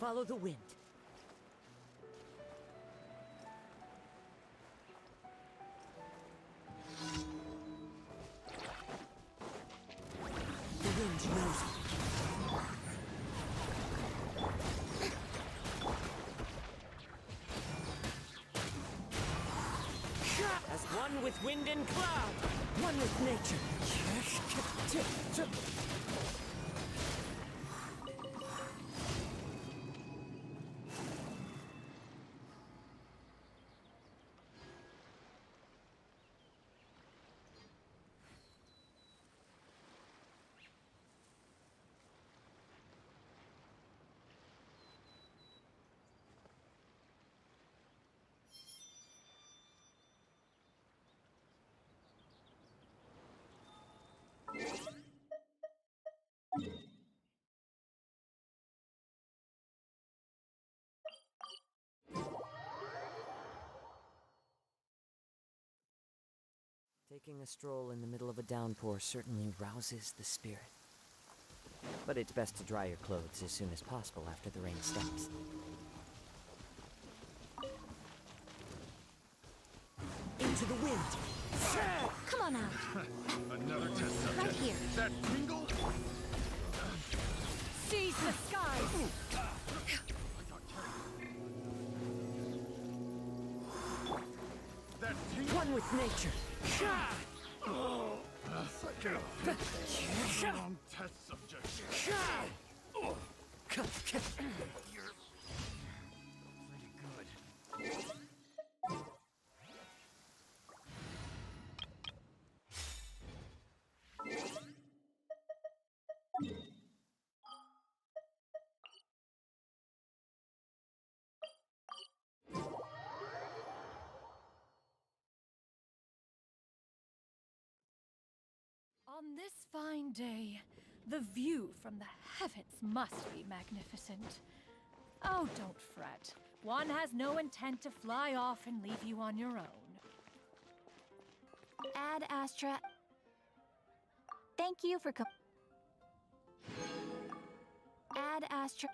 Follow the wind. The wind knows it. As one with wind and cloud, one with nature. Taking a stroll in the middle of a downpour certainly rouses the spirit. But it's best to dry your clothes as soon as possible after the rain stops. Into the wind! Come on out! Another test subject. Right here. That Pringle? Seize the skies! That Tingle? One with nature! Wrong test subject. You're pretty good. On this fine day, the view from the heavens must be magnificent. Oh, don't fret. One has no intent to fly off and leave you on your own. Ad Astra. Thank you for Ad Astra.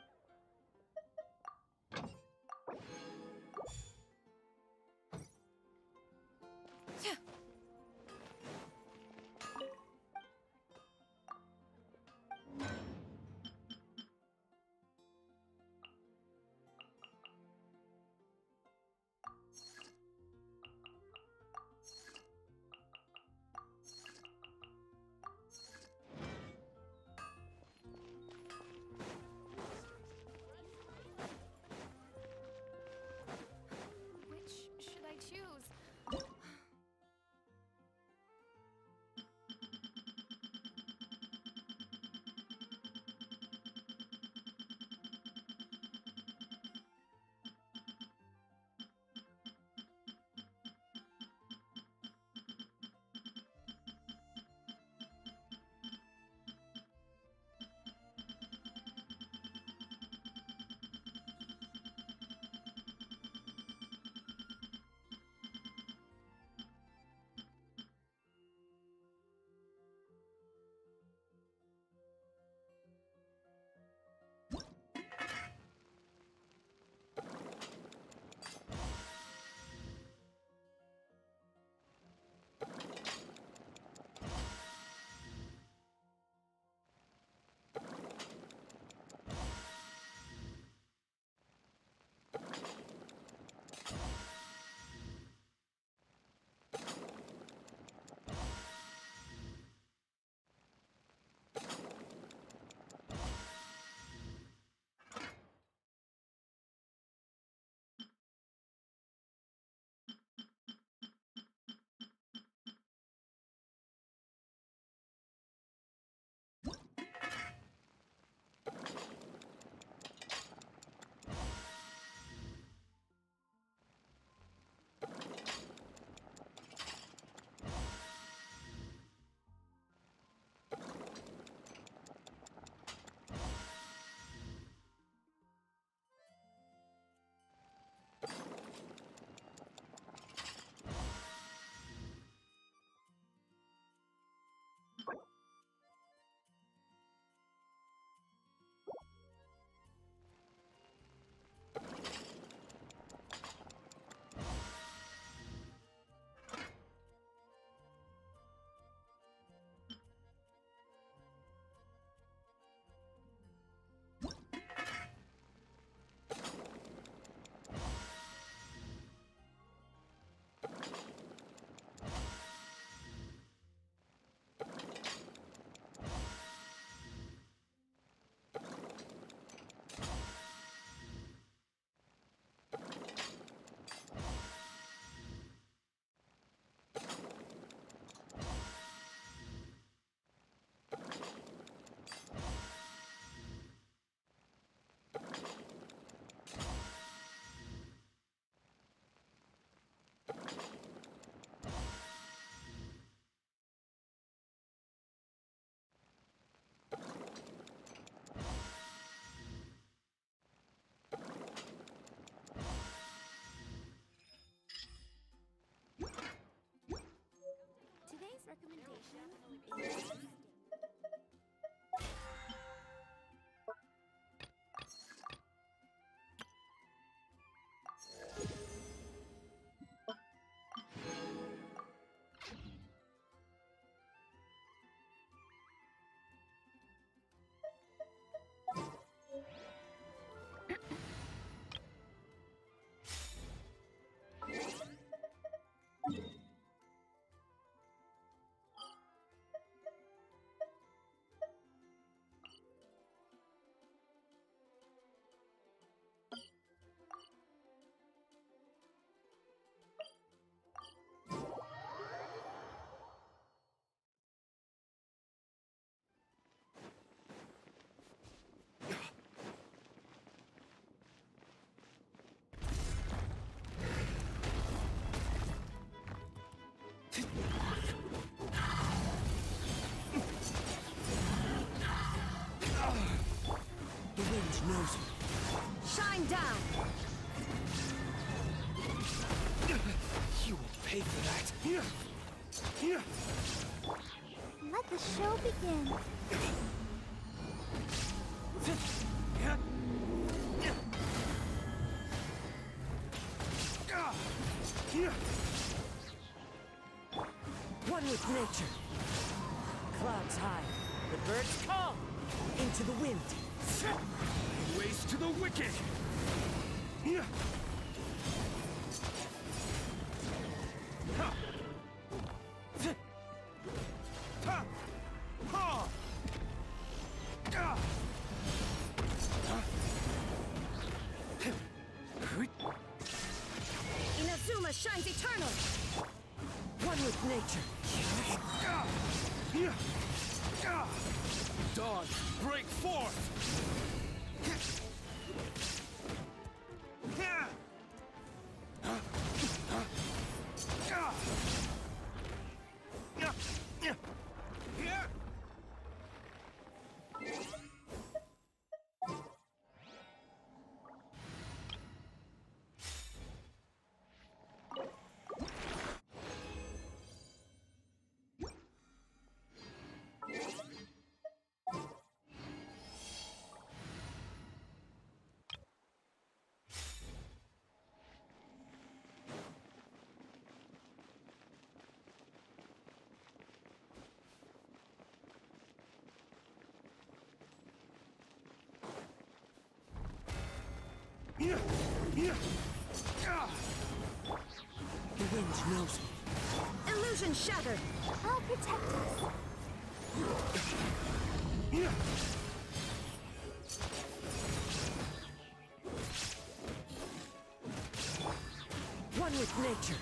The wind knows me. Shine down! You will pay for that. Let the show begin. One with nature. Clouds high, the birds call. Into the wind. Ways to the wicked! Inazuma shines eternal! One with nature. Dawn, break forth! The wind knows me. Illusion shattered! I'll protect us. One with nature.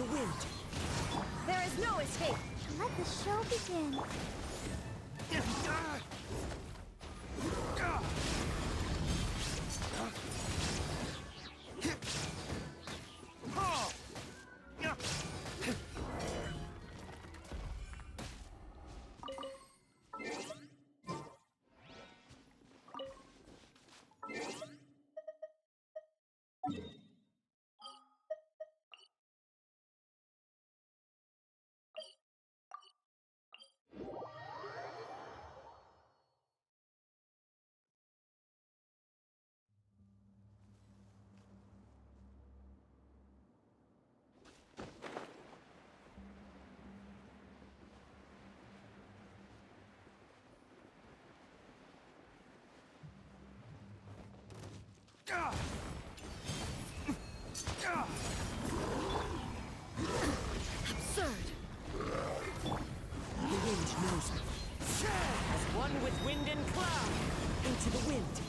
the wind. There is no escape. Let the show begin. Absurd. The wind knows me. As one with wind and cloud. Into the wind.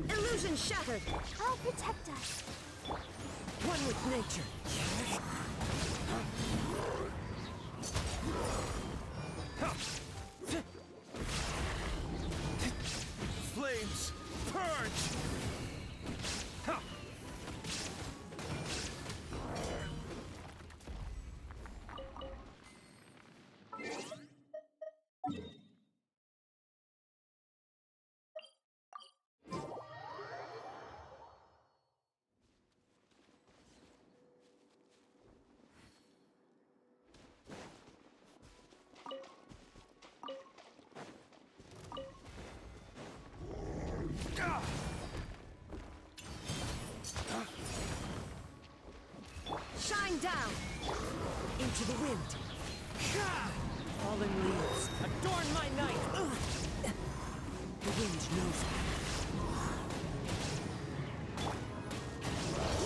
Illusion shattered. I'll protect us. One with nature. Flames, purge! Shine down. Into the wind. Fallen leaves, adorn my night. The wind knows me.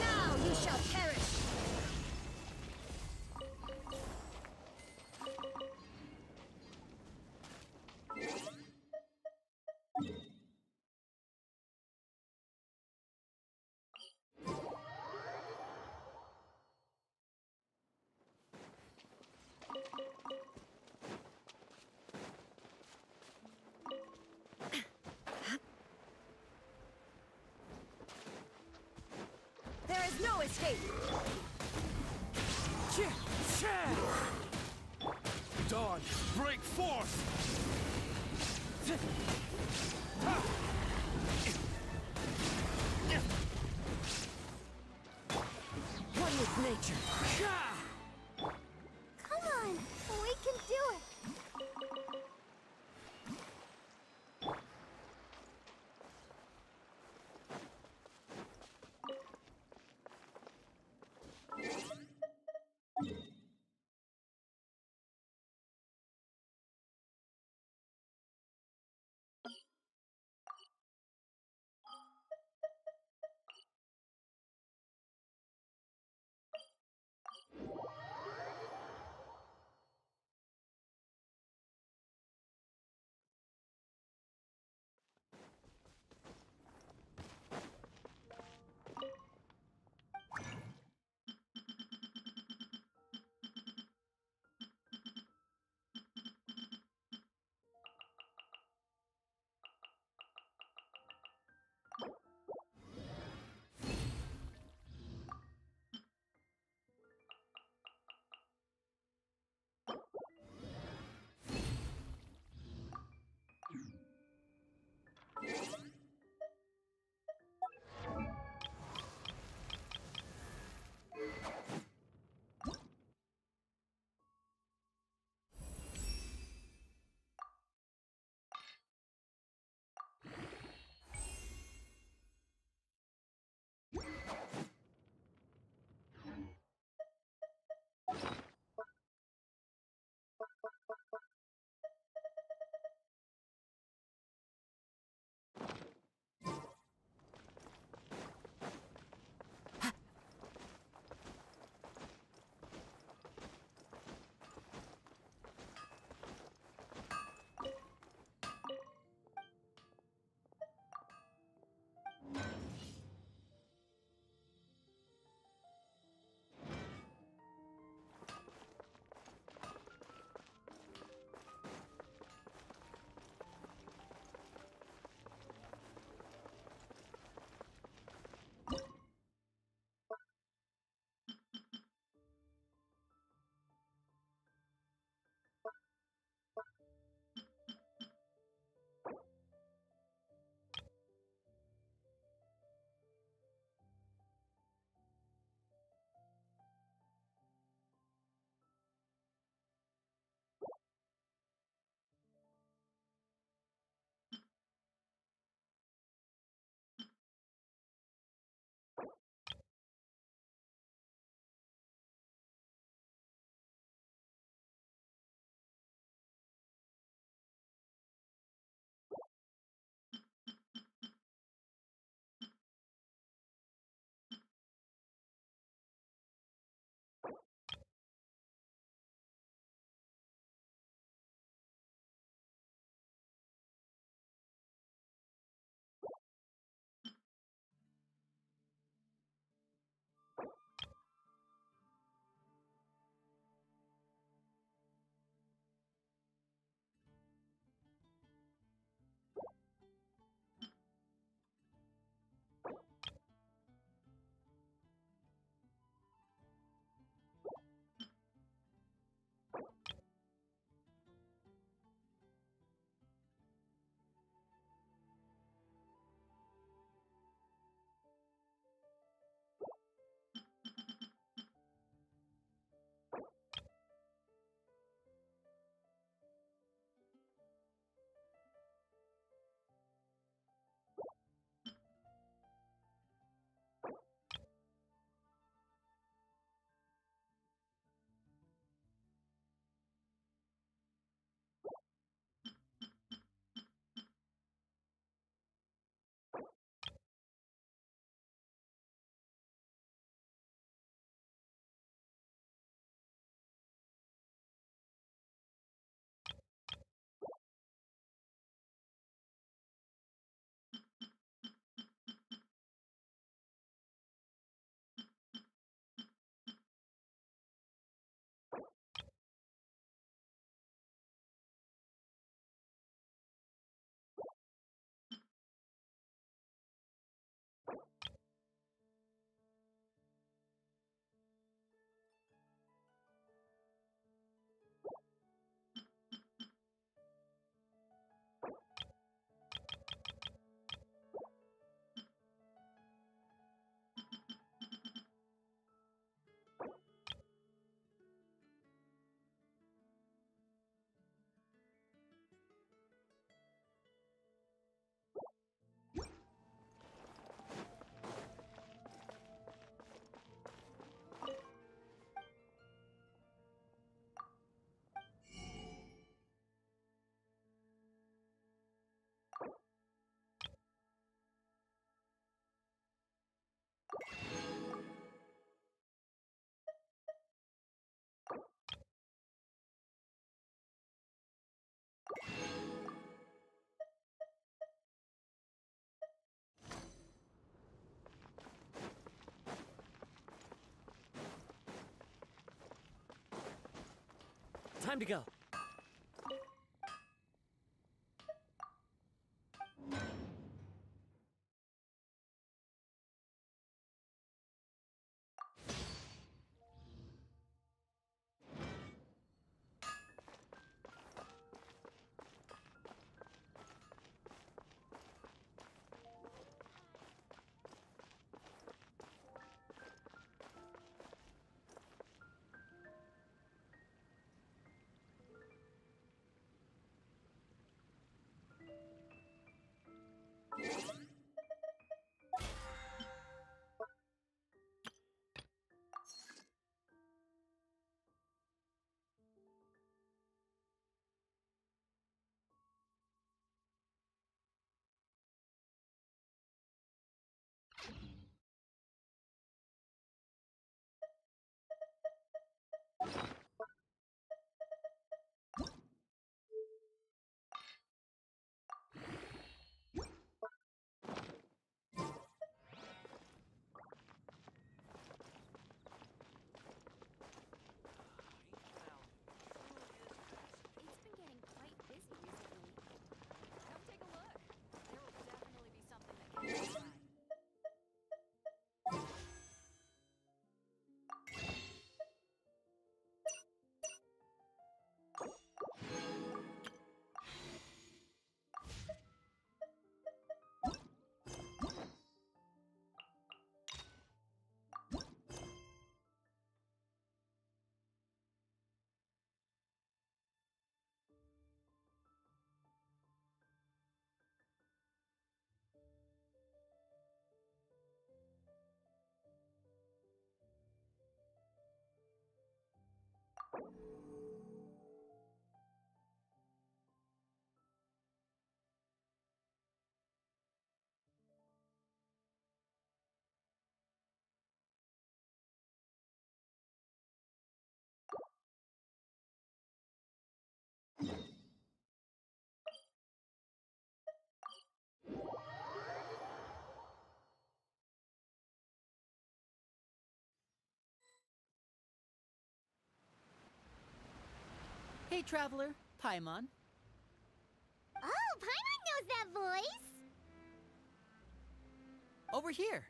Now you shall perish. There is no escape. Dawn, break forth! One with nature. Come on, we can do it. Time to go. Hey, traveler. Paimon. Oh, Paimon knows that voice! Over here.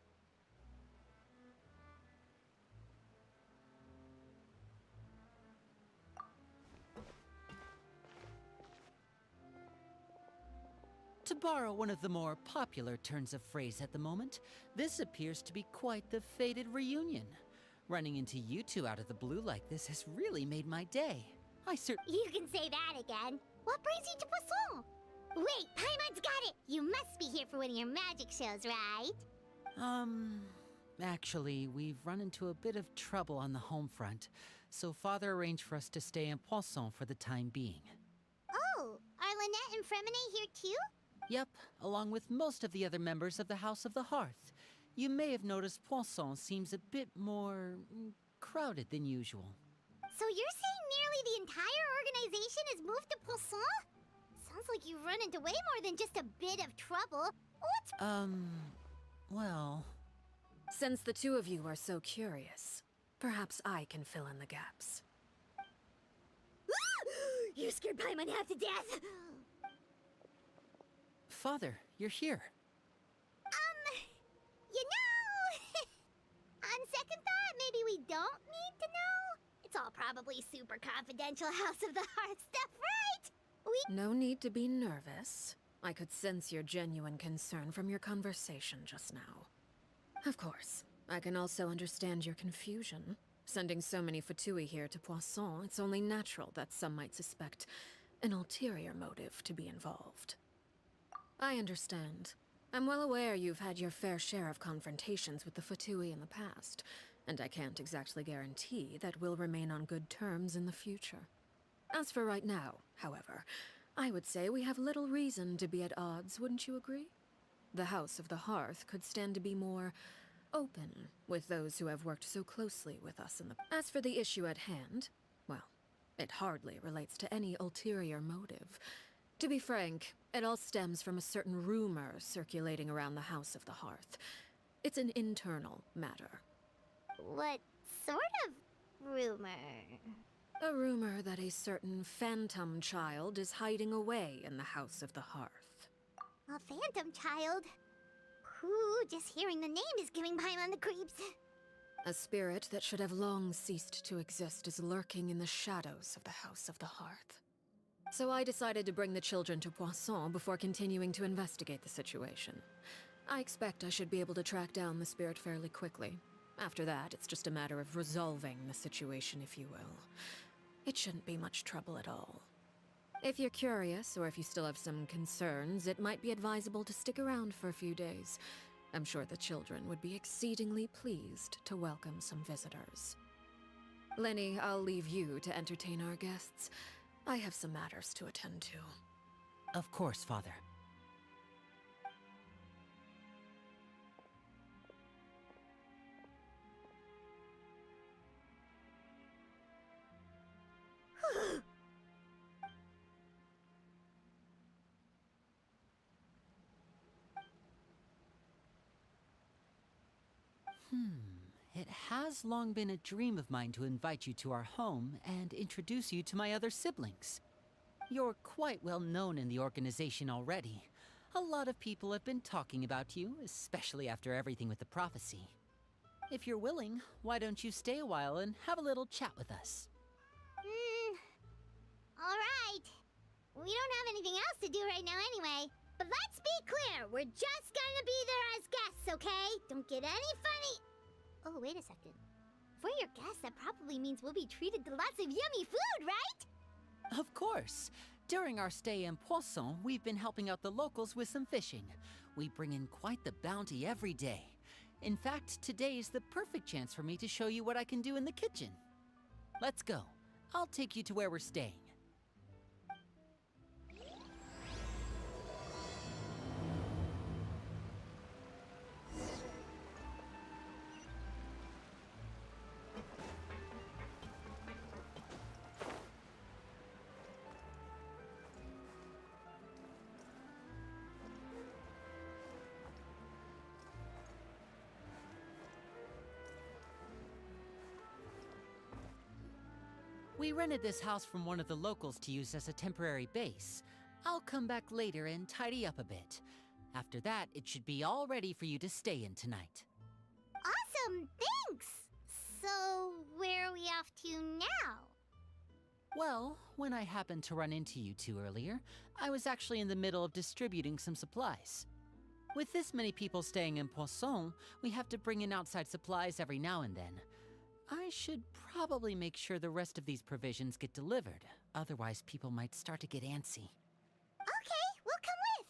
To borrow one of the more popular turns of phrase at the moment, this appears to be quite the fated reunion. Running into you two out of the blue like this has really made my day. You can say that again. What brings you to Poisson? Wait, Paimon's got it! You must be here for one of your magic shows, right? Actually, we've run into a bit of trouble on the home front, so Father arranged for us to stay in Poisson for the time being. Oh, are Lynette and Fremine here too? Yep, along with most of the other members of the House of the Hearth. You may have noticed Poisson seems a bit more crowded than usual. So you're saying nearly the entire organization has moved to Poisson? Sounds like you've run into way more than just a bit of trouble. What's... Well... Since the two of you are so curious, perhaps I can fill in the gaps. You scared Paimon half to death! Father, you're here. You know... On second thought, maybe we don't need to know? It's all probably super confidential House of the Hearth stuff, right? No need to be nervous. I could sense your genuine concern from your conversation just now. Of course, I can also understand your confusion. Sending so many Fatui here to Poisson, it's only natural that some might suspect an ulterior motive to be involved. I understand. I'm well aware you've had your fair share of confrontations with the Fatui in the past, and I can't exactly guarantee that we'll remain on good terms in the future. As for right now, however, I would say we have little reason to be at odds, wouldn't you agree? The House of the Hearth could stand to be more open with those who have worked so closely with us in the... As for the issue at hand, well, it hardly relates to any ulterior motive. To be frank, it all stems from a certain rumor circulating around the House of the Hearth. It's an internal matter. What sort of rumor? A rumor that a certain phantom child is hiding away in the House of the Hearth. A phantom child? Ooh, just hearing the name is giving Paimon the creeps. A spirit that should have long ceased to exist is lurking in the shadows of the House of the Hearth. So I decided to bring the children to Poisson before continuing to investigate the situation. I expect I should be able to track down the spirit fairly quickly. After that, it's just a matter of resolving the situation, if you will. It shouldn't be much trouble at all. If you're curious, or if you still have some concerns, it might be advisable to stick around for a few days. I'm sure the children would be exceedingly pleased to welcome some visitors. Lenny, I'll leave you to entertain our guests. I have some matters to attend to. Of course, Father. It has long been a dream of mine to invite you to our home and introduce you to my other siblings. You're quite well known in the organization already. A lot of people have been talking about you, especially after everything with the prophecy. If you're willing, why don't you stay a while and have a little chat with us? Alright. We don't have anything else to do right now anyway. But let's be clear, we're just gonna be there as guests, okay? Don't get any funny... Oh, wait a second. For your guests, that probably means we'll be treated to lots of yummy food, right? Of course. During our stay in Poisson, we've been helping out the locals with some fishing. We bring in quite the bounty every day. In fact, today is the perfect chance for me to show you what I can do in the kitchen. Let's go. I'll take you to where we're staying. We rented this house from one of the locals to use as a temporary base. I'll come back later and tidy up a bit. After that, it should be all ready for you to stay in tonight. Awesome, thanks! So, where are we off to now? Well, when I happened to run into you two earlier, I was actually in the middle of distributing some supplies. With this many people staying in Poisson, we have to bring in outside supplies every now and then. I should probably make sure the rest of these provisions get delivered, otherwise people might start to get antsy. Okay, we'll come with!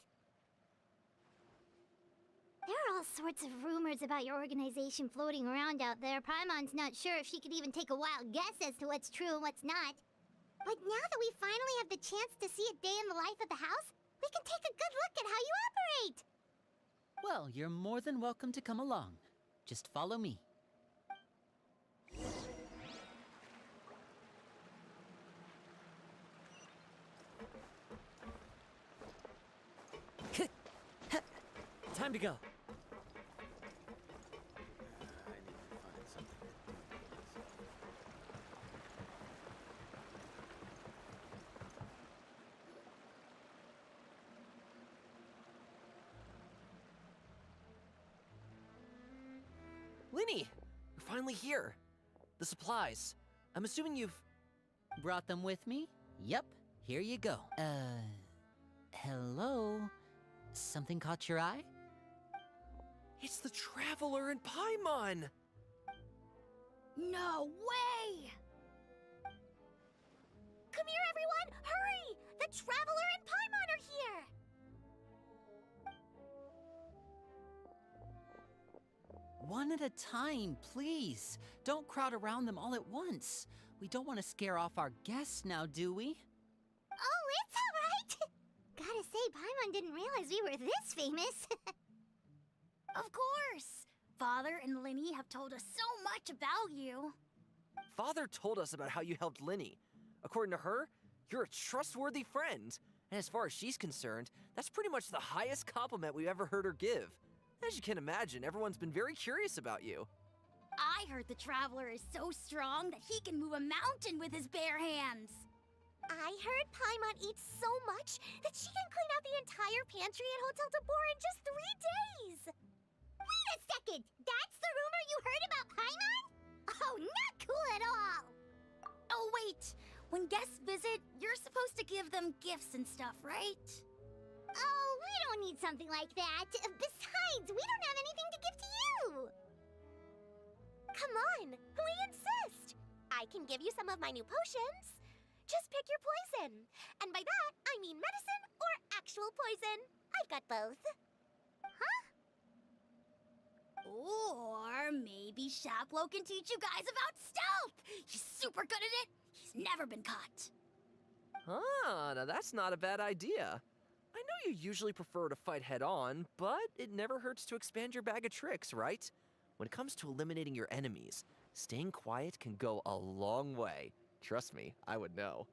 There are all sorts of rumors about your organization floating around out there. Paimon's not sure if she could even take a wild guess as to what's true and what's not. But now that we finally have the chance to see a day in the life of the house, we can take a good look at how you operate! Well, you're more than welcome to come along. Just follow me. Time to go. Linny! You're finally here. The supplies. I'm assuming you've... Brought them with me? Yep, here you go. Hello? Something caught your eye? It's the Traveler in Paimon! No way! Come here, everyone! Hurry! The Traveler and Paimon are here! One at a time, please. Don't crowd around them all at once. We don't want to scare off our guests now, do we? Oh, it's alright! Gotta say, Paimon didn't realize we were this famous. Of course! Father and Linny have told us so much about you. Father told us about how you helped Linny. According to her, you're a trustworthy friend. And as far as she's concerned, that's pretty much the highest compliment we've ever heard her give. As you can imagine, everyone's been very curious about you. I heard the Traveler is so strong that he can move a mountain with his bare hands. I heard Paimon eats so much that she can clean out the entire pantry at Hotel de Boer in just 3 days! Wait a second! That's the rumor you heard about Paimon? Oh, not cool at all! Oh, wait! When guests visit, you're supposed to give them gifts and stuff, right? Oh, we don't need something like that. Besides, we don't have anything to give to you! Come on, we insist! I can give you some of my new potions. Just pick your poison. And by that, I mean medicine or actual poison. I've got both. Huh? Or maybe Shaplo can teach you guys about stealth! He's super good at it! He's never been caught. Ah, now that's not a bad idea. I know you usually prefer to fight head-on, but it never hurts to expand your bag of tricks, right? When it comes to eliminating your enemies, staying quiet can go a long way. Trust me, I would know.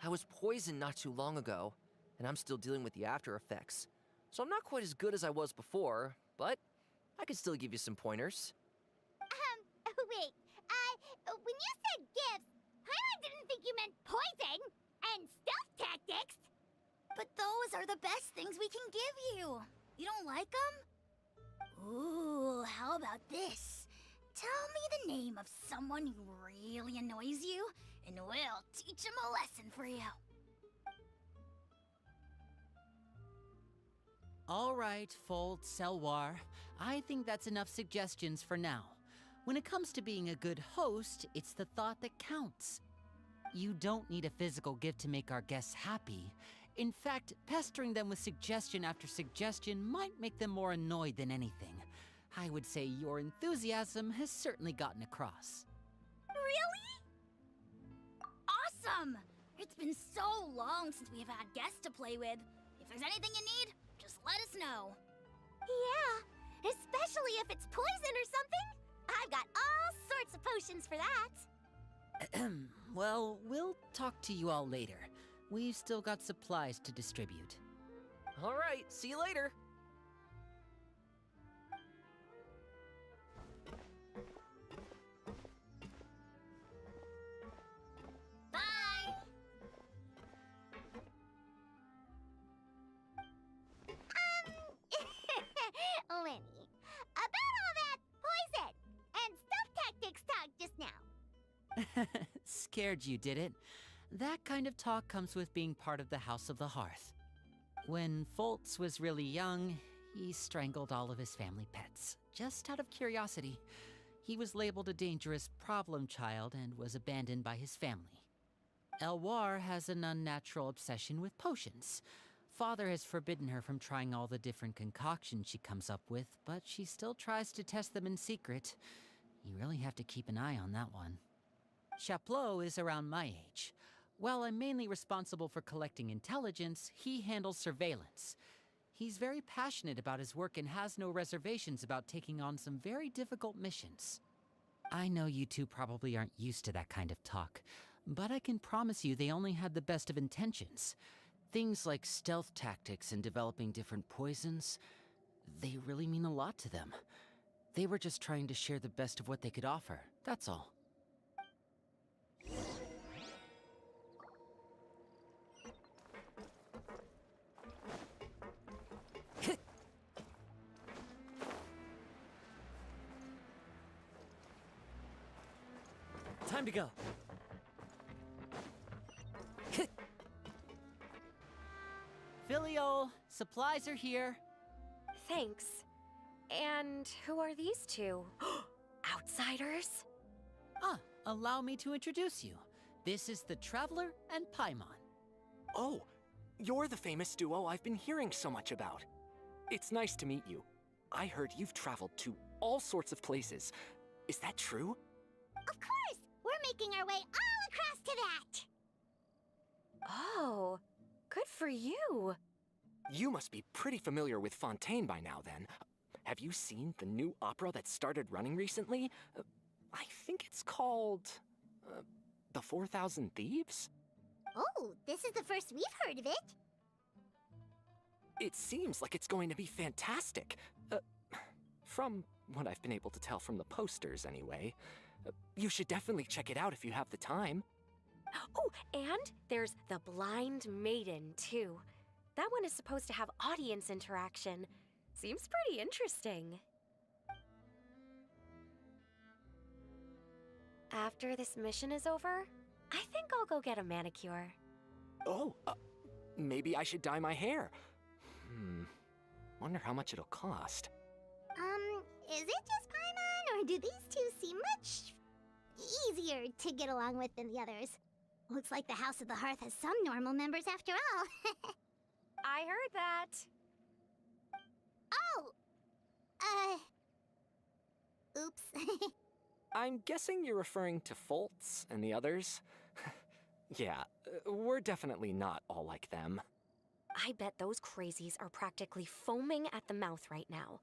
I was poisoned not too long ago, and I'm still dealing with the after effects. So I'm not quite as good as I was before, but I can still give you some pointers. Wait, when you said gifts, Paimon didn't think you meant poison and stealth tactics. But those are the best things we can give you. You don't like them? Ooh, how about this? Tell me the name of someone who really annoys you, and we'll teach him a lesson for you. All right, Fold, Selwar. I think that's enough suggestions for now. When it comes to being a good host, it's the thought that counts. You don't need a physical gift to make our guests happy. In fact, pestering them with suggestion after suggestion might make them more annoyed than anything. I would say your enthusiasm has certainly gotten across. Really? Awesome! It's been so long since we've had guests to play with. If there's anything you need, just let us know. Yeah, especially if it's poison or something. I've got all sorts of potions for that. Well, we'll talk to you all later. We've still got supplies to distribute. All right, see you later. Scared you, did it? That kind of talk comes with being part of the House of the Hearth. When Foltz was really young, he strangled all of his family pets, just out of curiosity. He was labeled a dangerous problem child and was abandoned by his family. Elwar has an unnatural obsession with potions. Father has forbidden her from trying all the different concoctions she comes up with, but she still tries to test them in secret. You really have to keep an eye on that one. Chaplot is around my age. While I'm mainly responsible for collecting intelligence, he handles surveillance. He's very passionate about his work and has no reservations about taking on some very difficult missions. I know you two probably aren't used to that kind of talk, but I can promise you they only had the best of intentions. Things like stealth tactics and developing different poisons, they really mean a lot to them. They were just trying to share the best of what they could offer, that's all. Time to go. Filiol, supplies are here. Thanks. And who are these two? Outsiders? Allow me to introduce you. This is the Traveler and Paimon. Oh, you're the famous duo I've been hearing so much about. It's nice to meet you. I heard you've traveled to all sorts of places. Is that true? Of course! We're making our way all across to that! Oh, good for you. You must be pretty familiar with Fontaine by now, then. Have you seen the new opera that started running recently? I think it's called... The 4,000 Thieves? Oh, this is the first we've heard of it. It seems like it's going to be fantastic. From what I've been able to tell from the posters, anyway. You should definitely check it out if you have the time. Oh, and there's the Blind Maiden, too. That one is supposed to have audience interaction. Seems pretty interesting. After this mission is over, I think I'll go get a manicure. Oh, maybe I should dye my hair. Wonder how much it'll cost. Is it just Paimon, or do these two seem much easier to get along with than the others? Looks like the House of the Hearth has some normal members after all. I heard that. Oh! Oops. I'm guessing you're referring to Foltz and the others? Yeah, we're definitely not all like them. I bet those crazies are practically foaming at the mouth right now.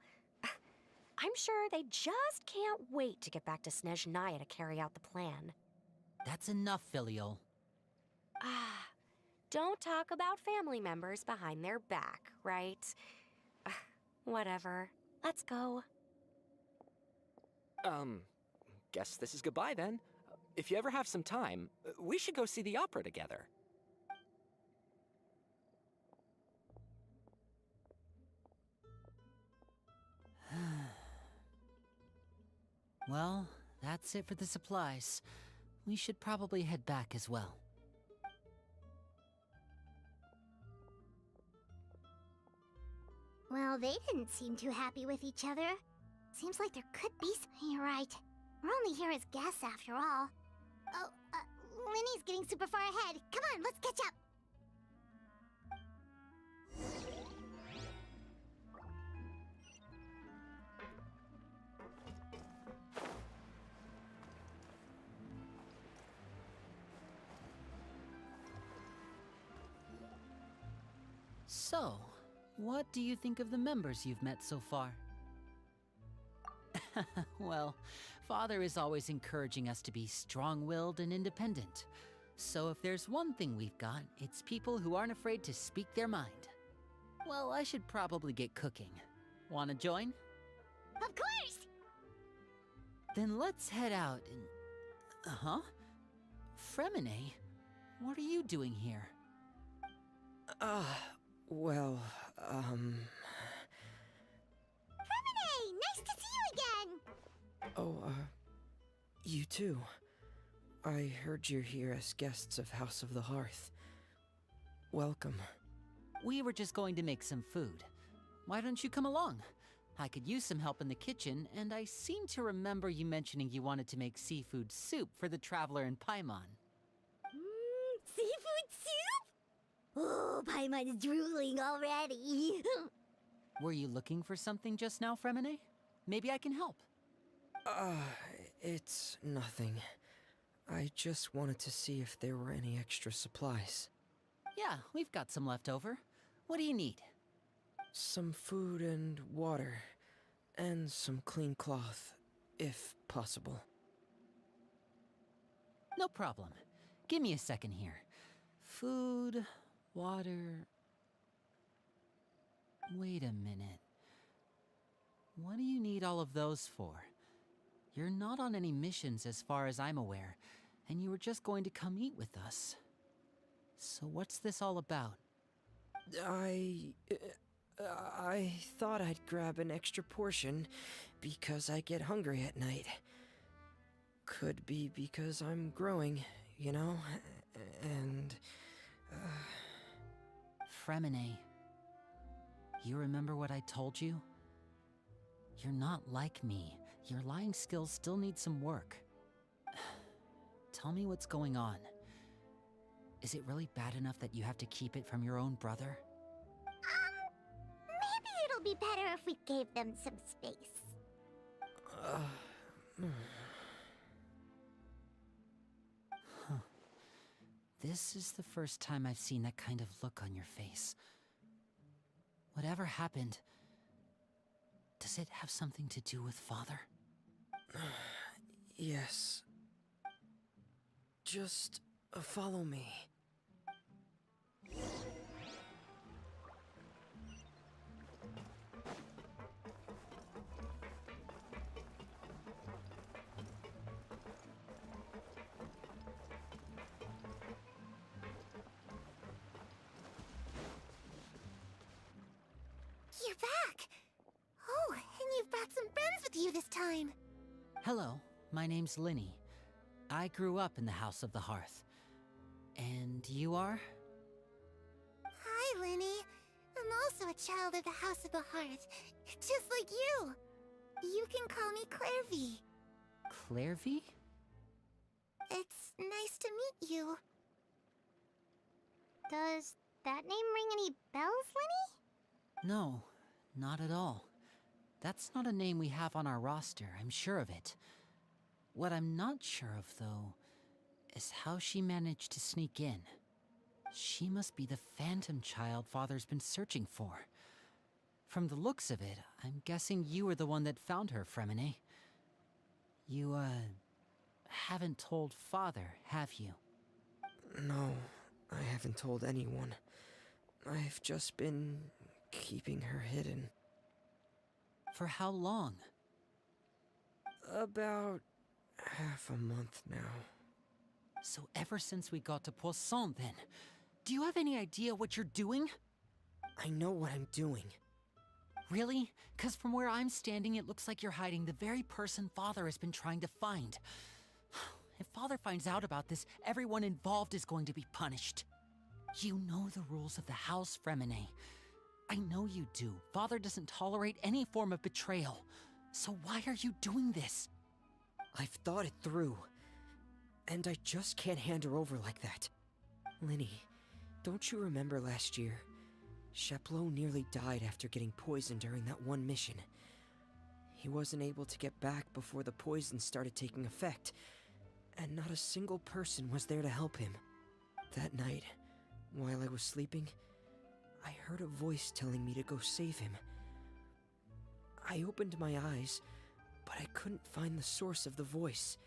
I'm sure they just can't wait to get back to Snezhnaya to carry out the plan. That's enough, Filiol. Don't talk about family members behind their back, right? Whatever. Let's go. Guess this is goodbye then. If you ever have some time, we should go see the opera together. Well, that's it for the supplies. We should probably head back as well. Well, they didn't seem too happy with each other. Seems like there could be some... You're right. We're only here as guests after all. Oh, Winnie's getting super far ahead. Come on, let's catch up. So, what do you think of the members you've met so far? Well, Father is always encouraging us to be strong-willed and independent. So if there's one thing we've got, it's people who aren't afraid to speak their mind. Well, I should probably get cooking. Wanna join? Of course! Then let's head out and... Fremine? What are you doing here? Well, Fremine! Nice to see you again! Oh, you too. I heard you're here as guests of House of the Hearth. Welcome. We were just going to make some food. Why don't you come along? I could use some help in the kitchen, and I seem to remember you mentioning you wanted to make seafood soup for the traveler in Paimon. Seafood soup? Oh, Paimon's drooling already. Were you looking for something just now, Fremine? Maybe I can help. It's nothing. I just wanted to see if there were any extra supplies. Yeah, we've got some left over. What do you need? Some food and water, and some clean cloth, if possible. No problem. Give me a second here. Food, water... Wait a minute. What do you need all of those for? You're not on any missions as far as I'm aware, and you were just going to come eat with us. So what's this all about? I thought I'd grab an extra portion because I get hungry at night. Could be because I'm growing, you know, and... Fremine, you remember what I told you? You're not like me. Your lying skills still need some work. Tell me what's going on. Is it really bad enough that you have to keep it from your own brother? Maybe it'll be better if we gave them some space. This is the first time I've seen that kind of look on your face. Whatever happened, does it have something to do with Father? Yes. Just follow me. You're back! Oh, and you've brought some friends with you this time. Hello, my name's Linny. I grew up in the House of the Hearth. And you are? Hi, Linny. I'm also a child of the House of the Hearth, just like you. You can call me Clairvy. Clairvy? It's nice to meet you. Does that name ring any bells, Linny? No, not at all. That's not a name we have on our roster, I'm sure of it. What I'm not sure of, though, is how she managed to sneak in. She must be the phantom child Father's been searching for. From the looks of it, I'm guessing you were the one that found her, Fremine. You, haven't told Father, have you? No, I haven't told anyone. I've just been keeping her hidden. For how long? About half a month now. So ever since we got to Poisson, then, do you have any idea what you're doing? I know what I'm doing. Really? 'Cause from where I'm standing, it looks like you're hiding the very person Father has been trying to find. If Father finds out about this, everyone involved is going to be punished. You know the rules of the house, Fremine. I know you do. Father doesn't tolerate any form of betrayal. So why are you doing this? I've thought it through. And I just can't hand her over like that. Linny, don't you remember last year? Sheplo nearly died after getting poisoned during that one mission. He wasn't able to get back before the poison started taking effect, and not a single person was there to help him. That night, while I was sleeping, I heard a voice telling me to go save him. I opened my eyes, but I couldn't find the source of the voice.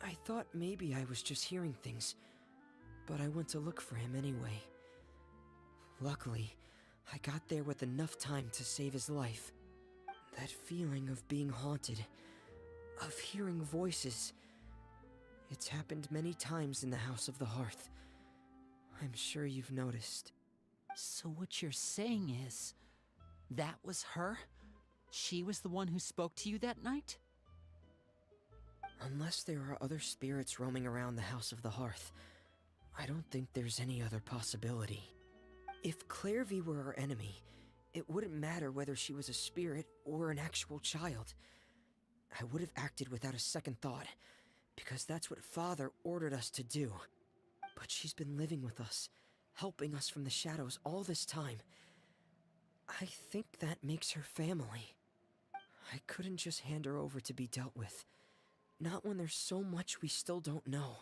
I thought maybe I was just hearing things, but I went to look for him anyway. Luckily, I got there with enough time to save his life. That feeling of being haunted, of hearing voices, it's happened many times in the House of the Hearth. I'm sure you've noticed. So what you're saying is, that was her? She was the one who spoke to you that night? Unless there are other spirits roaming around the House of the Hearth, I don't think there's any other possibility. If Clairvy were our enemy, it wouldn't matter whether she was a spirit or an actual child. I would have acted without a second thought, because that's what Father ordered us to do. But she's been living with us, helping us from the shadows all this time. I think that makes her family. I couldn't just hand her over to be dealt with. Not when there's so much we still don't know.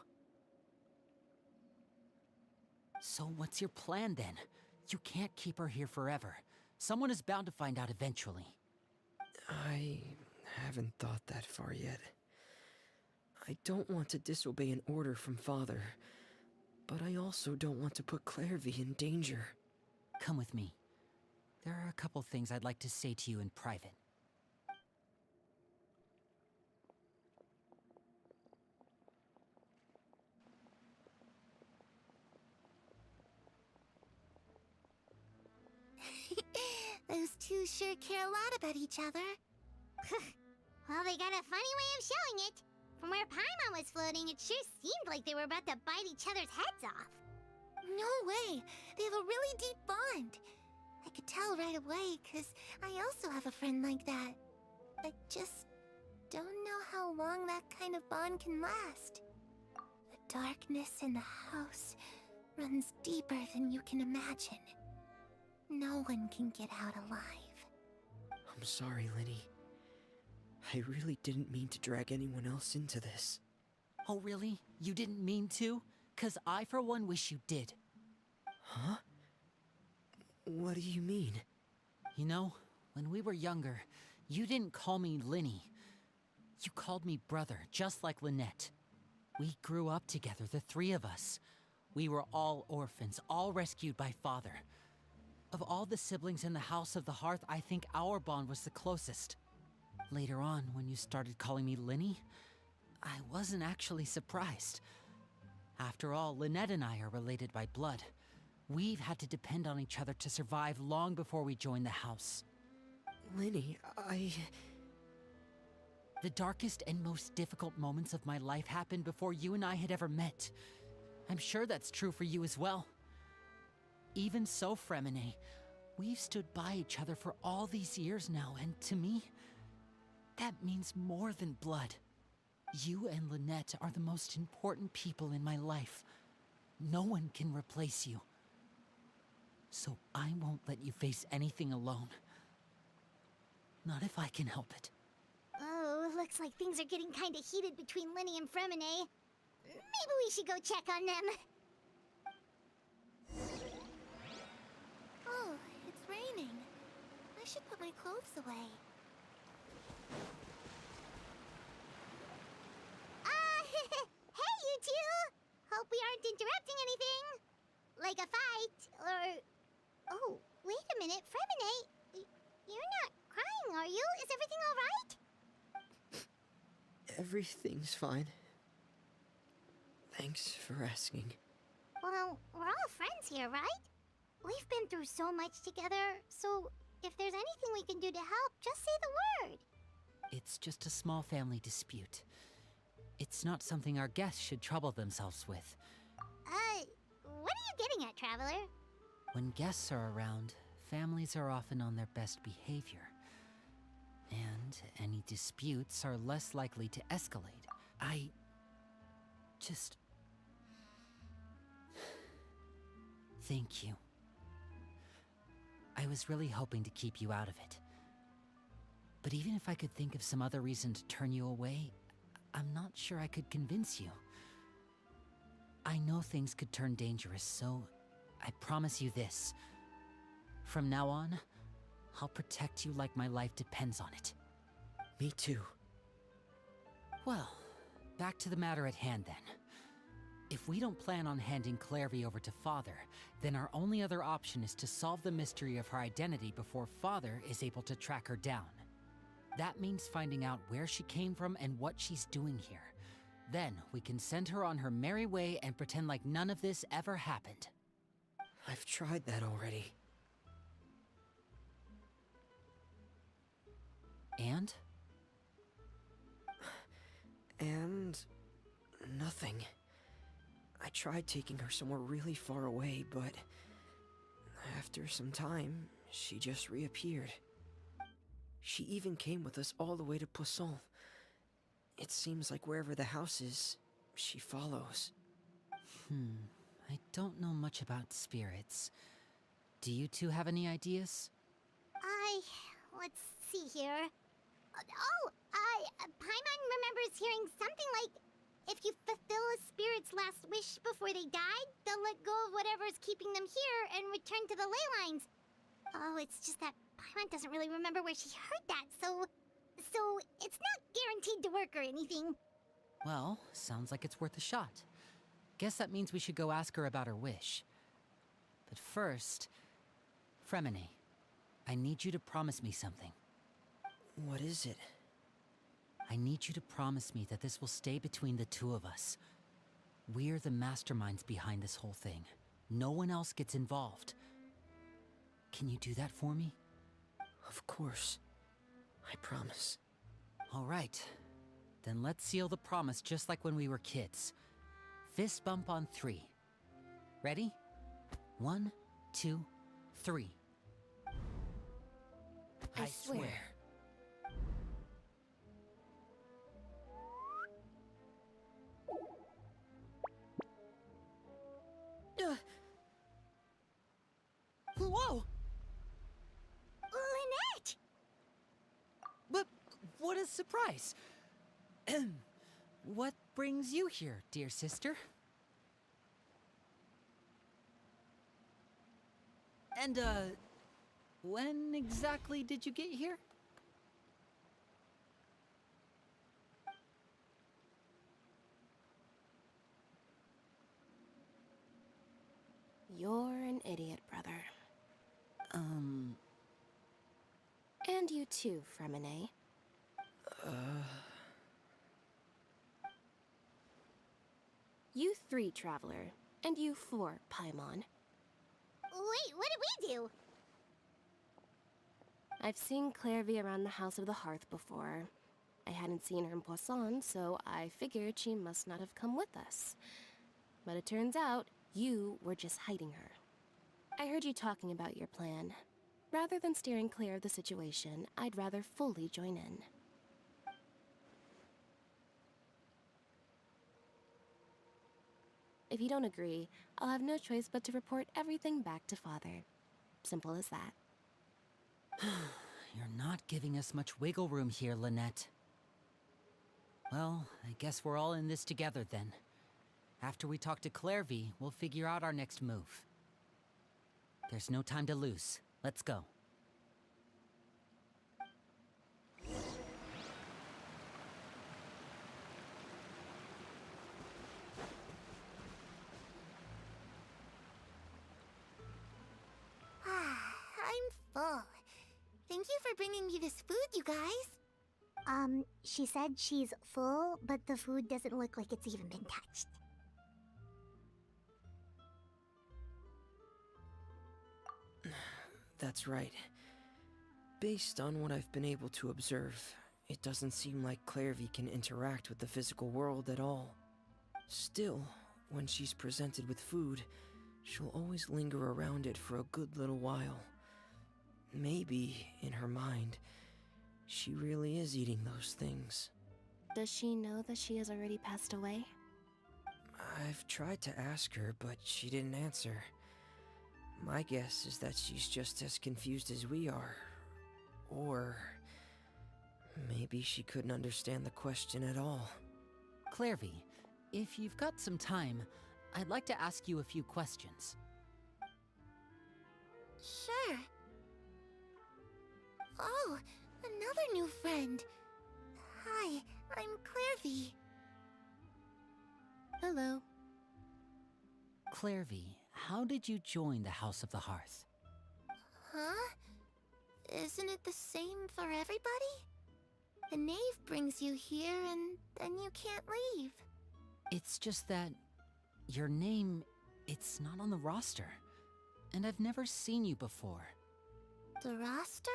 So what's your plan then? You can't keep her here forever. Someone is bound to find out eventually. I haven't thought that far yet. I don't want to disobey an order from Father, but I also don't want to put Clairvy in danger. Come with me. There are a couple things I'd like to say to you in private. Those two sure care a lot about each other. Well, they got a funny way of showing it. From where Paimon was floating, it sure seemed like they were about to bite each other's heads off. No way! They have a really deep bond. I could tell right away, because I also have a friend like that. I just don't know how long that kind of bond can last. The darkness in the house runs deeper than you can imagine. No one can get out alive. I'm sorry, Lenny. I really didn't mean to drag anyone else into this. Oh really? You didn't mean to? 'Cause I for one wish you did. Huh? What do you mean? You know, when we were younger, you didn't call me Linny. You called me brother, just like Lynette. We grew up together, the three of us. We were all orphans, all rescued by Father. Of all the siblings in the House of the Hearth, I think our bond was the closest. Later on, when you started calling me Linny, I wasn't actually surprised. After all, Lynette and I are related by blood. We've had to depend on each other to survive long before we joined the house. Lenny, The darkest and most difficult moments of my life happened before you and I had ever met. I'm sure that's true for you as well. Even so, Fremine, we've stood by each other for all these years now, and to me, that means more than blood. You and Lynette are the most important people in my life. No one can replace you. So I won't let you face anything alone. Not if I can help it. Oh, looks like things are getting kinda heated between Linny and Fremine. Maybe we should go check on them. Oh, it's raining. I should put my clothes away. Hey, you two! Hope we aren't interrupting anything. Like a fight, or... Oh, wait a minute, Fremine. You're not crying, are you? Is everything alright? everything's fine. Thanks for asking. Well, we're all friends here, right? We've been through so much together, so if there's anything we can do to help, just say the word. It's just a small family dispute. It's not something our guests should trouble themselves with. What are you getting at, Traveler? When guests are around, families are often on their best behavior. And any disputes are less likely to escalate. I just... Thank you. I was really hoping to keep you out of it. But even if I could think of some other reason to turn you away, I'm not sure I could convince you. I know things could turn dangerous, so I promise you this. From now on, I'll protect you like my life depends on it. Me too. Well, back to the matter at hand then. If we don't plan on handing Clairvy over to Father, then our only other option is to solve the mystery of her identity before Father is able to track her down. That means finding out where she came from and what she's doing here. Then we can send her on her merry way and pretend like none of this ever happened. I've tried that already. And? And Nothing. I tried taking her somewhere really far away, but after some time, she just reappeared. She even came with us all the way to Poisson. It seems like wherever the house is, she follows. I don't know much about spirits. Do you two have any ideas? Let's see here. Paimon remembers hearing something like, if you fulfill a spirit's last wish before they died, they'll let go of whatever's keeping them here and return to the ley lines. Oh, it's just that Paimon doesn't really remember where she heard that, so it's not guaranteed to work or anything. Well, sounds like it's worth a shot. Guess that means we should go ask her about her wish. But first, Fremine, I need you to promise me something. What is it? I need you to promise me that this will stay between the two of us. We're the masterminds behind this whole thing. No one else gets involved. Can you do that for me? Of course. I promise. All right. Then let's seal the promise just like when we were kids. Fist bump on 3. Ready? 1, 2, 3. I swear. Whoa! Lynette! But what a surprise! What brings you here, dear sister? And, when exactly did you get here? You're an idiot, brother. And you too, Fremine. You 3, Traveler. And you 4, Paimon. Wait, what did we do? I've seen Clairvy around the House of the Hearth before. I hadn't seen her in Poisson, so I figured she must not have come with us. But it turns out, you were just hiding her. I heard you talking about your plan. Rather than steering clear of the situation, I'd rather fully join in. If you don't agree, I'll have no choice but to report everything back to Father. Simple as that. You're not giving us much wiggle room here, Lynette. Well, I guess we're all in this together then. After we talk to Clairvy, we'll figure out our next move. There's no time to lose. Let's go. I'm full. Thank you for bringing me this food, you guys. She said she's full, but the food doesn't look like it's even been touched. That's right. Based on what I've been able to observe, it doesn't seem like Clairvy can interact with the physical world at all. Still, when she's presented with food, she'll always linger around it for a good little while. Maybe, in her mind, she really is eating those things. Does she know that she has already passed away? I've tried to ask her, but she didn't answer. My guess is that she's just as confused as we are. Or maybe she couldn't understand the question at all. Clairvy, if you've got some time, I'd like to ask you a few questions. Sure. Oh, another new friend. Hi, I'm Clairvy. Hello. Clairvy, how did you join the House of the Hearth? Huh? Isn't it the same for everybody? A knave brings you here and then you can't leave. It's just that your name, it's not on the roster. And I've never seen you before. The roster?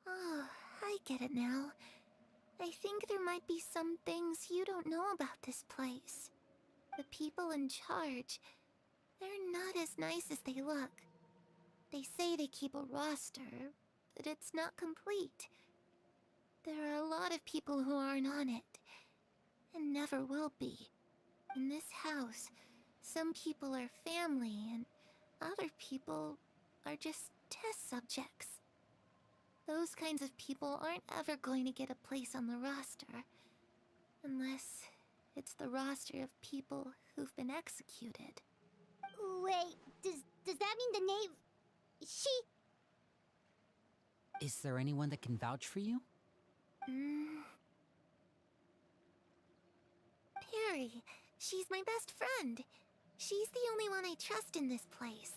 Oh, I get it now. I think think there might be some things you don't know about this place. The people in charge, they're not as nice as they look. They say they keep a roster, but it's not complete. There are a lot of people who aren't on it, and never will be. In this house, some people are family, and other people are just test subjects. Those kinds of people aren't ever going to get a place on the roster, unless it's the roster of people who've been executed. Wait, does that mean the knave... she... Is there anyone that can vouch for you? Perry. She's my best friend. She's the only one I trust in this place.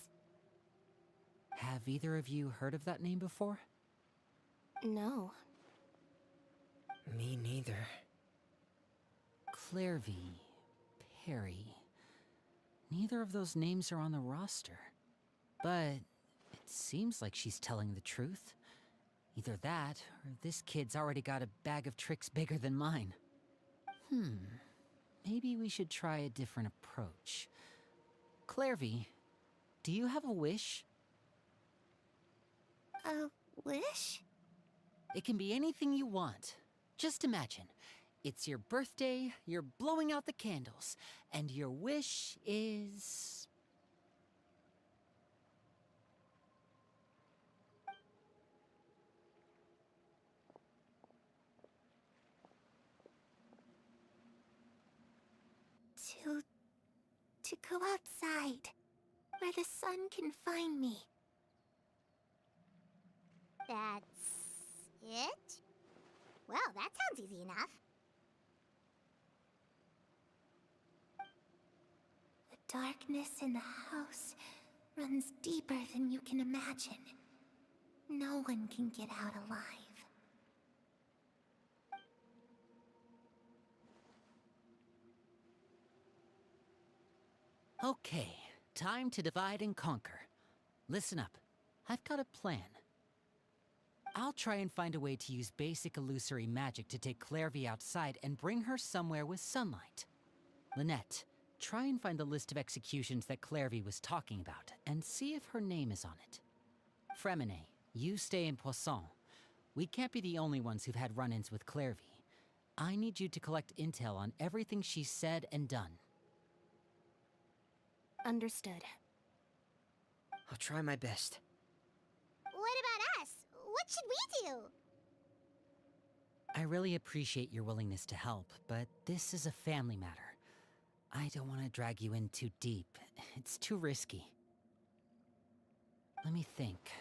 Have either of you heard of that name before? No. Me neither. Clairvy, Perry. Neither of those names are on the roster. But it seems like she's telling the truth. Either that, or this kid's already got a bag of tricks bigger than mine. Maybe we should try a different approach. Clairvy, do you have a wish? A wish? It can be anything you want. Just imagine, it's your birthday, you're blowing out the candles, and your wish is... To go outside, where the sun can find me. That's... it? Well, that sounds easy enough. The darkness in the house runs deeper than you can imagine. No one can get out alive. Okay, time to divide and conquer. Listen up, I've got a plan. I'll try and find a way to use basic illusory magic to take Clairvy outside and bring her somewhere with sunlight. Lynette, try and find the list of executions that Clairvy was talking about, and see if her name is on it. Fremine, you stay in Poisson. We can't be the only ones who've had run-ins with Clairvy. I need you to collect intel on everything she's said and done. Understood. I'll try my best. What about us? What should we do? I really appreciate your willingness to help, but this is a family matter. I don't want to drag you in too deep. It's too risky. Let me think.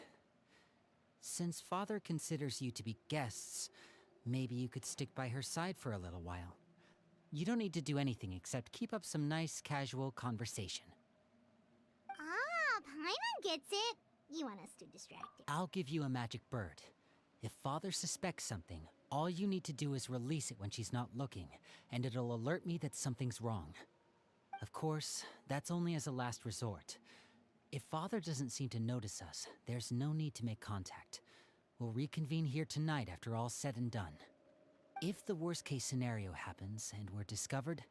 Since Father considers you to be guests, maybe you could stick by her side for a little while. You don't need to do anything except keep up some nice, casual conversation. Ah, Paimon gets it. You want us to distract him. I'll give you a magic bird. If Father suspects something, all you need to do is release it when she's not looking, and it'll alert me that something's wrong. Of course, that's only as a last resort. If Father doesn't seem to notice us, there's no need to make contact. We'll reconvene here tonight after all's said and done. If the worst-case scenario happens and we're discovered,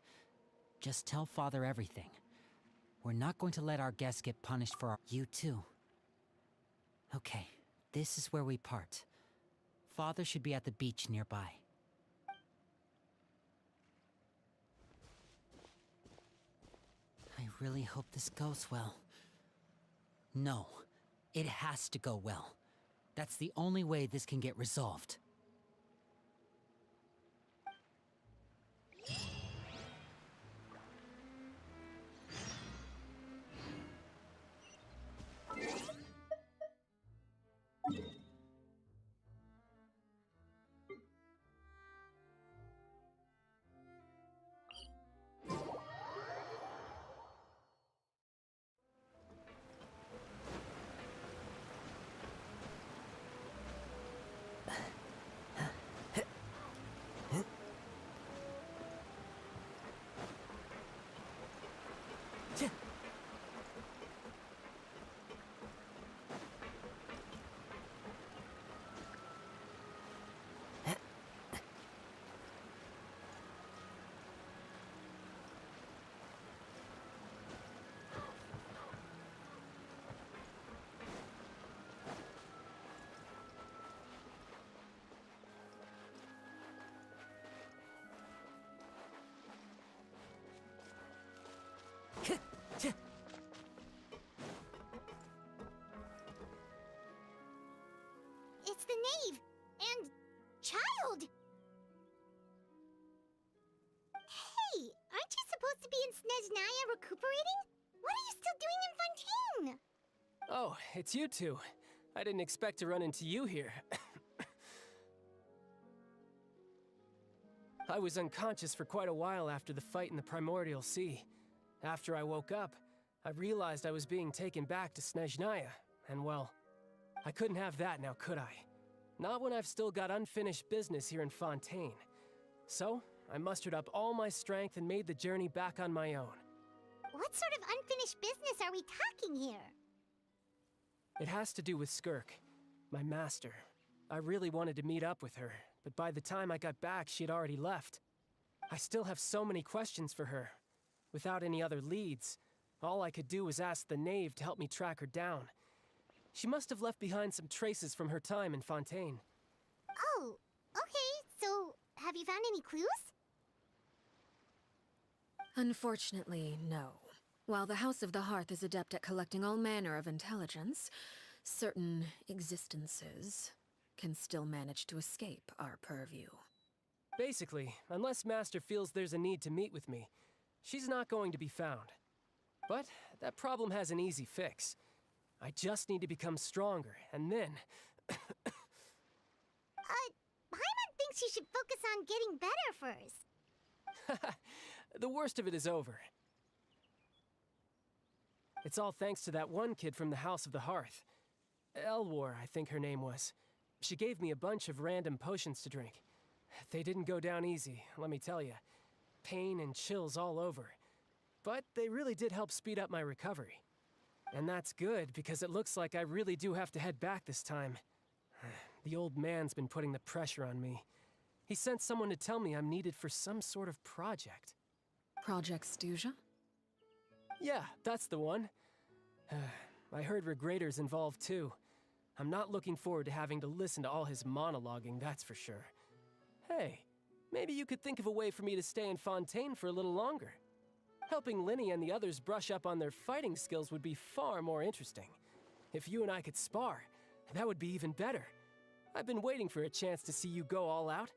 just tell Father everything. We're not going to let our guests get punished for our... You too. Okay, this is where we part. Father should be at the beach nearby. I really hope this goes well. No, it has to go well. That's the only way this can get resolved. be in Snezhnaya recuperating? What are you still doing in Fontaine? Oh, it's you two. I didn't expect to run into you here. I was unconscious for quite a while after the fight in the Primordial Sea. After I woke up, I realized I was being taken back to Snezhnaya, and well, I couldn't have that now, could I? Not when I've still got unfinished business here in Fontaine. So, I mustered up all my strength and made the journey back on my own. What sort of unfinished business are we talking here? It has to do with Skirk, my master. I really wanted to meet up with her, but by the time I got back, she'd already left. I still have so many questions for her. Without any other leads, all I could do was ask the knave to help me track her down. She must have left behind some traces from her time in Fontaine. Oh, okay, so have you found any clues? Unfortunately, no. While the House of the Hearth is adept at collecting all manner of intelligence, certain existences can still manage to escape our purview. Basically, unless Master feels there's a need to meet with me, she's not going to be found. But that problem has an easy fix. I just need to become stronger, and then... Paimon thinks you should focus on getting better first. The worst of it is over. It's all thanks to that one kid from the House of the Hearth. Elwar, I think her name was. She gave me a bunch of random potions to drink. They didn't go down easy, let me tell you. Pain and chills all over. But they really did help speed up my recovery. And that's good, because it looks like I really do have to head back this time. The old man's been putting the pressure on me. He sent someone to tell me I'm needed for some sort of project. Project Stuja? Yeah, that's the one. I heard Regrader's involved too. I'm not looking forward to having to listen to all his monologuing, that's for sure. Hey, maybe you could think of a way for me to stay in Fontaine for a little longer. Helping Linny and the others brush up on their fighting skills would be far more interesting. If you and I could spar, that would be even better. I've been waiting for a chance to see you go all out.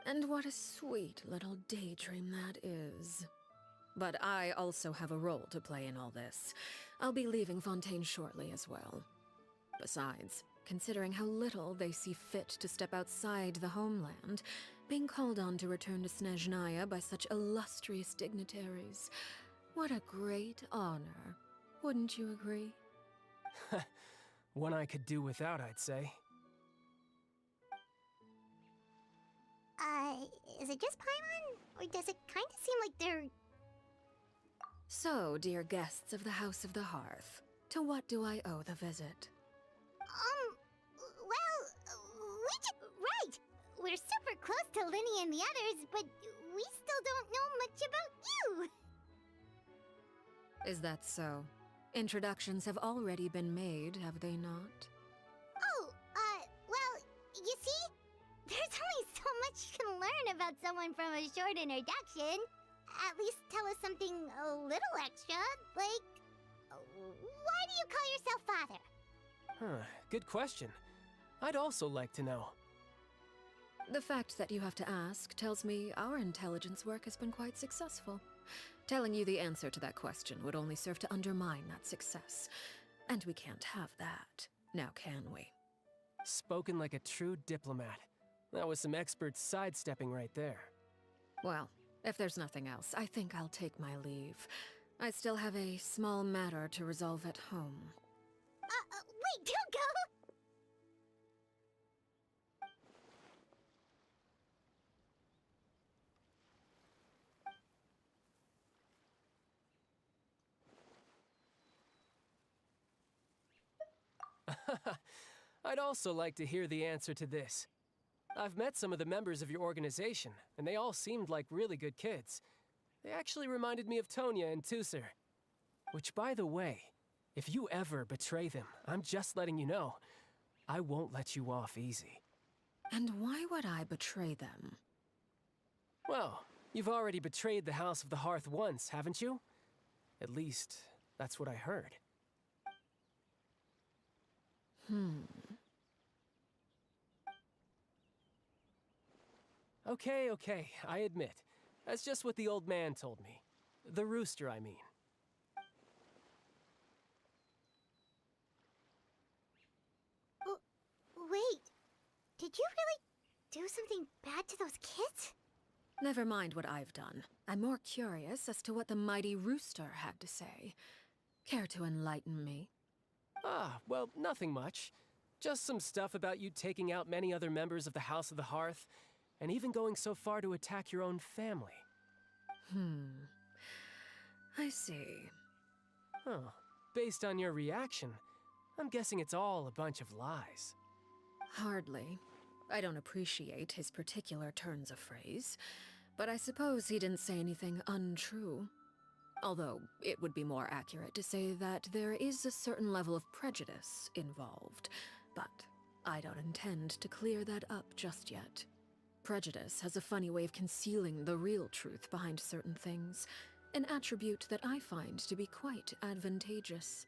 And what a sweet little daydream that is. But I also have a role to play in all this. I'll be leaving Fontaine shortly as well. Besides, considering how little they see fit to step outside the homeland, being called on to return to Snezhnaya by such illustrious dignitaries, what a great honor. Wouldn't you agree? One I could do without, I'd say. Is it just Paimon? Or does it kind of seem like they're... So, dear guests of the House of the Hearth, to what do I owe the visit? Right! We're super close to Linny and the others, but we still don't know much about you! Is that so? Introductions have already been made, have they not? Oh, well, you see? There's only so much you can learn about someone from a short introduction. At least tell us something a little extra, like... Why do you call yourself father? Huh, good question. I'd also like to know. The fact that you have to ask tells me our intelligence work has been quite successful. Telling you the answer to that question would only serve to undermine that success. And we can't have that, now can we? Spoken like a true diplomat. That was some expert sidestepping right there. Well, if there's nothing else, I think I'll take my leave. I still have a small matter to resolve at home. Wait, don't go! I'd also like to hear the answer to this. I've met some of the members of your organization, and they all seemed like really good kids. They actually reminded me of Tonya and Tusser. Which, by the way, if you ever betray them, I'm just letting you know, I won't let you off easy. And why would I betray them? Well, you've already betrayed the House of the Hearth once, haven't you? At least, that's what I heard. Okay, I admit. That's just what the old man told me. The rooster, I mean. Wait, did you really do something bad to those kids? Never mind what I've done. I'm more curious as to what the mighty rooster had to say. Care to enlighten me? Ah, well, nothing much. Just some stuff about you taking out many other members of the House of the Hearth, and even going so far to attack your own family. I see. Huh. Based on your reaction, I'm guessing it's all a bunch of lies. Hardly. I don't appreciate his particular turns of phrase, but I suppose he didn't say anything untrue. Although, it would be more accurate to say that there is a certain level of prejudice involved, but I don't intend to clear that up just yet. Prejudice has a funny way of concealing the real truth behind certain things, an attribute that I find to be quite advantageous.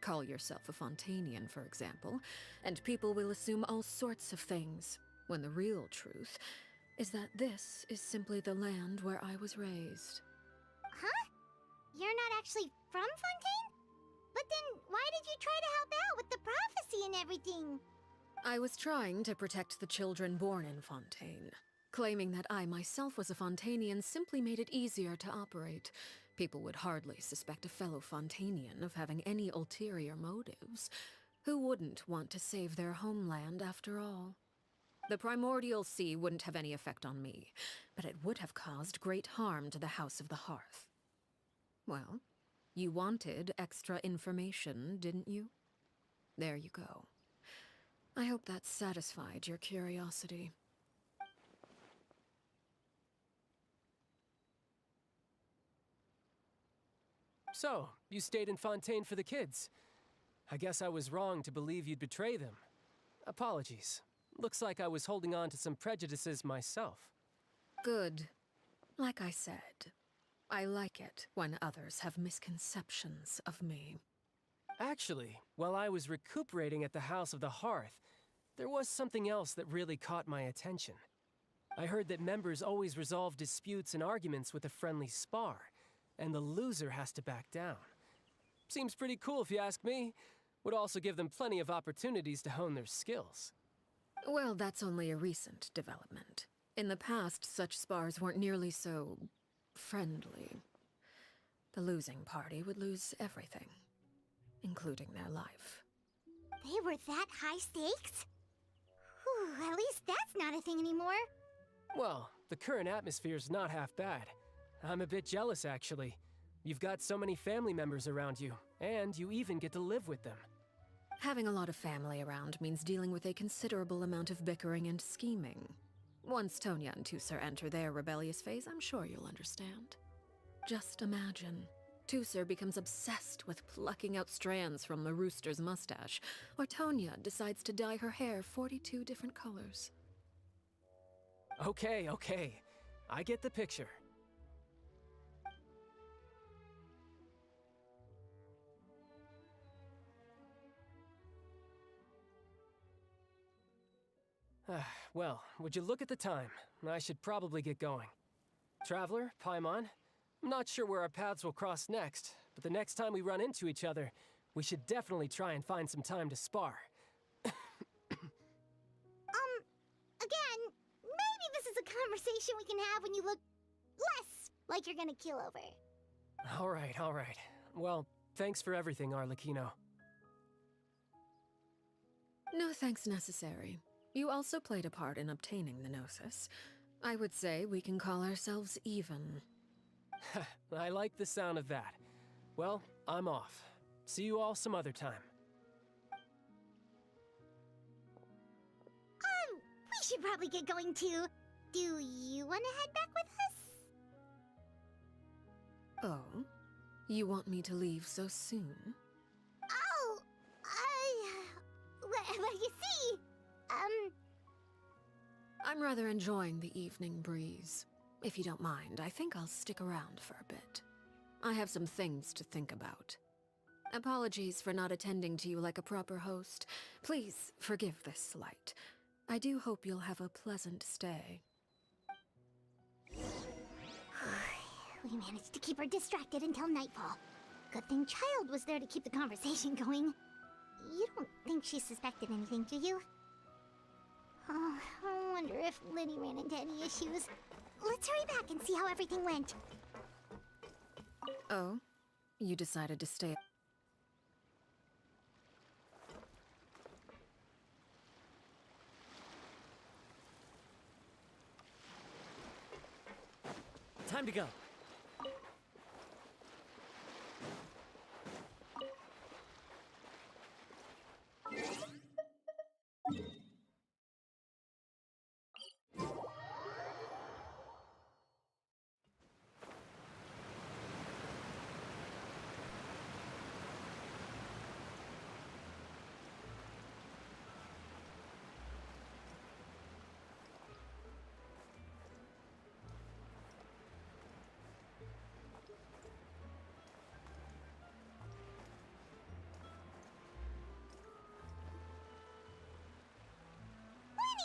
Call yourself a Fontanian, for example, and people will assume all sorts of things, when the real truth is that this is simply the land where I was raised. Huh? You're not actually from Fontaine? But then why did you try to help out with the prophecy and everything? I was trying to protect the children born in Fontaine. Claiming that I myself was a Fontanian simply made it easier to operate. People would hardly suspect a fellow Fontanian of having any ulterior motives. Who wouldn't want to save their homeland after all? The primordial sea wouldn't have any effect on me, but it would have caused great harm to the House of the Hearth. Well, you wanted extra information, didn't you? There you go. I hope that satisfied your curiosity. So, you stayed in Fontaine for the kids. I guess I was wrong to believe you'd betray them. Apologies. Looks like I was holding on to some prejudices myself. Good. Like I said, I like it when others have misconceptions of me. Actually, while I was recuperating at the House of the Hearth, there was something else that really caught my attention. I heard that members always resolve disputes and arguments with a friendly spar, and the loser has to back down. Seems pretty cool if you ask me. Would also give them plenty of opportunities to hone their skills. Well, that's only a recent development. In the past, such spars weren't nearly so friendly. The losing party would lose everything, including their life. They were that high stakes? Whew, at least that's not a thing anymore. Well, the current atmosphere's not half bad. I'm a bit jealous, actually. You've got so many family members around you, and you even get to live with them. Having a lot of family around means dealing with a considerable amount of bickering and scheming. Once Tonya and Tusser enter their rebellious phase, I'm sure you'll understand. Just imagine. Tusser becomes obsessed with plucking out strands from the rooster's mustache, or Tonya decides to dye her hair 42 different colors. Okay. I get the picture. Well, would you look at the time? I should probably get going. Traveler, Paimon, I'm not sure where our paths will cross next, but the next time we run into each other, we should definitely try and find some time to spar. Again, maybe this is a conversation we can have when you look less like you're gonna kill over. All right. Well, thanks for everything, Arlecchino. No thanks necessary. You also played a part in obtaining the Gnosis. I would say we can call ourselves even. I like the sound of that. Well, I'm off. See you all some other time. We should probably get going too. Do you want to head back with us? Oh? You want me to leave so soon? Oh, well, you see, I'm rather enjoying the evening breeze. If you don't mind, I think I'll stick around for a bit. I have some things to think about. Apologies for not attending to you like a proper host. Please forgive this slight. I do hope you'll have a pleasant stay. We managed to keep her distracted until nightfall. Good thing Child was there to keep the conversation going. You don't think she suspected anything, do you? Oh, I wonder if Liddy ran into any issues. Let's hurry back and see how everything went. Oh? You decided to stay. Time to go.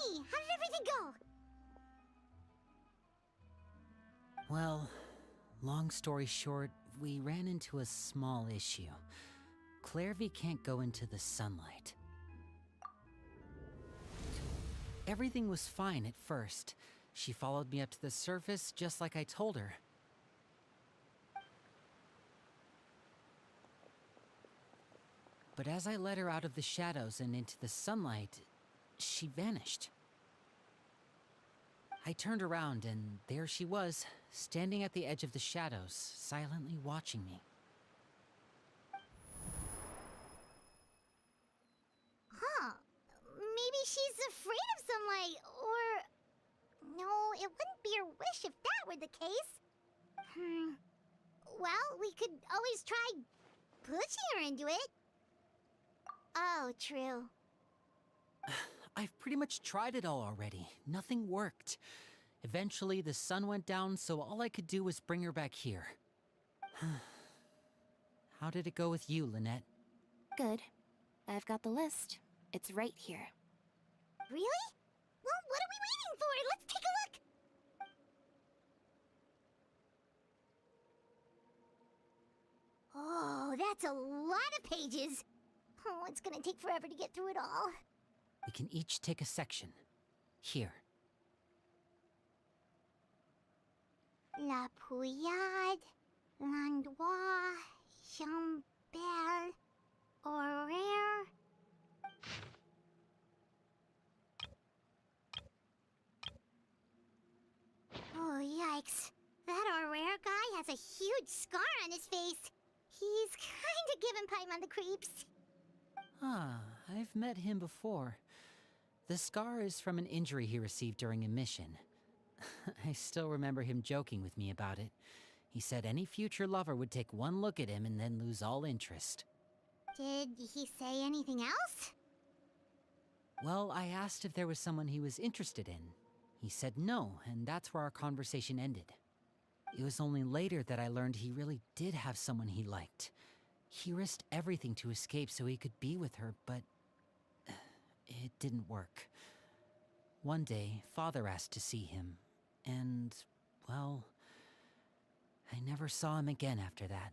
Lenny, how did everything go? Well, long story short, we ran into a small issue. Clairvy can't go into the sunlight. Everything was fine at first. She followed me up to the surface just like I told her. But as I led her out of the shadows and into the sunlight, she vanished. I turned around and there she was, standing at the edge of the shadows, silently watching me. Huh. Maybe she's afraid of sunlight, or... No, it wouldn't be her wish if that were the case. Well, we could always try pushing her into it. Oh, true. I've pretty much tried it all already. Nothing worked. Eventually, the sun went down, so all I could do was bring her back here. How did it go with you, Lynette? Good. I've got the list. It's right here. Really? Well, what are we waiting for? Let's take a look! Oh, that's a lot of pages. Oh, it's gonna take forever to get through it all. We can each take a section. Here. La Pouillade, Landois, Chambel, Horaire. Oh, yikes. That Horaire guy has a huge scar on his face. He's kinda giving Paimon the creeps. Ah, I've met him before. The scar is from an injury he received during a mission. I still remember him joking with me about it. He said any future lover would take one look at him and then lose all interest. Did he say anything else? Well, I asked if there was someone he was interested in. He said no, and that's where our conversation ended. It was only later that I learned he really did have someone he liked. He risked everything to escape so he could be with her, but it didn't work. One day, Father asked to see him, and, well, I never saw him again after that.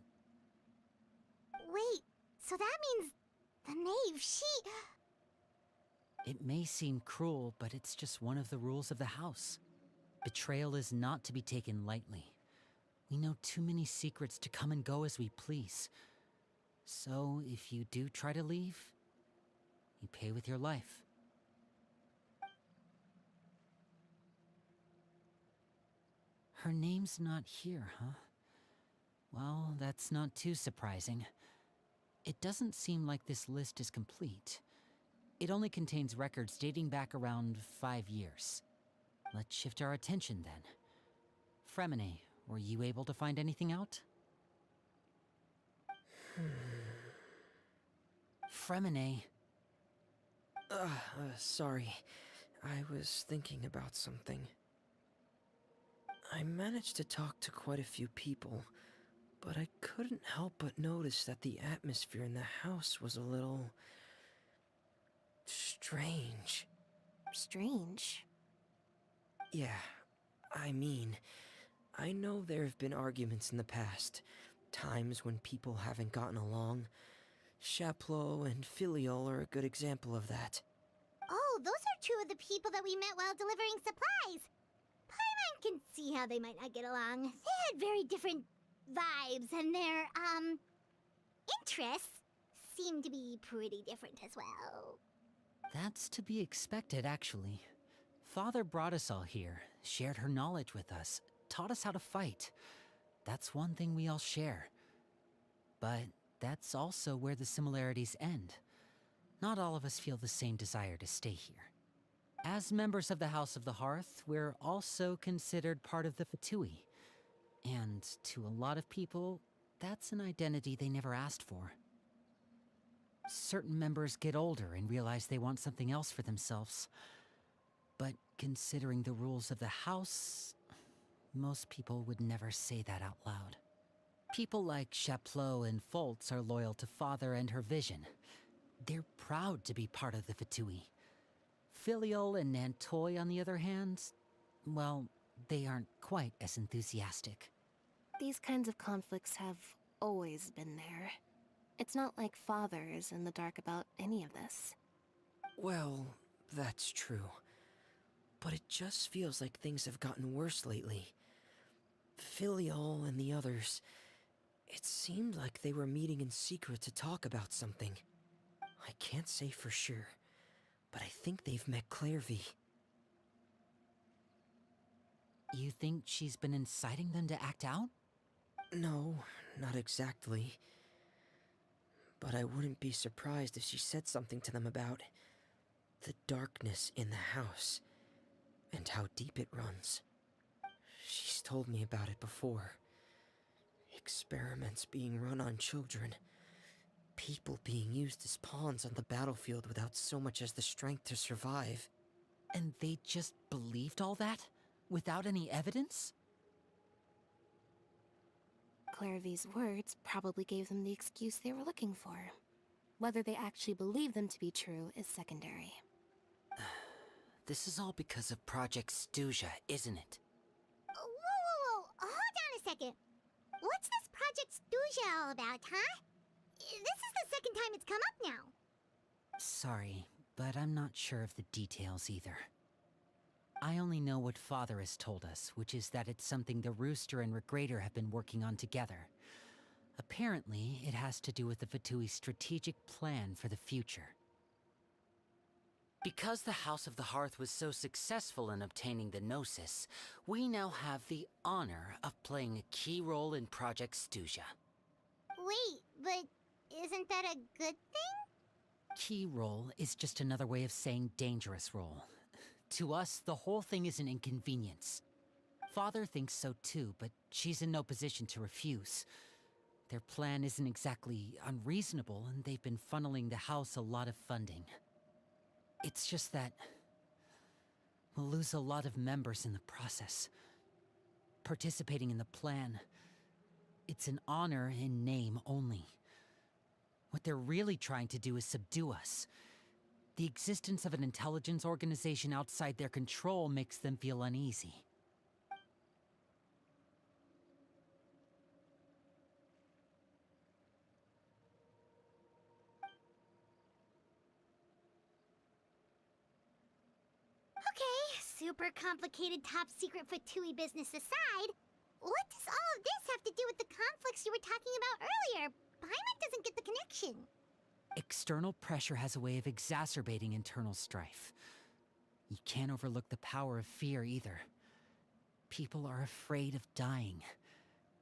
Wait, so that means the knave, she... It may seem cruel, but it's just one of the rules of the house. Betrayal is not to be taken lightly. We know too many secrets to come and go as we please. So, if you do try to leave, you pay with your life. Her name's not here, huh? Well, that's not too surprising. It doesn't seem like this list is complete. It only contains records dating back around 5 years. Let's shift our attention then. Fremine, were you able to find anything out? Fremine. Sorry. I was thinking about something. I managed to talk to quite a few people, but I couldn't help but notice that the atmosphere in the house was a little... strange. Strange? Yeah, I mean, I know there have been arguments in the past, times when people haven't gotten along. Chaplot and Filial are a good example of that. Oh, those are two of the people that we met while delivering supplies. Paimon can see how they might not get along. They had very different vibes, and their, interests seem to be pretty different as well. That's to be expected, actually. Father brought us all here, shared her knowledge with us, taught us how to fight. That's one thing we all share. But that's also where the similarities end. Not all of us feel the same desire to stay here. As members of the House of the Hearth, we're also considered part of the Fatui. And to a lot of people, that's an identity they never asked for. Certain members get older and realize they want something else for themselves. But considering the rules of the House, most people would never say that out loud. People like Chaplot and Foltz are loyal to Father and her vision. They're proud to be part of the Fatui. Filial and Nantoy, on the other hand, well, they aren't quite as enthusiastic. These kinds of conflicts have always been there. It's not like Father is in the dark about any of this. Well, that's true. But it just feels like things have gotten worse lately. Filial and the others, it seemed like they were meeting in secret to talk about something. I can't say for sure, but I think they've met Clairvy. You think she's been inciting them to act out? No, not exactly. But I wouldn't be surprised if she said something to them about the darkness in the house and how deep it runs. She's told me about it before. Experiments being run on children. People being used as pawns on the battlefield without so much as the strength to survive. And they just believed all that? Without any evidence? Clairvy's words probably gave them the excuse they were looking for. Whether they actually believe them to be true is secondary. This is all because of Project Stuja, isn't it? Whoa. Hold on a second. What's this Project Stuja all about, huh? This is the second time it's come up now. Sorry, but I'm not sure of the details either. I only know what Father has told us, which is that it's something the Rooster and Regrader have been working on together. Apparently, it has to do with the Fatui's strategic plan for the future. Because the House of the Hearth was so successful in obtaining the Gnosis, we now have the honor of playing a key role in Project Stuja. Wait, but isn't that a good thing? Key role is just another way of saying dangerous role. To us, the whole thing is an inconvenience. Father thinks so too, but she's in no position to refuse. Their plan isn't exactly unreasonable, and they've been funneling the house a lot of funding. It's just that we'll lose a lot of members in the process. Participating in the plan, it's an honor in name only. What they're really trying to do is subdue us. The existence of an intelligence organization outside their control makes them feel uneasy. Okay, super complicated top secret Fatui business aside, what does all of this have to do with the conflicts you were talking about earlier? Paimon doesn't get the connection. External pressure has a way of exacerbating internal strife. You can't overlook the power of fear either. People are afraid of dying,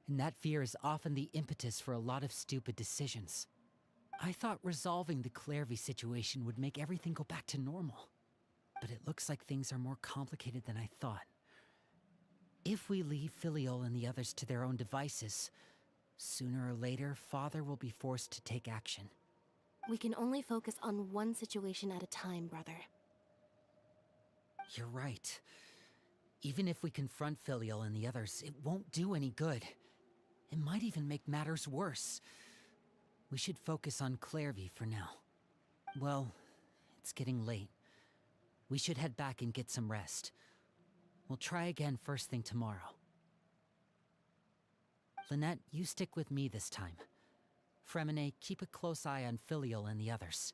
and that fear is often the impetus for a lot of stupid decisions. I thought resolving the Clairvy situation would make everything go back to normal, but it looks like things are more complicated than I thought. If we leave Filial and the others to their own devices, sooner or later, Father will be forced to take action. We can only focus on one situation at a time, brother. You're right. Even if we confront Filial and the others, it won't do any good. It might even make matters worse. We should focus on Clairvy for now. Well, it's getting late. We should head back and get some rest. We'll try again first thing tomorrow. Lynette, you stick with me this time. Fremine, keep a close eye on Filial and the others.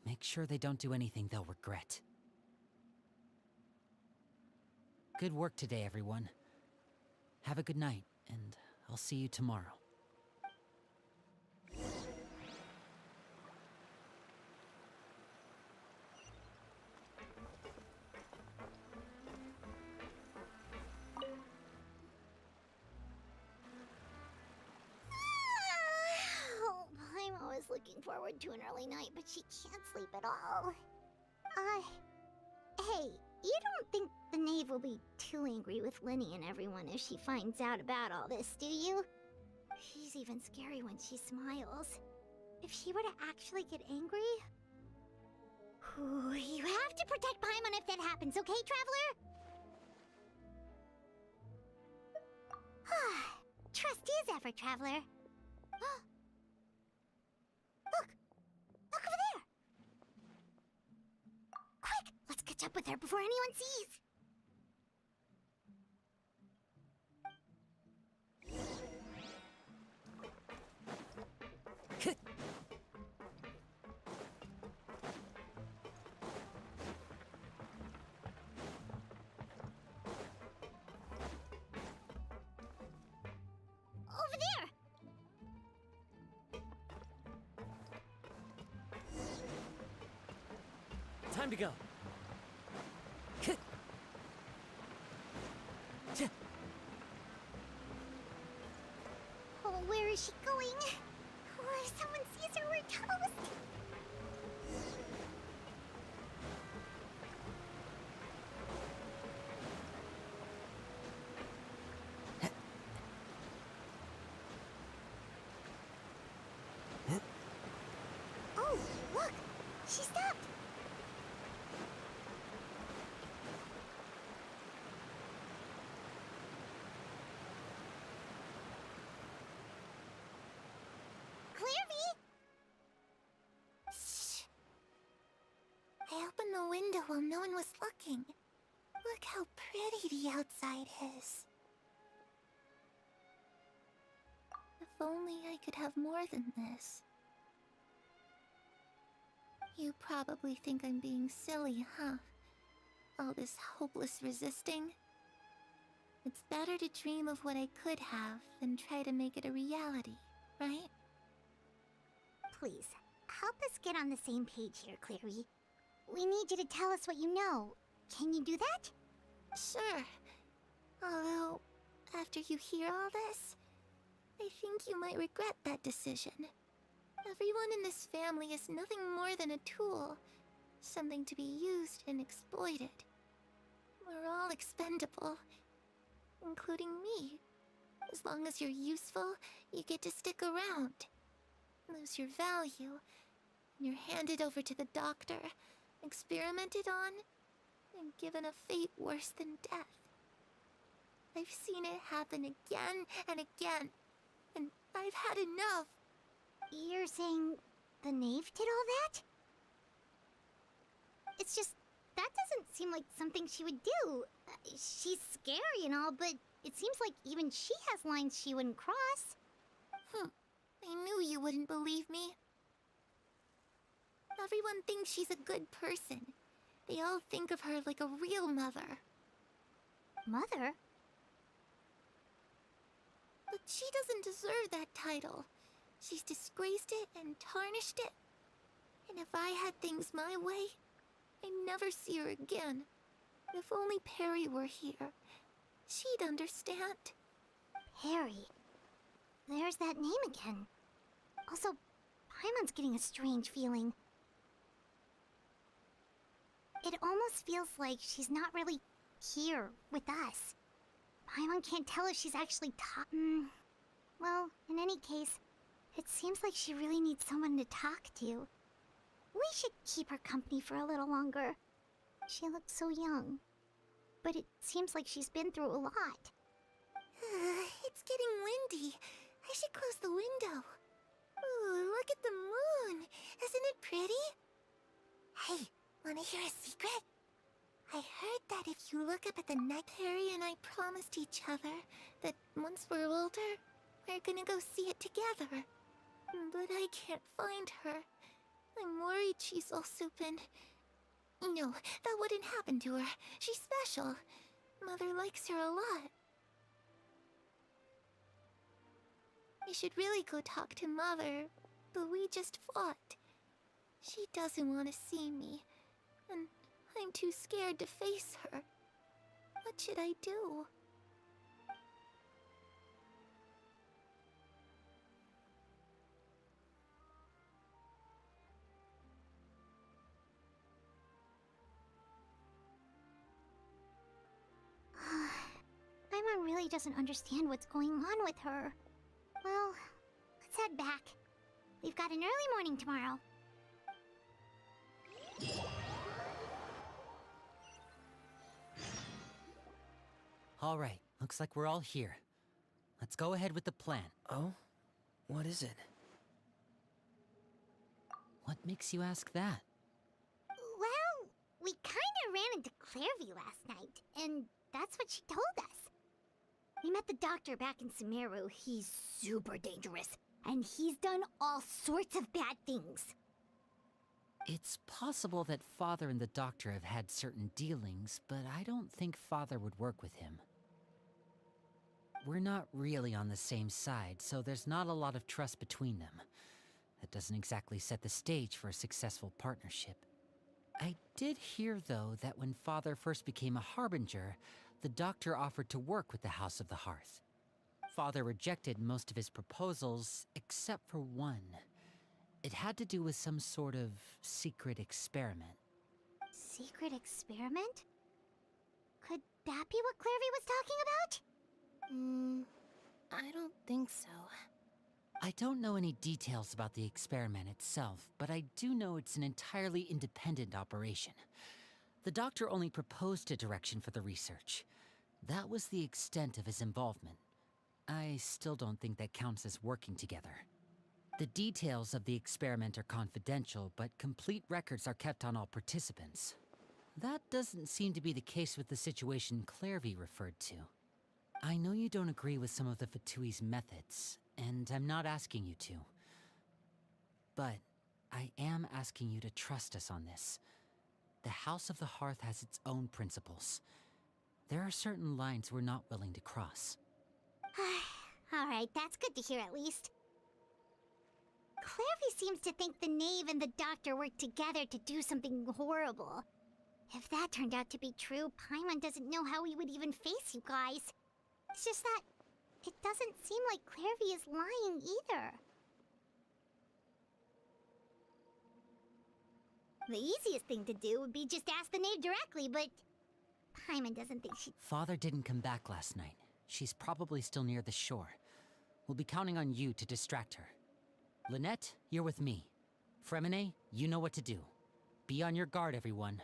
Make sure they don't do anything they'll regret. Good work today, everyone. Have a good night, and I'll see you tomorrow. I'm always looking forward to an early night, but she can't sleep at all. Hey, you don't think the knave will be too angry with Linny and everyone if she finds out about all this, do you? She's even scary when she smiles. If she were to actually get angry... Ooh, you have to protect Paimon if that happens, okay, Traveler? Trust is ever, Traveler. Look! Look over there! Quick! Let's catch up with her before anyone sees! Over there! Time to go. Oh, where is she going? Oh, if someone sees her, we're toast! Oh, look! She stopped! I opened the window while no one was looking. Look how pretty the outside is. If only I could have more than this. You probably think I'm being silly, huh? All this hopeless resisting. It's better to dream of what I could have than try to make it a reality, right? Please, help us get on the same page here, Clary. We need you to tell us what you know. Can you do that? Sure. Although, after you hear all this, I think you might regret that decision. Everyone in this family is nothing more than a tool. Something to be used and exploited. We're all expendable. Including me. As long as you're useful, you get to stick around. Lose your value, and you're handed over to the doctor, experimented on, and given a fate worse than death. I've seen it happen again and again, and I've had enough. You're saying the knave did all that? It's just, that doesn't seem like something she would do. She's scary and all, but it seems like even she has lines she wouldn't cross. I knew you wouldn't believe me. Everyone thinks she's a good person. They all think of her like a real mother. Mother? But she doesn't deserve that title. She's disgraced it and tarnished it. And if I had things my way, I'd never see her again. If only Perry were here, she'd understand. Perry. There's that name again. Also, Paimon's getting a strange feeling. It almost feels like she's not really here with us. Paimon can't tell if she's actually well, in any case, it seems like she really needs someone to talk to. We should keep her company for a little longer. She looks so young. But it seems like she's been through a lot. It's getting windy. I should close the window. Ooh, look at the moon. Isn't it pretty? Hey, wanna hear a secret? I heard that if you look up at the night, Perry and I promised each other that once we're older, We're gonna go see it together. But I can't find her. I'm worried she's all soup and... No, that wouldn't happen to her. She's special. Mother likes her a lot. I should really go talk to Mother, but we just fought. She doesn't want to see me, and I'm too scared to face her. What should I do? Paimon really doesn't understand what's going on with her. Well, let's head back. We've got an early morning tomorrow. All right, looks like we're all here. Let's go ahead with the plan. Oh? What is it? What makes you ask that? Well, we kinda ran into Clairvy last night, and that's what she told us. We met the doctor back in Sumeru. He's super dangerous, and he's done all sorts of bad things. It's possible that Father and the Doctor have had certain dealings, but I don't think Father would work with him. We're not really on the same side, so there's not a lot of trust between them. That doesn't exactly set the stage for a successful partnership. I did hear, though, that when Father first became a Harbinger, the Doctor offered to work with the House of the Hearth. Father rejected most of his proposals, except for one. It had to do with some sort of secret experiment. Secret experiment? Could that be what Clairvy was talking about? I don't think so. I don't know any details about the experiment itself, but I do know it's an entirely independent operation. The Doctor only proposed a direction for the research. That was the extent of his involvement. I still don't think that counts as working together. The details of the experiment are confidential, but complete records are kept on all participants. That doesn't seem to be the case with the situation Clairvy referred to. I know you don't agree with some of the Fatui's methods, and I'm not asking you to. But I am asking you to trust us on this. The House of the Hearth has its own principles. There are certain lines we're not willing to cross. Alright, that's good to hear at least. Clairvy seems to think the Knave and the Doctor worked together to do something horrible. If that turned out to be true, Paimon doesn't know how he would even face you guys. It's just that it doesn't seem like Clairvy is lying either. The easiest thing to do would be just ask the Knave directly, but Paimon doesn't think she... Father didn't come back last night. She's probably still near the shore. We'll be counting on you to distract her. Lynette, you're with me. Fremine, you know what to do. Be on your guard, everyone.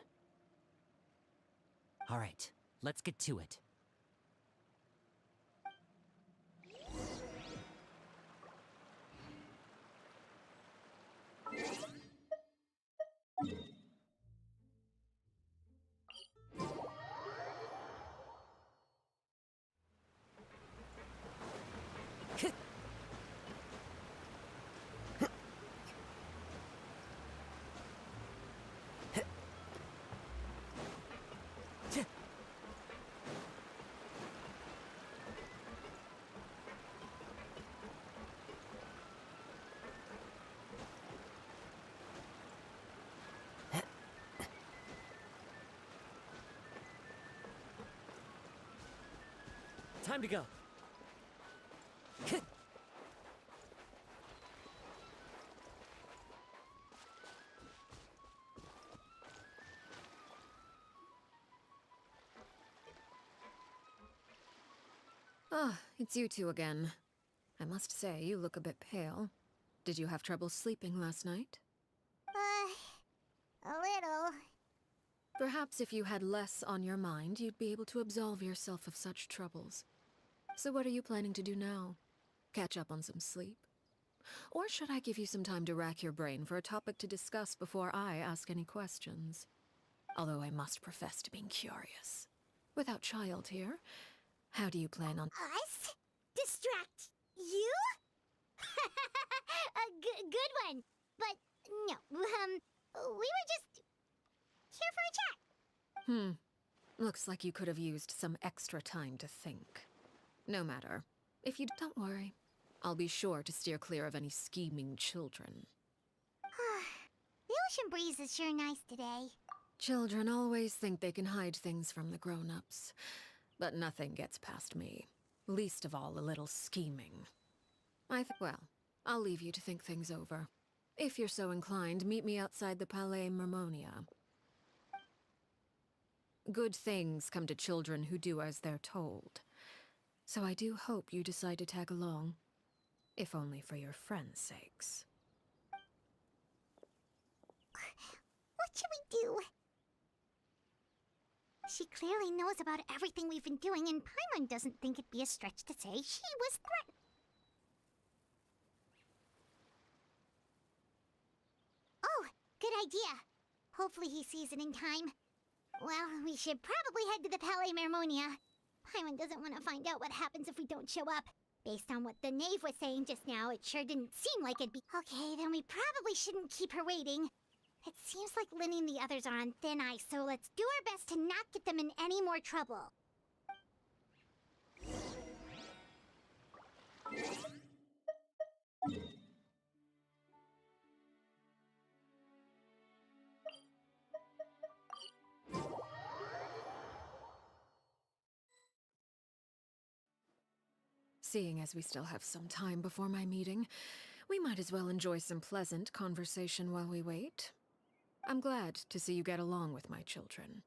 All right, let's get to it. Time to go. Ah, it's you two again. I must say, you look a bit pale. Did you have trouble sleeping last night? A little. Perhaps if you had less on your mind, you'd be able to absolve yourself of such troubles. So what are you planning to do now? Catch up on some sleep? Or should I give you some time to rack your brain for a topic to discuss before I ask any questions? Although I must profess to being curious. Without child here, how do you plan on— Us? Distract You? A good one. But no, we were just here for a chat. Looks like you could have used some extra time to think. No matter. If you don't worry, I'll be sure to steer clear of any scheming children. The ocean breeze is sure nice today. Children always think they can hide things from the grown-ups, but nothing gets past me. Least of all, a little scheming. Well, I'll leave you to think things over. If you're so inclined, meet me outside the Palais Mermonia. Good things come to children who do as they're told. So I do hope you decide to tag along. If only for your friends' sakes. What should we do? She clearly knows about everything we've been doing, and Paimon doesn't think it'd be a stretch to say she was threatened. Oh, good idea. Hopefully he sees it in time. Well, we should probably head to the Palais Mermonia. Paimon doesn't want to find out what happens if we don't show up. Based on what the knave was saying just now, it sure didn't seem like it'd be... Okay, then we probably shouldn't keep her waiting. It seems like Linny and the others are on thin ice, so let's do our best to not get them in any more trouble. Seeing as we still have some time before my meeting, we might as well enjoy some pleasant conversation while we wait. I'm glad to see you get along with my children.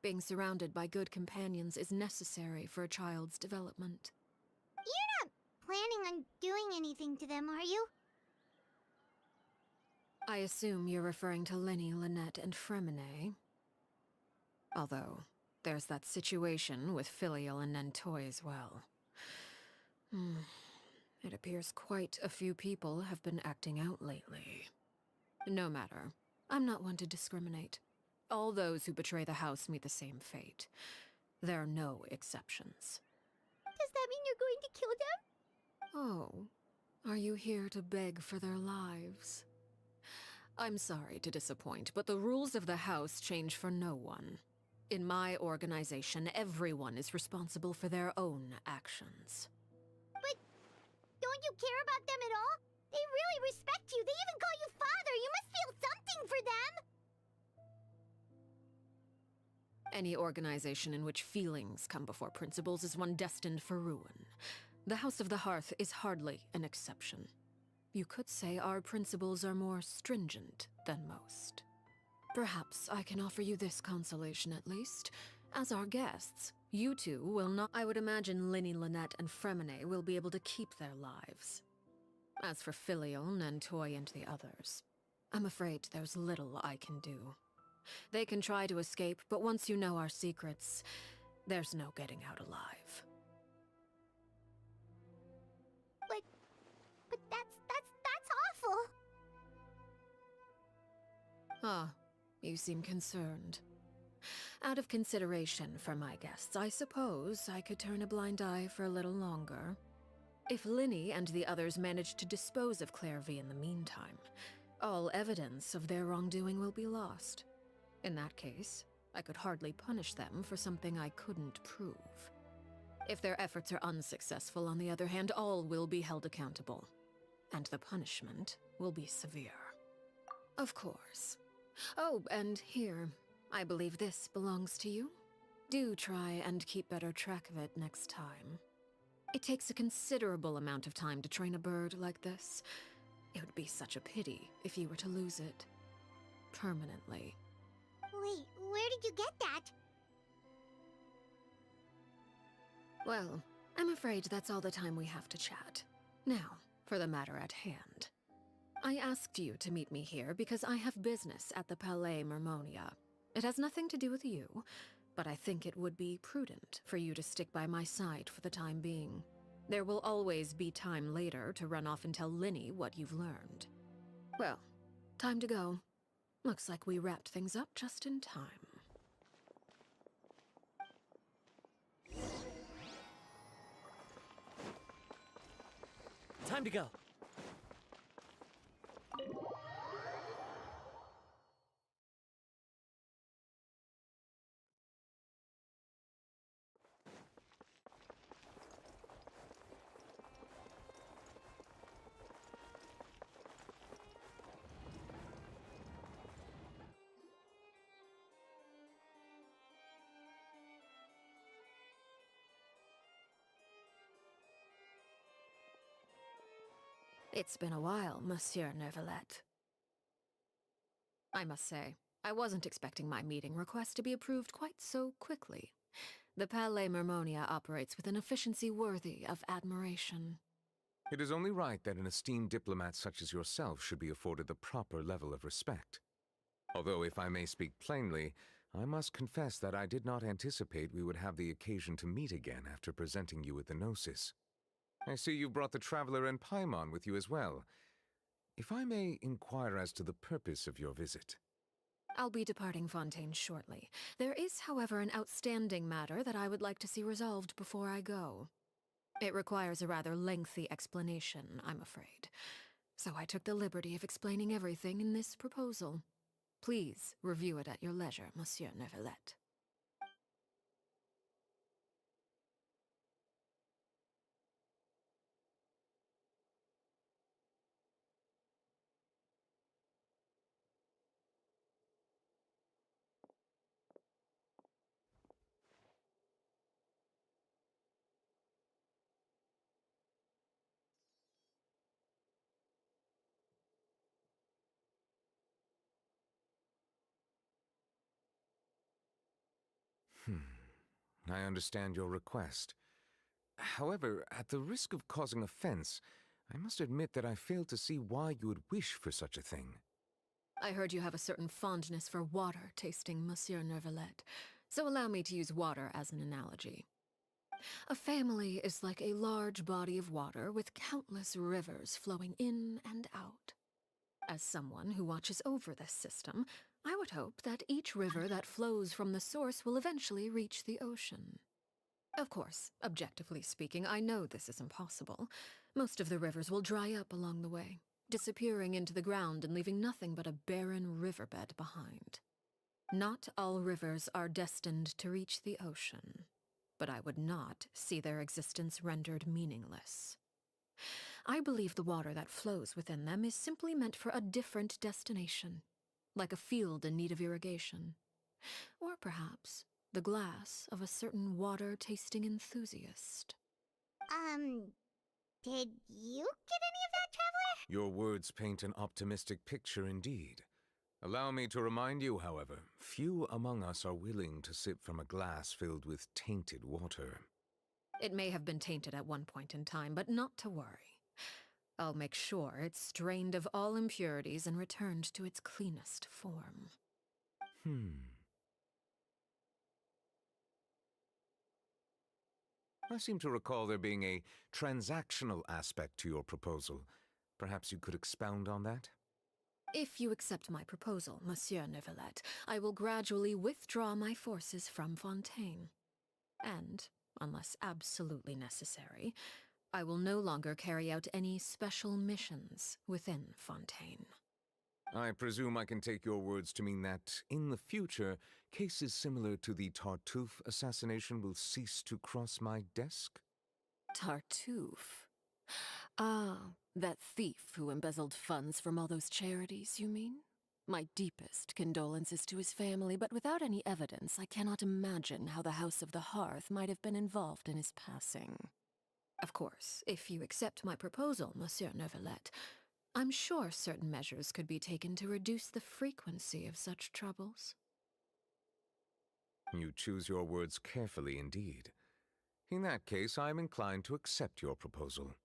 Being surrounded by good companions is necessary for a child's development. You're not planning on doing anything to them, are you? I assume you're referring to Lenny, Lynette, and Fremine. Although, there's that situation with Filial and Nentoy as well. It appears quite a few people have been acting out lately. No matter. I'm not one to discriminate. All those who betray the house meet the same fate. There are no exceptions. Does that mean you're going to kill them? Oh, are you here to beg for their lives? I'm sorry to disappoint, but the rules of the house change for no one. In my organization, everyone is responsible for their own actions. But don't you care about them at all? They really respect you. They even call you father. You must feel something for them. Any organization in which feelings come before principles is one destined for ruin. The House of the Hearth is hardly an exception. You could say our principles are more stringent than most. Perhaps I can offer you this consolation at least. As our guests, you two will not— I would imagine Linny, Lynette, and Fremine will be able to keep their lives. As for Filial, Nentoy, and the others, I'm afraid there's little I can do. They can try to escape, but once you know our secrets, there's no getting out alive. But that's awful. Ah, you seem concerned. Out of consideration for my guests, I suppose I could turn a blind eye for a little longer. If Linny and the others manage to dispose of Claire V in the meantime, all evidence of their wrongdoing will be lost. In that case, I could hardly punish them for something I couldn't prove. If their efforts are unsuccessful, on the other hand, all will be held accountable. And the punishment will be severe. Of course. Oh, and here, I believe this belongs to you. Do try and keep better track of it next time. It takes a considerable amount of time to train a bird like this. It would be such a pity if you were to lose it. Permanently. Wait, where did you get that? Well, I'm afraid that's all the time we have to chat. Now, for the matter at hand. I asked you to meet me here because I have business at the Palais Mermonia. It has nothing to do with you, but I think it would be prudent for you to stick by my side for the time being. There will always be time later to run off and tell Linny what you've learned. Well, time to go. Looks like we wrapped things up just in time. Time to go. It's been a while, Monsieur Neuvillette. I must say, I wasn't expecting my meeting request to be approved quite so quickly. The Palais Mermonia operates with an efficiency worthy of admiration. It is only right that an esteemed diplomat such as yourself should be afforded the proper level of respect. Although, if I may speak plainly, I must confess that I did not anticipate we would have the occasion to meet again after presenting you with the Gnosis. I see you brought the Traveler and Paimon with you as well. If I may inquire as to the purpose of your visit. I'll be departing Fontaine shortly. There is, however, an outstanding matter that I would like to see resolved before I go. It requires a rather lengthy explanation, I'm afraid. So I took the liberty of explaining everything in this proposal. Please review it at your leisure, Monsieur Neuvillette. I understand your request. However, at the risk of causing offense, I must admit that I fail to see why you would wish for such a thing. I heard you have a certain fondness for water tasting, Monsieur Neuvillette, so allow me to use water as an analogy. A family is like a large body of water with countless rivers flowing in and out. As someone who watches over this system, I would hope that each river that flows from the source will eventually reach the ocean. Of course, objectively speaking, I know this is impossible. Most of the rivers will dry up along the way, disappearing into the ground and leaving nothing but a barren riverbed behind. Not all rivers are destined to reach the ocean, but I would not see their existence rendered meaningless. I believe the water that flows within them is simply meant for a different destination, like a field in need of irrigation. Or perhaps the glass of a certain water-tasting enthusiast. Did you get any of that, Traveler? Your words paint an optimistic picture indeed. Allow me to remind you, however, few among us are willing to sip from a glass filled with tainted water. It may have been tainted at one point in time, but not to worry. I'll make sure it's strained of all impurities and returned to its cleanest form. I seem to recall there being a transactional aspect to your proposal. Perhaps you could expound on that? If you accept my proposal, Monsieur Neuvillette, I will gradually withdraw my forces from Fontaine. And, unless absolutely necessary, I will no longer carry out any special missions within Fontaine. I presume I can take your words to mean that, in the future, cases similar to the Tartuffe assassination will cease to cross my desk? Tartuffe? Ah, that thief who embezzled funds from all those charities, you mean? My deepest condolences to his family, but without any evidence, I cannot imagine how the House of the Hearth might have been involved in his passing. Of course, if you accept my proposal, Monsieur Neuvillette, I'm sure certain measures could be taken to reduce the frequency of such troubles. You choose your words carefully indeed. In that case, I am inclined to accept your proposal.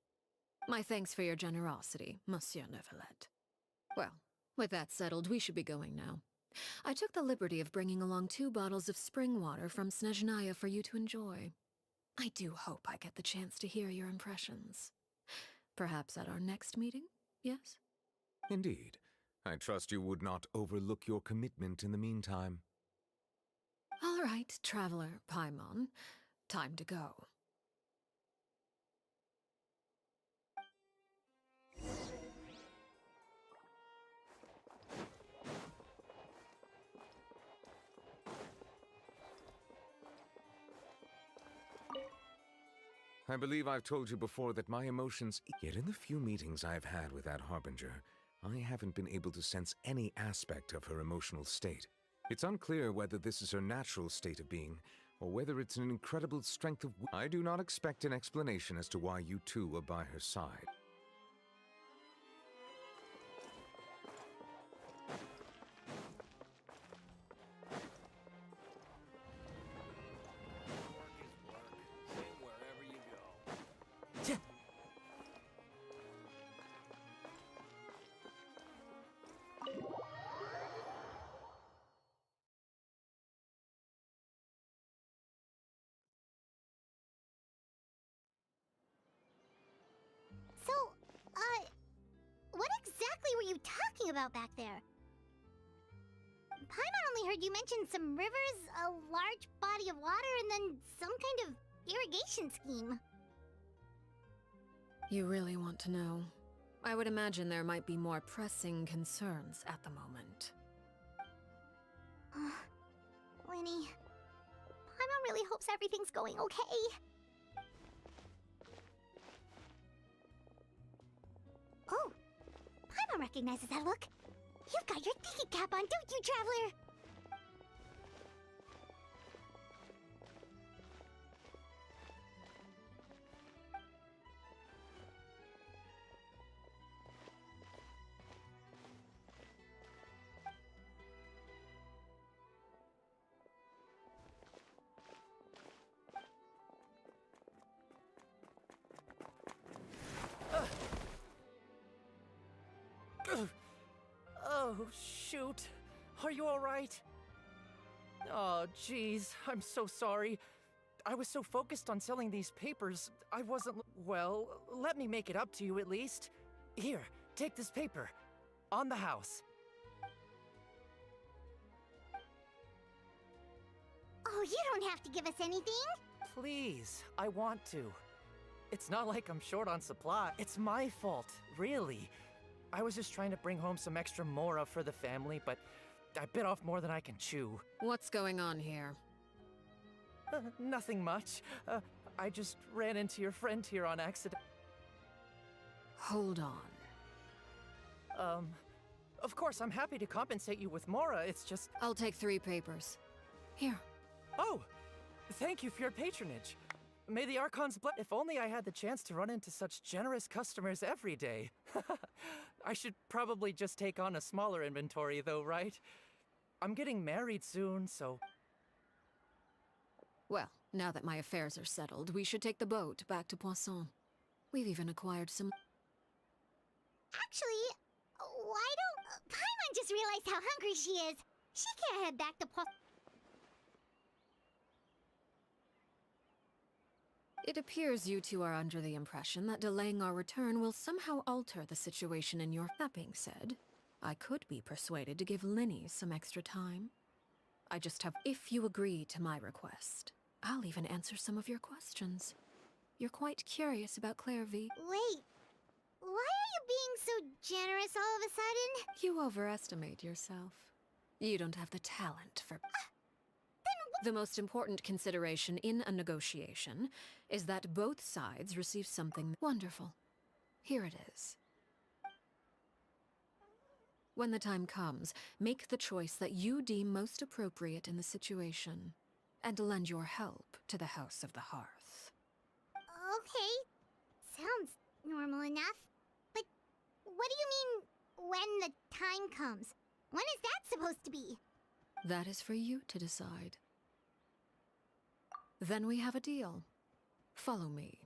My thanks for your generosity, Monsieur Neuvillette. Well, with that settled, we should be going now. I took the liberty of bringing along 2 bottles of spring water from Snezhnaya for you to enjoy. I do hope I get the chance to hear your impressions. Perhaps at our next meeting, yes? Indeed. I trust you would not overlook your commitment in the meantime. All right, Traveler Paimon. Time to go. I believe I've told you before that my emotions... Yet in the few meetings I've had with that Harbinger, I haven't been able to sense any aspect of her emotional state. It's unclear whether this is her natural state of being, or whether it's an incredible strength of... I do not expect an explanation as to why you two were by her side. So, what exactly were you talking about back there? Paimon only heard you mention some rivers, a large body of water, and then some kind of irrigation scheme. You really want to know? I would imagine there might be more pressing concerns at the moment. Winnie, Paimon really hopes everything's going okay. Oh, Paimon recognizes that look. You've got your tiki cap on, don't you, Traveler? Oh, shoot. Are you all right? Oh, jeez. I'm so sorry. I was so focused on selling these papers, I wasn't... Well, let me make it up to you at least. Here, take this paper. On the house. Oh, you don't have to give us anything. Please, I want to. It's not like I'm short on supply. It's my fault, really. I was just trying to bring home some extra mora for the family, but I bit off more than I can chew. What's going on here? Nothing much. I just ran into your friend here on accident. Hold on. Of course, I'm happy to compensate you with mora, it's just... I'll take 3 papers. Here. Oh! Thank you for your patronage. May the Archons bless... If only I had the chance to run into such generous customers every day. I should probably just take on a smaller inventory though, right? I'm getting married soon, so... Well, now that my affairs are settled, we should take the boat back to Poisson. We've even acquired some... Actually, why don't... Paimon just realized how hungry she is. She can't head back to Poisson. It appears you two are under the impression that delaying our return will somehow alter the situation in your... That being said, I could be persuaded to give Linny some extra time. I just have... If you agree to my request, I'll even answer some of your questions. You're quite curious about Claire V. Wait, why are you being so generous all of a sudden? You overestimate yourself. You don't have the talent for... The most important consideration in a negotiation is that both sides receive something wonderful. Here it is. When the time comes, make the choice that you deem most appropriate in the situation, and lend your help to the House of the Hearth. Okay, sounds normal enough. But what do you mean, when the time comes? When is that supposed to be? That is for you to decide. Then we have a deal. Follow me.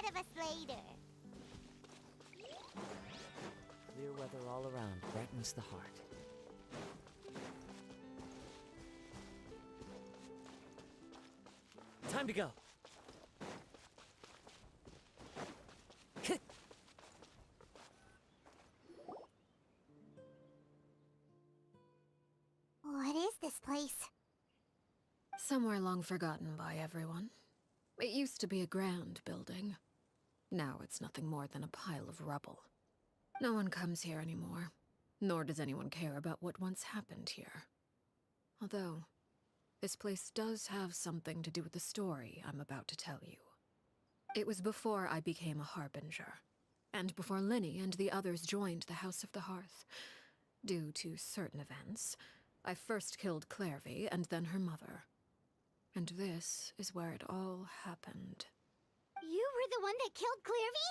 ahead of us later. Clear weather all around brightens the heart. Time to go. What is this place? Somewhere long forgotten by everyone. It used to be a grand building. Now it's nothing more than a pile of rubble. No one comes here anymore, nor does anyone care about what once happened here. Although, this place does have something to do with the story I'm about to tell you. It was before I became a Harbinger, and before Linny and the others joined the House of the Hearth. Due to certain events, I first killed Clairvy and then her mother. And this is where it all happened. You were the one that killed Clairvy?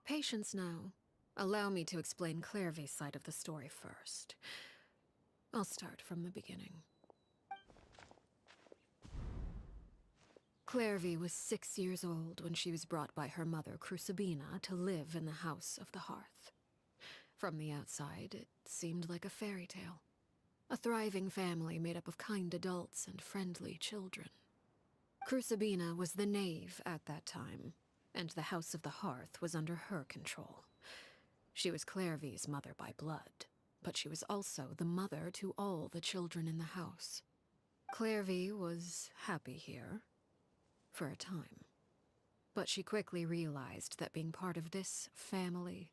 Patience now. Allow me to explain Clairvy's side of the story first. I'll start from the beginning. Clairvy was 6 years old when she was brought by her mother, Crucibina, to live in the House of the Hearth. From the outside, it seemed like a fairy tale. A thriving family made up of kind adults and friendly children. Crucibina was the knave at that time, and the House of the Hearth was under her control. She was Clairvy's mother by blood, but she was also the mother to all the children in the house. Clairvy was happy here, for a time. But she quickly realized that being part of this family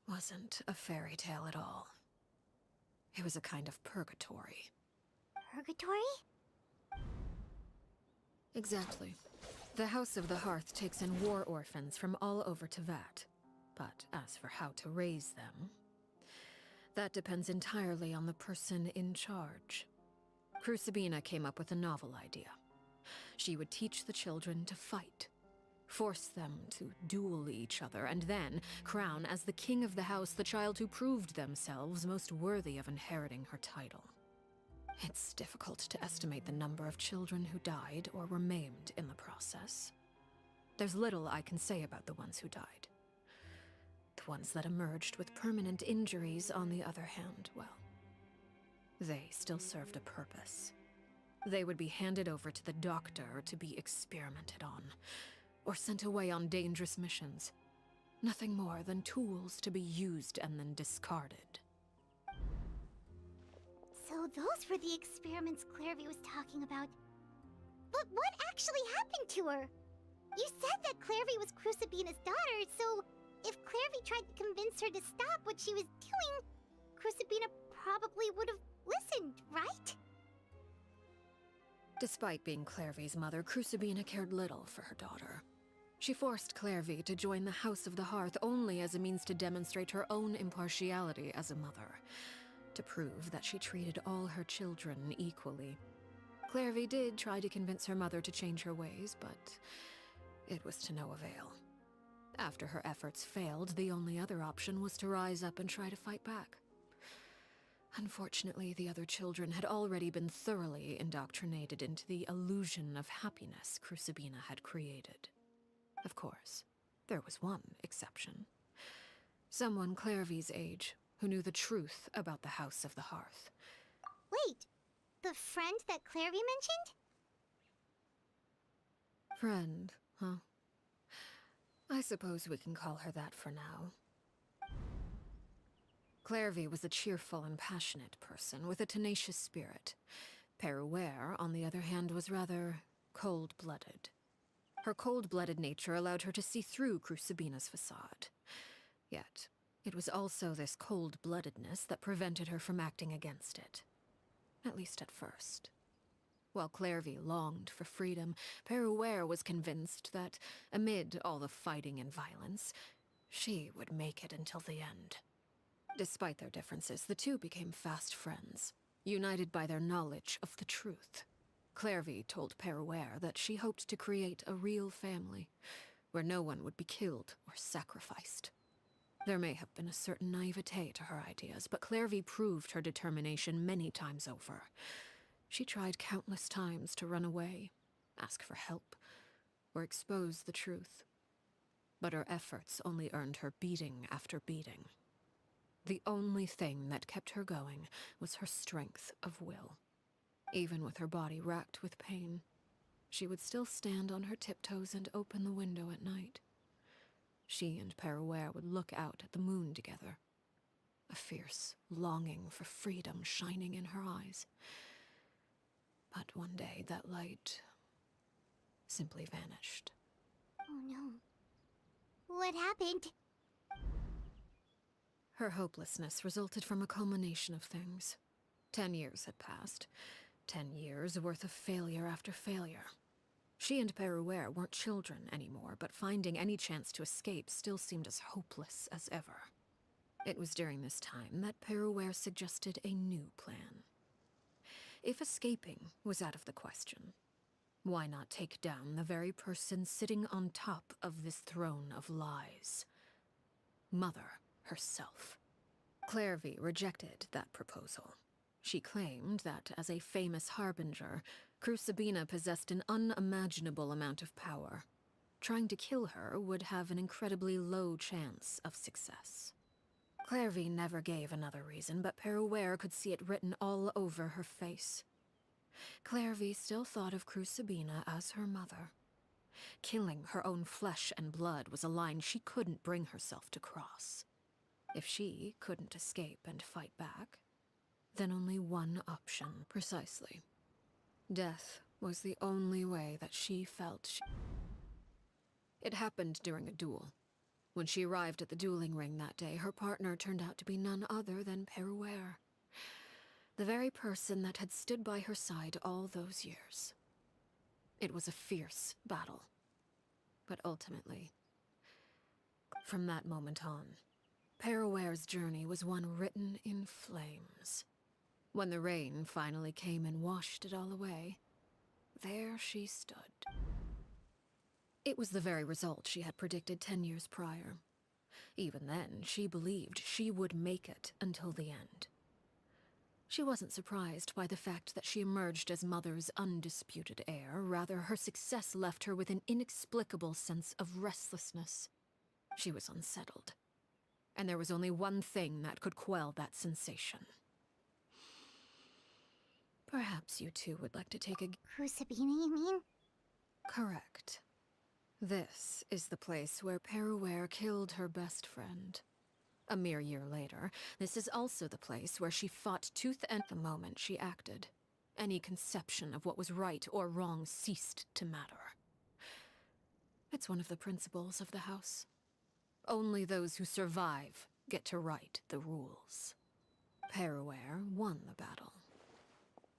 wasn't a fairy tale at all. It was a kind of purgatory. Purgatory? Exactly. The House of the Hearth takes in war orphans from all over Teyvat. But as for how to raise them, that depends entirely on the person in charge. Crucibina came up with a novel idea. She would teach the children to fight, force them to duel each other, and then crown as the king of the house the child who proved themselves most worthy of inheriting her title. It's difficult to estimate the number of children who died or were maimed in the process. There's little I can say about the ones who died. The ones that emerged with permanent injuries, on the other hand, well, they still served a purpose. They would be handed over to the doctor to be experimented on, or sent away on dangerous missions. Nothing more than tools to be used and then discarded. So those were the experiments Clairvy was talking about. But what actually happened to her? You said that Clairvy was Crucibina's daughter, so if Clairvy tried to convince her to stop what she was doing, Crucibina probably would have listened, right? Despite being Clairvy's mother, Crucibina cared little for her daughter. She forced Clairvy to join the House of the Hearth only as a means to demonstrate her own impartiality as a mother, to prove that she treated all her children equally. Clairvy did try to convince her mother to change her ways, but it was to no avail. After her efforts failed, the only other option was to rise up and try to fight back. Unfortunately, the other children had already been thoroughly indoctrinated into the illusion of happiness Crucibina had created. Of course, there was one exception. Someone Clairvy's age, who knew the truth about the House of the Hearth. Wait, the friend that Clairvy mentioned? Friend, huh? I suppose we can call her that for now. Clairvy was a cheerful and passionate person with a tenacious spirit. Perouere, on the other hand, was rather cold-blooded. Her cold-blooded nature allowed her to see through Crucibina's facade. Yet, it was also this cold-bloodedness that prevented her from acting against it. At least at first. While Clairvy longed for freedom, Perouere was convinced that, amid all the fighting and violence, she would make it until the end. Despite their differences, the two became fast friends, united by their knowledge of the truth. Clairvy told Perouere that she hoped to create a real family, where no one would be killed or sacrificed. There may have been a certain naivete to her ideas, but Clairvy proved her determination many times over. She tried countless times to run away, ask for help, or expose the truth. But her efforts only earned her beating after beating. The only thing that kept her going was her strength of will. Even with her body racked with pain, she would still stand on her tiptoes and open the window at night. She and Peruere would look out at the moon together, a fierce longing for freedom shining in her eyes. But one day that light simply vanished. Oh no. What happened? Her hopelessness resulted from a culmination of things. 10 years had passed. 10 years worth of failure after failure. She and Peruere weren't children anymore, but finding any chance to escape still seemed as hopeless as ever. It was during this time that Peruere suggested a new plan. If escaping was out of the question, why not take down the very person sitting on top of this throne of lies? Mother herself. Clairvy rejected that proposal. She claimed that, as a famous harbinger, Crucibina possessed an unimaginable amount of power. Trying to kill her would have an incredibly low chance of success. Clairvy never gave another reason, but Peruere could see it written all over her face. Clairvy still thought of Crucibina as her mother. Killing her own flesh and blood was a line she couldn't bring herself to cross. If she couldn't escape and fight back, then only one option. Precisely. Death was the only way that she felt It happened during a duel. When she arrived at the dueling ring that day, her partner turned out to be none other than Peruere. The very person that had stood by her side all those years. It was a fierce battle. But ultimately, from that moment on, Peruere's journey was one written in flames. When the rain finally came and washed it all away, there she stood. It was the very result she had predicted 10 years prior. Even then, she believed she would make it until the end. She wasn't surprised by the fact that she emerged as Mother's undisputed heir. Rather, her success left her with an inexplicable sense of restlessness. She was unsettled. And there was only one thing that could quell that sensation. Perhaps you two would like to take a... Crucibina, you mean? Correct. This is the place where Peruere killed her best friend. A mere year later, this is also the place where she fought tooth and the moment she acted. Any conception of what was right or wrong ceased to matter. It's one of the principles of the house. Only those who survive get to write the rules. Peruere won the battle,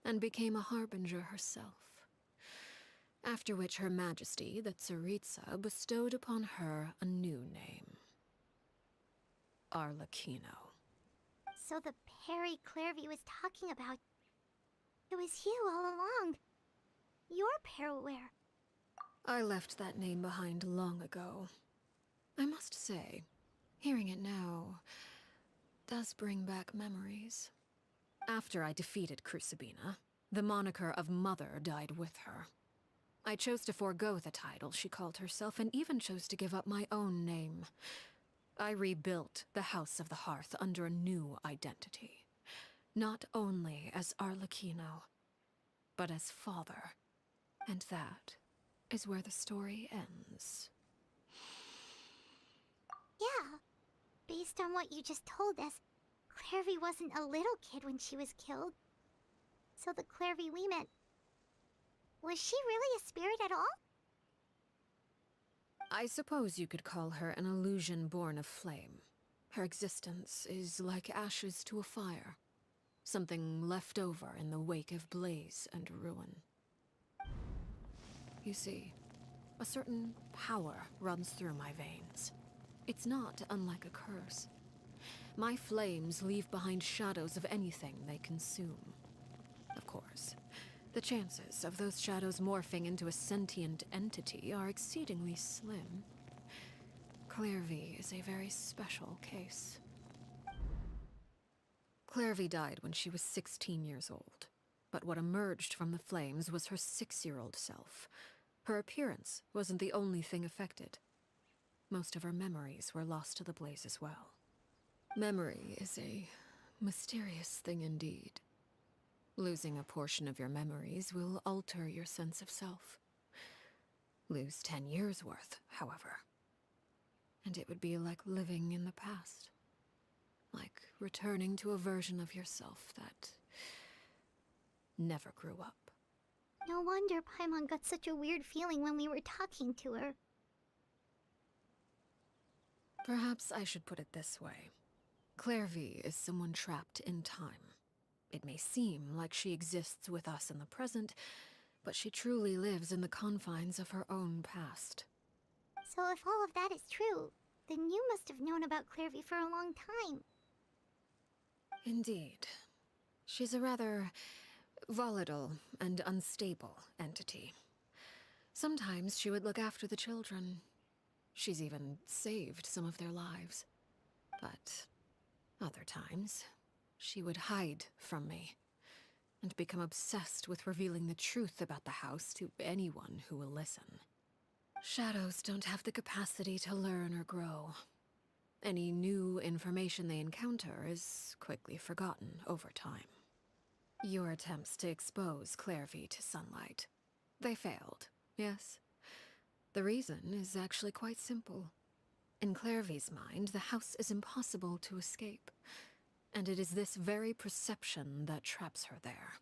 and became a harbinger herself. After which Her Majesty, the Tsaritsa, bestowed upon her a new name. Arlecchino. So the Perry Clairvy was talking about... It was you all along. You're Peruere. I left that name behind long ago. I must say, hearing it now does bring back memories. After I defeated Crucibina, the moniker of Mother died with her. I chose to forego the title she called herself, and even chose to give up my own name. I rebuilt the House of the Hearth under a new identity. Not only as Arlecchino, but as father. And that is where the story ends. Yeah. Based on what you just told us, Clairvy wasn't a little kid when she was killed. So the Clairvy we met... Was she really a spirit at all? I suppose you could call her an illusion born of flame. Her existence is like ashes to a fire. Something left over in the wake of blaze and ruin. You see, a certain power runs through my veins. It's not unlike a curse. My flames leave behind shadows of anything they consume. Of course, the chances of those shadows morphing into a sentient entity are exceedingly slim. Clairvy is a very special case. Clairvy died when she was 16 years old, but what emerged from the flames was her 6-year-old self. Her appearance wasn't the only thing affected. Most of her memories were lost to the blaze as well. Memory is a mysterious thing indeed. Losing a portion of your memories will alter your sense of self. Lose 10 years' worth, however, and it would be like living in the past. Like returning to a version of yourself that never grew up. No wonder Paimon got such a weird feeling when we were talking to her. Perhaps I should put it this way. Clairvy is someone trapped in time. It may seem like she exists with us in the present, but she truly lives in the confines of her own past. So if all of that is true, then you must have known about Clairvy for a long time. Indeed. She's a rather volatile and unstable entity. Sometimes she would look after the children. She's even saved some of their lives. But other times, she would hide from me and become obsessed with revealing the truth about the house to anyone who will listen. Shadows don't have the capacity to learn or grow. Any new information they encounter is quickly forgotten over time. Your attempts to expose Clairvy to sunlight, they failed, yes? The reason is actually quite simple. In Clairvy's mind, the house is impossible to escape, and it is this very perception that traps her there.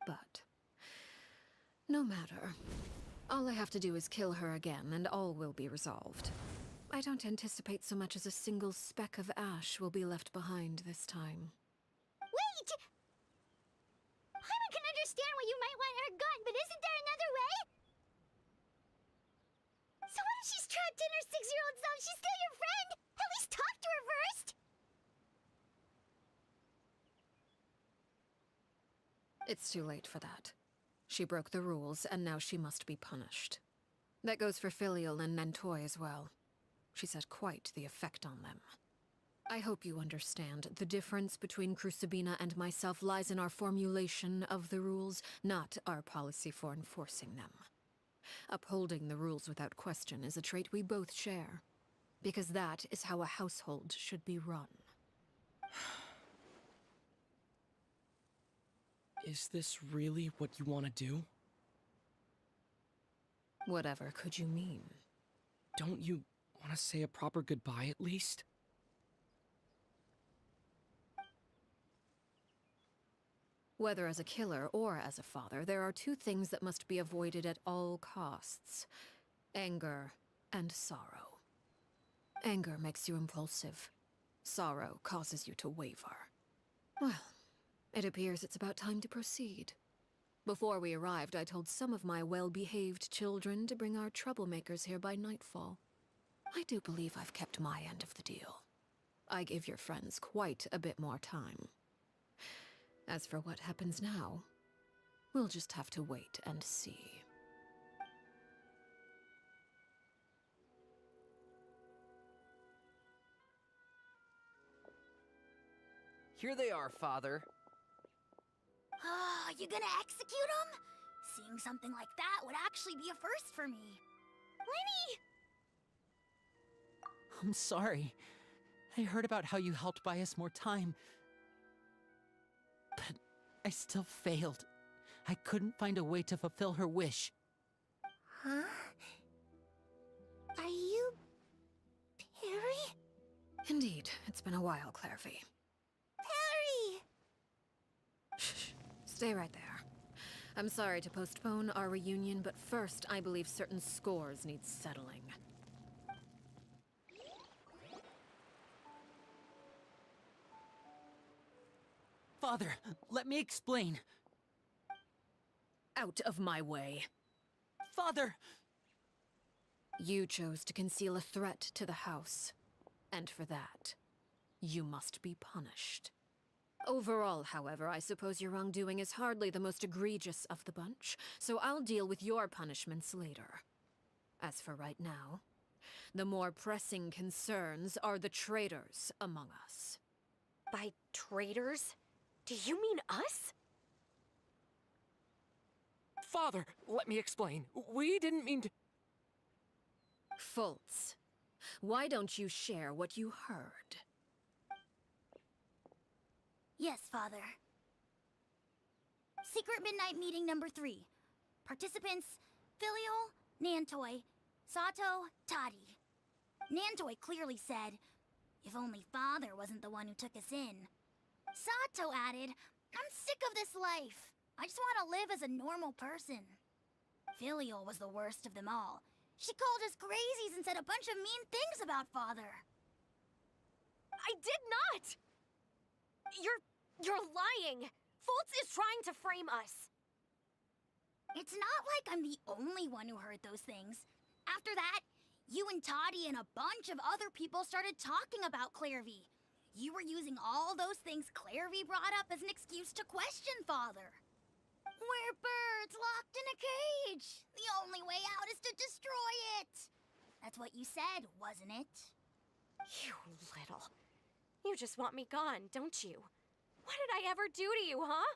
But no matter. All I have to do is kill her again, and all will be resolved. I don't anticipate so much as a single speck of ash will be left behind this time. Wait! Paimon can understand why you might want her gone, but isn't there another way? So what if she's trapped in her 6-year-old self? She's still your friend! At least talk to her first! It's too late for that. She broke the rules, and now she must be punished. That goes for Filial and Nantoy as well. She's had quite the effect on them. I hope you understand. The difference between Crucibina and myself lies in our formulation of the rules, not our policy for enforcing them. Upholding the rules without question is a trait we both share, because that is how a household should be run. Is this really what you want to do? Whatever could you mean? Don't you want to say a proper goodbye at least? Whether as a killer or as a father, there are two things that must be avoided at all costs: anger and sorrow. Anger makes you impulsive. Sorrow causes you to waver. Well, it appears it's about time to proceed. Before we arrived, I told some of my well-behaved children to bring our troublemakers here by nightfall. I do believe I've kept my end of the deal. I give your friends quite a bit more time. As for what happens now, we'll just have to wait and see. Here they are, Father. You gonna execute him? Seeing something like that would actually be a first for me. Lenny! I'm sorry. I heard about how you helped buy us more time. But I still failed. I couldn't find a way to fulfill her wish. Huh? Are you... Perry? Indeed, it's been a while, Clairvy. Perry! Shh. Stay right there. I'm sorry to postpone our reunion, but first I believe certain scores need settling. Father, let me explain. Out of my way. Father! You chose to conceal a threat to the house, and for that, you must be punished. Overall, however, I suppose your wrongdoing is hardly the most egregious of the bunch, so I'll deal with your punishments later. As for right now, the more pressing concerns are the traitors among us. By traitors? Do you mean us? Father, let me explain. We didn't mean to... Fultz, why don't you share what you heard? Yes, Father. Secret Midnight Meeting number 3. Participants, Filial, Nantoi, Sato, Toddy. Nantoi clearly said, if only Father wasn't the one who took us in. Sato added, I'm sick of this life. I just want to live as a normal person. Filial was the worst of them all. She called us crazies and said a bunch of mean things about Father. I did not! You're lying! Fultz is trying to frame us. It's not like I'm the only one who heard those things. After that, you and Toddy and a bunch of other people started talking about Clairvy. You were using all those things Clairvy brought up as an excuse to question Father. We're birds locked in a cage. The only way out is to destroy it. That's what you said, wasn't it? You little... You just want me gone, don't you? What did I ever do to you, huh?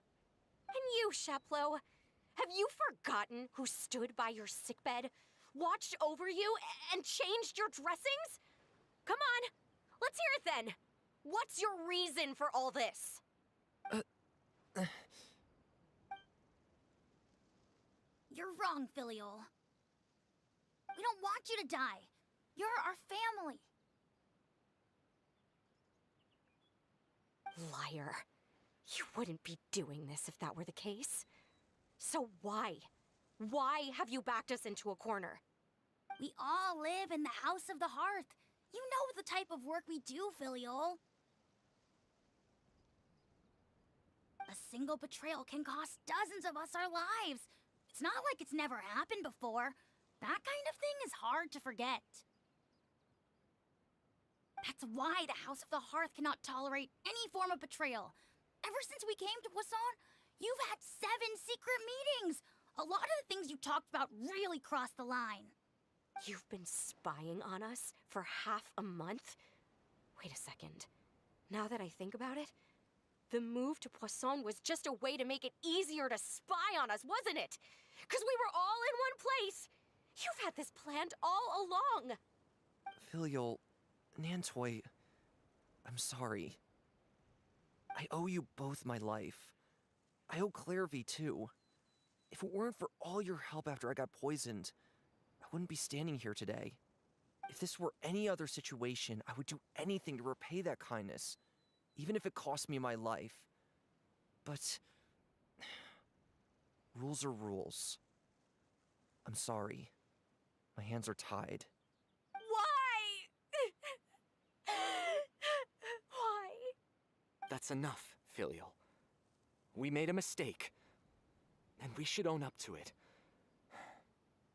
And you, Sheplo, have you forgotten who stood by your sickbed, watched over you, and changed your dressings? Come on, let's hear it then. What's your reason for all this? You're wrong, Filial. We don't want you to die. You're our family. Liar. You wouldn't be doing this if that were the case. So why? Why have you backed us into a corner? We all live in the House of the Hearth. You know the type of work we do, Filial. A single betrayal can cost dozens of us our lives. It's not like it's never happened before. That kind of thing is hard to forget. That's why the House of the Hearth cannot tolerate any form of betrayal. Ever since we came to Poisson, you've had 7 secret meetings. A lot of the things you talked about really crossed the line. You've been spying on us for half a month? Wait a second. Now that I think about it, the move to Poisson was just a way to make it easier to spy on us, wasn't it? Because we were all in one place. You've had this planned all along. Filial, Nantoi, I'm sorry. I owe you both my life. I owe Clairvy too. If it weren't for all your help after I got poisoned, I wouldn't be standing here today. If this were any other situation, I would do anything to repay that kindness, even if it cost me my life. But rules are rules. I'm sorry. My hands are tied. Why? Why? That's enough, Filial. We made a mistake, and we should own up to it.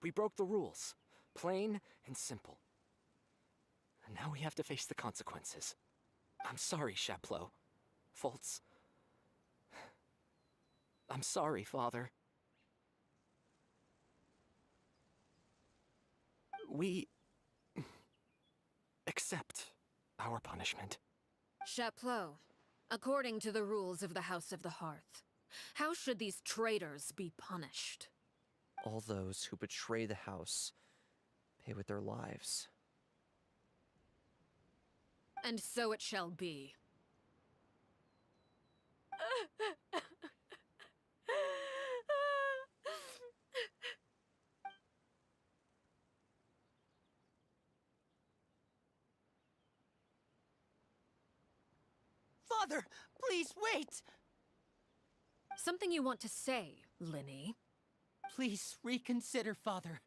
We broke the rules, plain and simple. And now we have to face the consequences. I'm sorry, Sheplo. Fultz. I'm sorry, Father. We accept our punishment. Sheplo, according to the rules of the House of the Hearth, how should these traitors be punished? All those who betray the house pay with their lives. And so it shall be. Father, please wait! Something you want to say, Linny? Please reconsider, Father.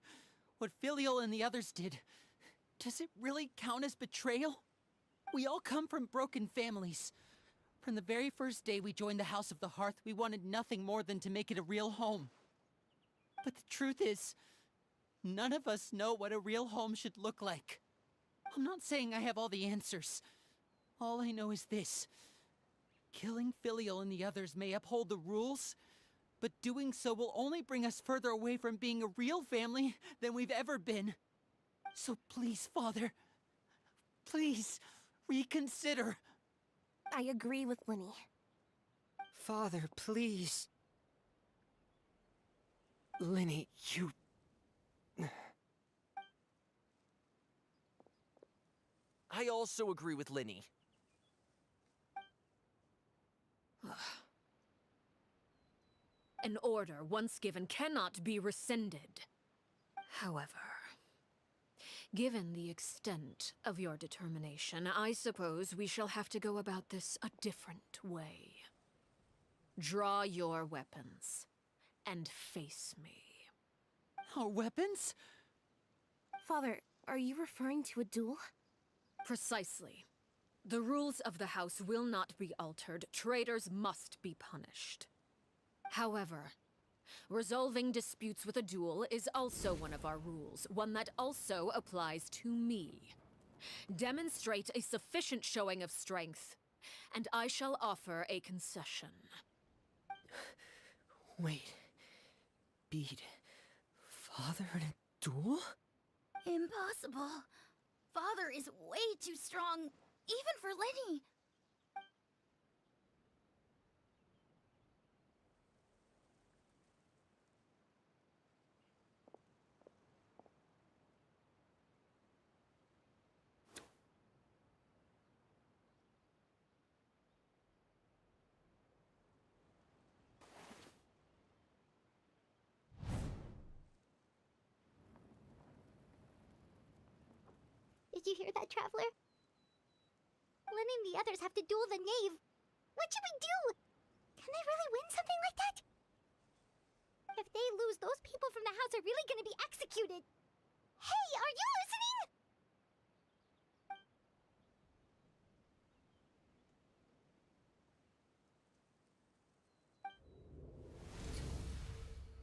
What Filial and the others did, does it really count as betrayal? We all come from broken families. From the very first day we joined the House of the Hearth, we wanted nothing more than to make it a real home. But the truth is, none of us know what a real home should look like. I'm not saying I have all the answers. All I know is this. Killing Filial and the others may uphold the rules, but doing so will only bring us further away from being a real family than we've ever been. So please, Father, please, reconsider. I agree with Linny. Father, please. Linny, you... I also agree with Linny. An order once given cannot be rescinded. However, given the extent of your determination, I suppose we shall have to go about this a different way. Draw your weapons and face me. Our weapons? Father, are you referring to a duel? Precisely. The rules of the house will not be altered. Traitors must be punished. However, resolving disputes with a duel is also one of our rules, one that also applies to me. Demonstrate a sufficient showing of strength, and I shall offer a concession. Wait. Beat Father in a duel? Impossible. Father is way too strong, even for Linny. Did you hear that, Traveler? Lenny and the others have to duel the knave. What should we do? Can they really win something like that? If they lose, those people from the house are really gonna be executed. Hey, are you listening?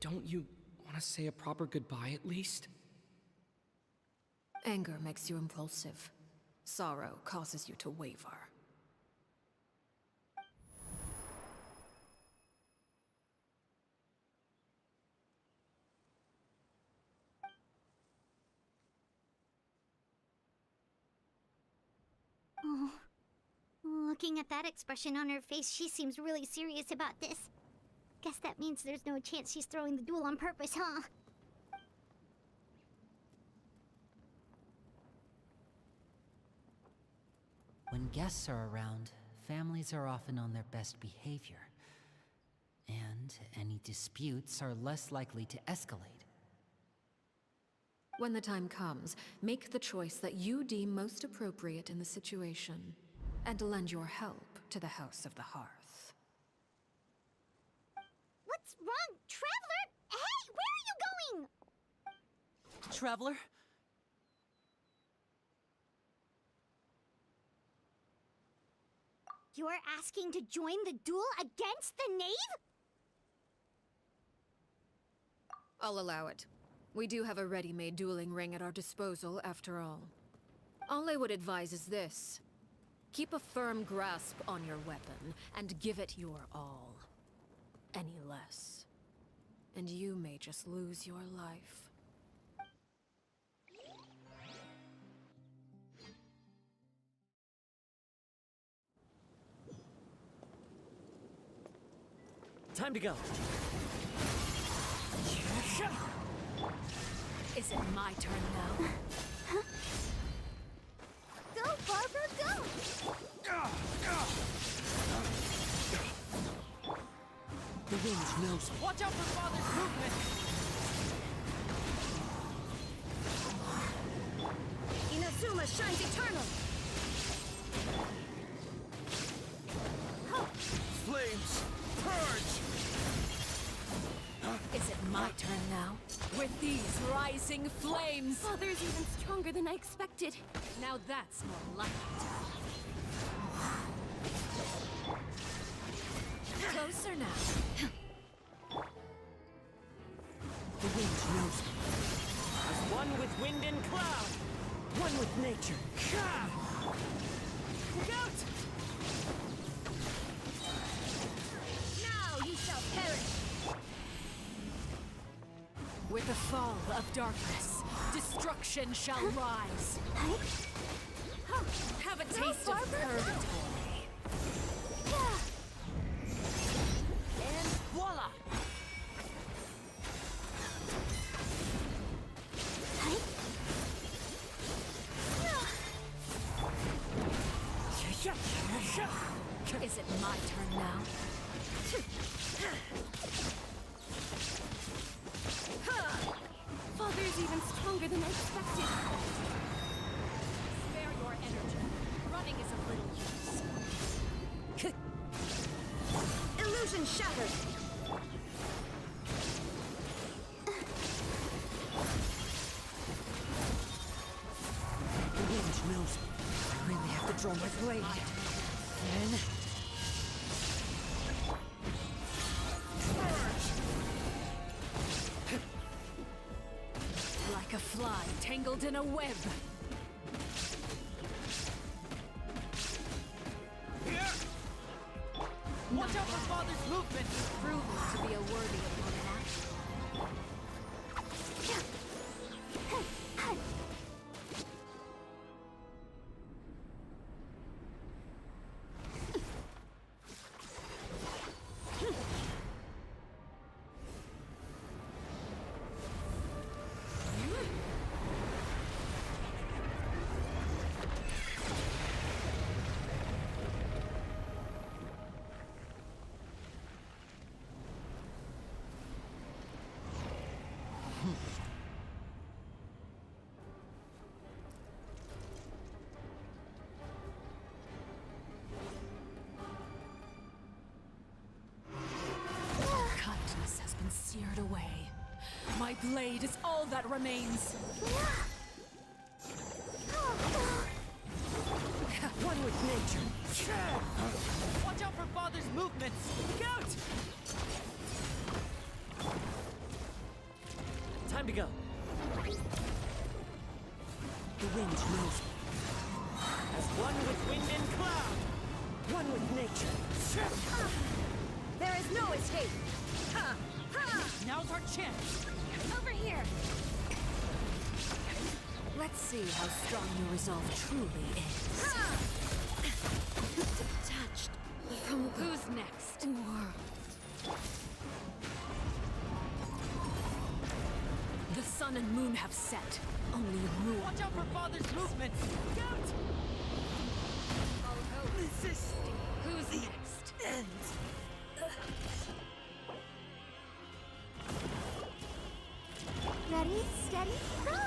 Don't you want to say a proper goodbye at least? Anger makes you impulsive. Sorrow causes you to waver. Oh. Looking at that expression on her face, she seems really serious about this. Guess that means there's no chance she's throwing the duel on purpose, huh? When guests are around, families are often on their best behavior. And any disputes are less likely to escalate. When the time comes, make the choice that you deem most appropriate in the situation, and lend your help to the House of the Hearth. What's wrong, Traveler? Hey, where are you going? Traveler? You're asking to join the duel against the knave? I'll allow it. We do have a ready-made dueling ring at our disposal, after all. All I would advise is this. Keep a firm grasp on your weapon, and give it your all. Any less, and you may just lose your life. Time to go. Is it my turn now? Go, Barbara, go! The wind knows me. Watch out for Father's movement! Inazuma shines eternal! Flames, purge! Is it my turn now? With these rising flames! Father's even stronger than I expected. Now that's more like it. Closer now. The wind knows me. As one with wind and cloud. One with nature. Look out! Now you shall perish! With the fall of darkness, destruction shall rise. Have a taste of purgatory. And voila! even stronger than I expected. Spare your energy. Running is of little use. Illusion shattered. The wind knows me. I really have to draw my blade. Then... Like a fly tangled in a web. Watch out for Father's movement! Proven to be a worthy opponent. Kindness has been seared away. My blade is all that remains. One with nature. Watch out for Father's movements! Look out! Time to go. The wind knows me. As one with wind and cloud. One with nature. There is no escape. Ha! Ha! Now's our chance! Over here. Let's see how strong your resolve truly is. Touched. Who's next? The sun and moon have set. Only ruin. Watch out for Father's movements! Look out! Resisting. Who's next? Ready, steady, go!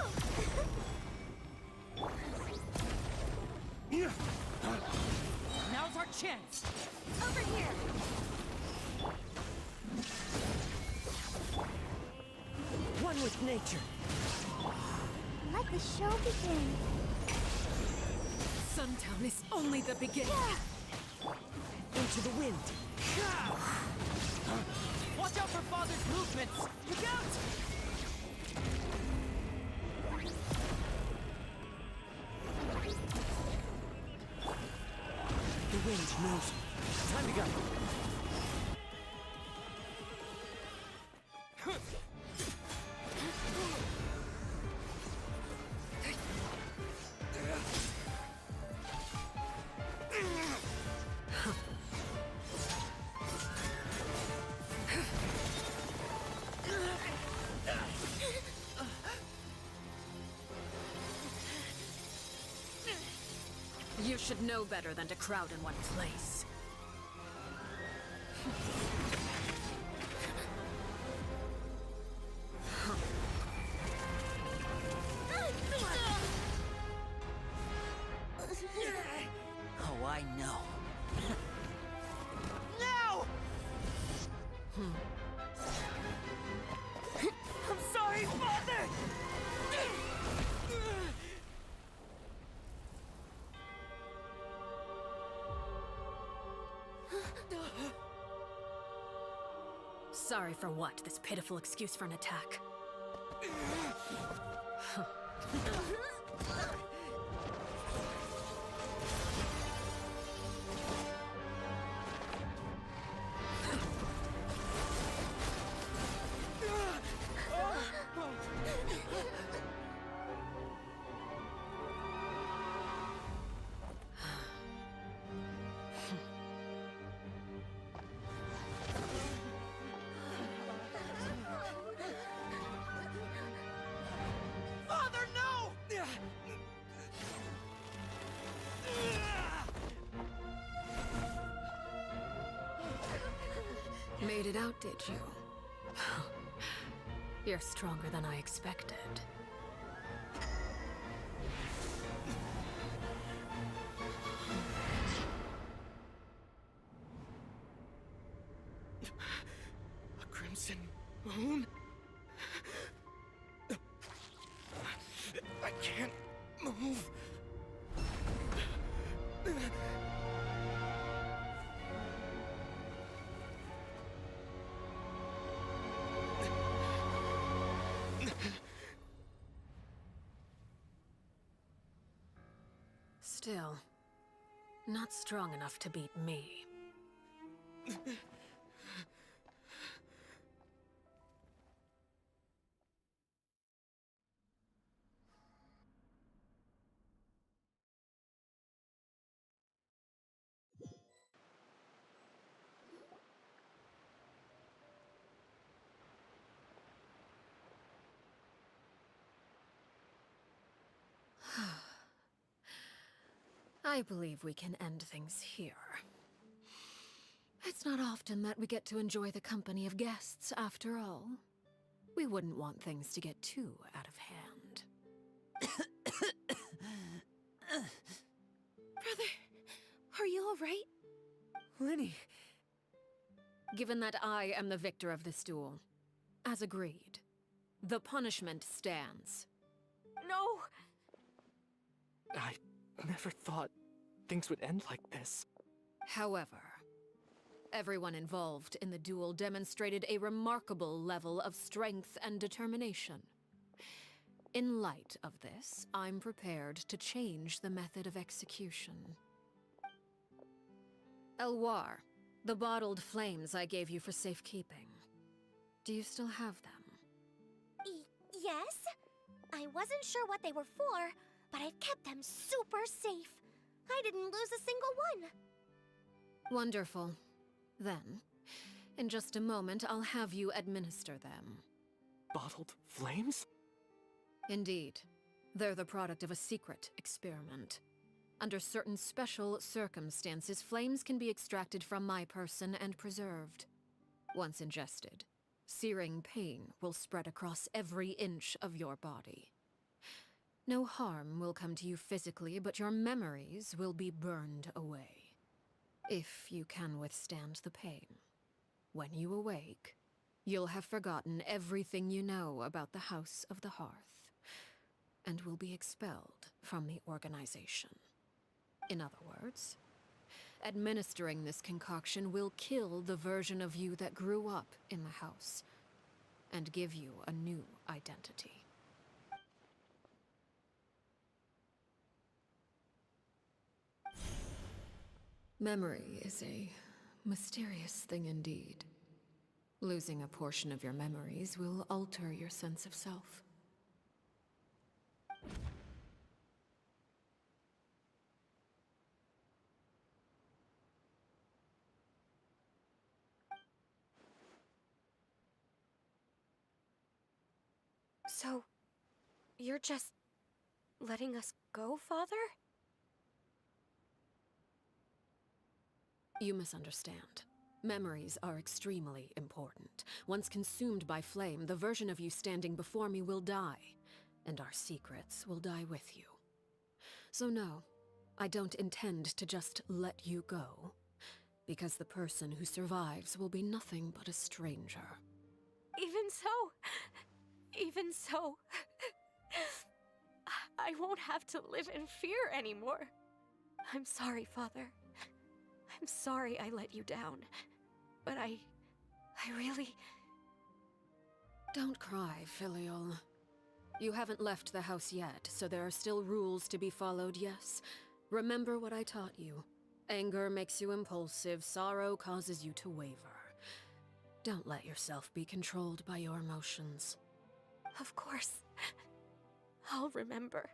Now's our chance! Over here. One with nature. Let the show begin. Suntown is only the beginning. Into the wind. Watch out for Father's movements! Look out! The wind knows me. Time to go. You should know better than to crowd in one place. Oh, I know. Now! I'm sorry, Father! Sorry for what? This pitiful excuse for an attack. Made it out, did you? You're stronger than I expected. alone? I can't move. Still, not strong enough to beat me. I believe we can end things here. It's not often that we get to enjoy the company of guests, after all. We wouldn't want things to get too out of hand. Brother, are you all right? Lenny! Given that I am the victor of this duel, as agreed, the punishment stands. No! I never thought things would end like this. However, everyone involved in the duel demonstrated a remarkable level of strength and determination. In light of this, I'm prepared to change the method of execution. Elwar, the bottled flames I gave you for safekeeping. Do you still have them? Yes? I wasn't sure what they were for, but I've kept them super safe. I didn't lose a single one. Wonderful. Then, in just a moment, I'll have you administer them. Bottled flames? Indeed. They're the product of a secret experiment. Under certain special circumstances, flames can be extracted from my person and preserved. Once ingested, searing pain will spread across every inch of your body. No harm will come to you physically, but your memories will be burned away. If you can withstand the pain. When you awake, you'll have forgotten everything you know about the House of the Hearth, and will be expelled from the organization. In other words, administering this concoction will kill the version of you that grew up in the house, and give you a new identity. Memory is a mysterious thing indeed. Losing a portion of your memories will alter your sense of self. So, you're just letting us go, Father? You misunderstand. Memories are extremely important. Once consumed by flame, the version of you standing before me will die, and our secrets will die with you. So no, I don't intend to just let you go, because the person who survives will be nothing but a stranger. Even so, I won't have to live in fear anymore. I'm sorry, Father. I'm sorry I let you down, but I really... Don't cry, Filial. You haven't left the house yet, so there are still rules to be followed, yes? Remember what I taught you. Anger makes you impulsive, sorrow causes you to waver. Don't let yourself be controlled by your emotions. Of course. I'll remember.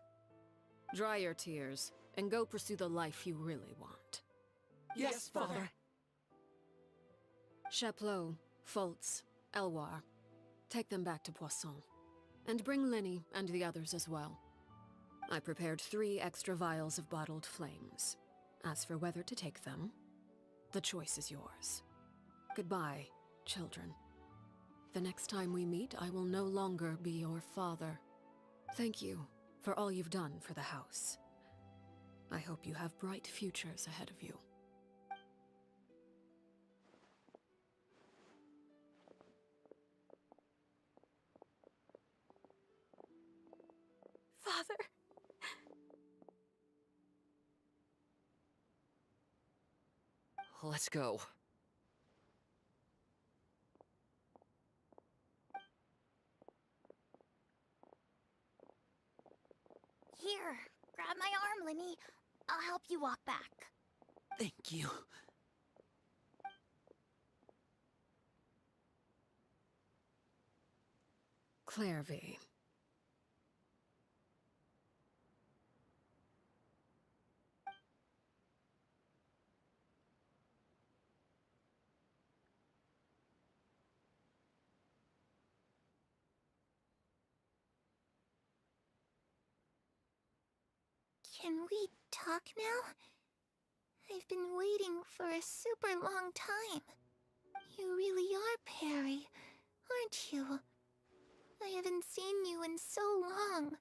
Dry your tears, and go pursue the life you really want. Yes, Father. Chaplot, Foltz, Elwar, take them back to Poisson. And bring Lenny and the others as well. I prepared 3 extra vials of bottled flames. As for whether to take them, the choice is yours. Goodbye, children. The next time we meet, I will no longer be your father. Thank you for all you've done for the house. I hope you have bright futures ahead of you. Father. Let's go. Here, grab my arm, Linny. I'll help you walk back. Thank you. Claire V. Can we talk now? I've been waiting for a super long time. You really are Perry, aren't you? I haven't seen you in so long.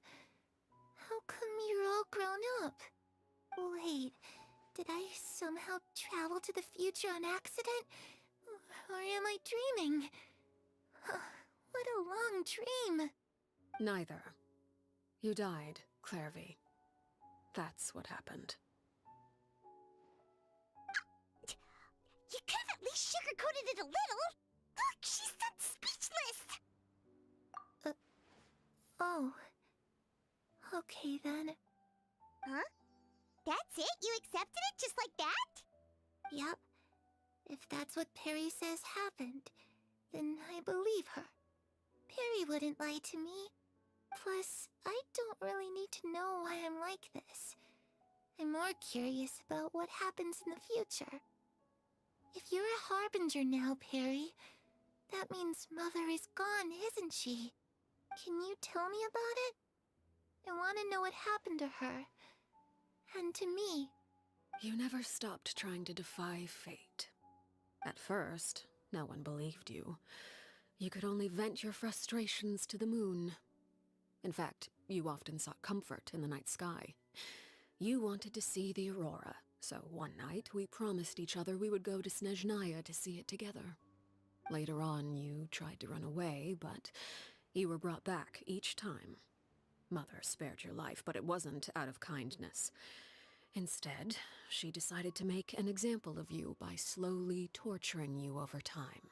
How come you're all grown up? Wait, did I somehow travel to the future on accident? Or am I dreaming? What a long dream. Neither. You died, Claire V. That's what happened. You could have at least sugarcoated it a little. Look, she's done speechless. Oh. Okay then. Huh? That's it? You accepted it just like that? Yep. If that's what Perry says happened, then I believe her. Perry wouldn't lie to me. Plus, I don't really need to know why I'm like this. I'm more curious about what happens in the future. If you're a Harbinger now, Perry, that means Mother is gone, isn't she? Can you tell me about it? I want to know what happened to her. And to me. You never stopped trying to defy fate. At first, no one believed you. You could only vent your frustrations to the moon. In fact, you often sought comfort in the night sky. You wanted to see the aurora, so one night we promised each other we would go to Snezhnaya to see it together. Later on, you tried to run away, but you were brought back each time. Mother spared your life, but it wasn't out of kindness. Instead, she decided to make an example of you by slowly torturing you over time.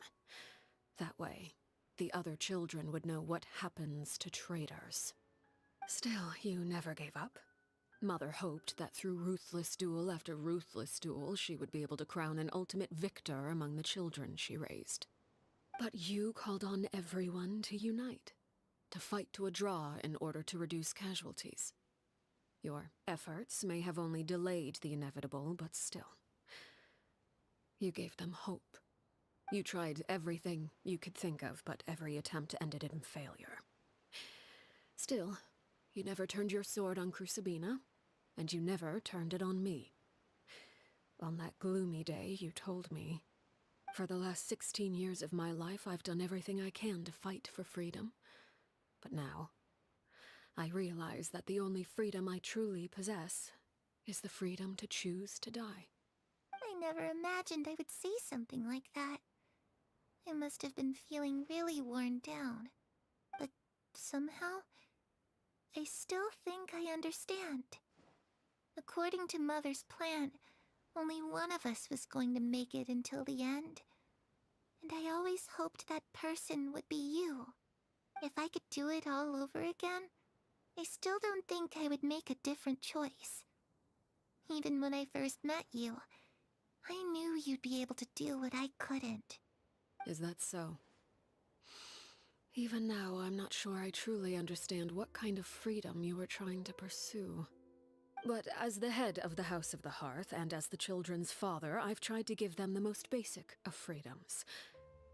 That way, the other children would know what happens to traitors. Still, you never gave up. Mother hoped that through ruthless duel after ruthless duel, she would be able to crown an ultimate victor among the children she raised. But you called on everyone to unite, to fight to a draw in order to reduce casualties. Your efforts may have only delayed the inevitable, but still. You gave them hope. You tried everything you could think of, but every attempt ended in failure. Still, you never turned your sword on Crucibina, and you never turned it on me. On that gloomy day, you told me, "For the last 16 years of my life, I've done everything I can to fight for freedom. But now, I realize that the only freedom I truly possess is the freedom to choose to die." I never imagined I would say something like that. I must have been feeling really worn down. But somehow, I still think I understand. According to Mother's plan, only one of us was going to make it until the end. And I always hoped that person would be you. If I could do it all over again, I still don't think I would make a different choice. Even when I first met you, I knew you'd be able to do what I couldn't. Is that so? Even now, I'm not sure I truly understand what kind of freedom you were trying to pursue. But as the head of the House of the Hearth, and as the children's father, I've tried to give them the most basic of freedoms.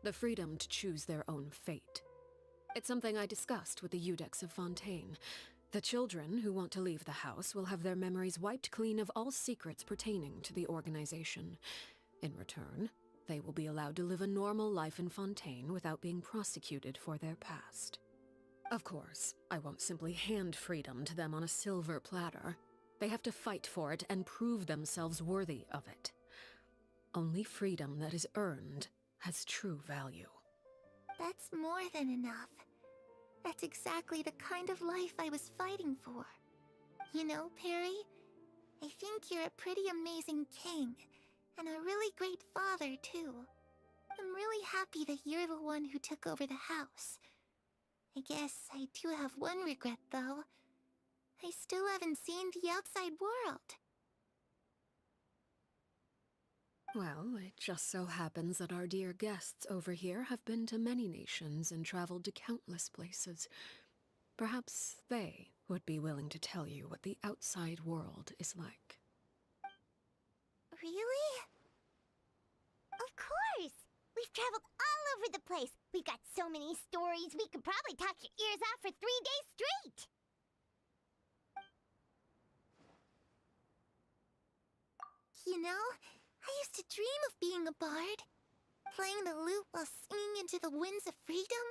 The freedom to choose their own fate. It's something I discussed with the Iudex of Fontaine. The children who want to leave the house will have their memories wiped clean of all secrets pertaining to the organization. In return, they will be allowed to live a normal life in Fontaine without being prosecuted for their past. Of course, I won't simply hand freedom to them on a silver platter. They have to fight for it and prove themselves worthy of it. Only freedom that is earned has true value. That's more than enough. That's exactly the kind of life I was fighting for. You know, Perry, I think you're a pretty amazing king, and a really great father, too. I'm really happy that you're the one who took over the house. I guess I do have one regret, though. I still haven't seen the outside world. Well, it just so happens that our dear guests over here have been to many nations and traveled to countless places. Perhaps they would be willing to tell you what the outside world is like. Really? Of course! We've traveled all over the place. We've got so many stories, we could probably talk your ears off for 3 days straight! You know, I used to dream of being a bard. Playing the lute while singing into the winds of freedom.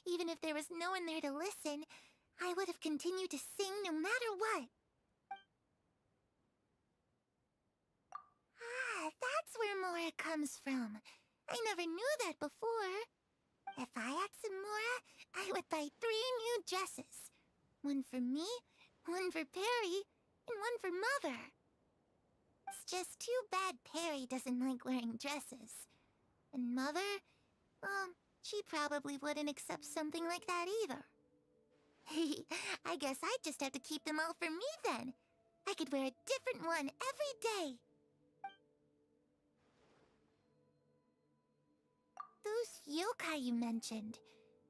Even if there was no one there to listen, I would have continued to sing no matter what. Ah, that's where Mora comes from. I never knew that before. If I had some Mora, I would buy 3 new dresses. One for me, one for Perry, and one for Mother. It's just too bad Perry doesn't like wearing dresses. And Mother, she probably wouldn't accept something like that either. I guess I'd just have to keep them all for me then. I could wear a different one every day. Those yokai you mentioned,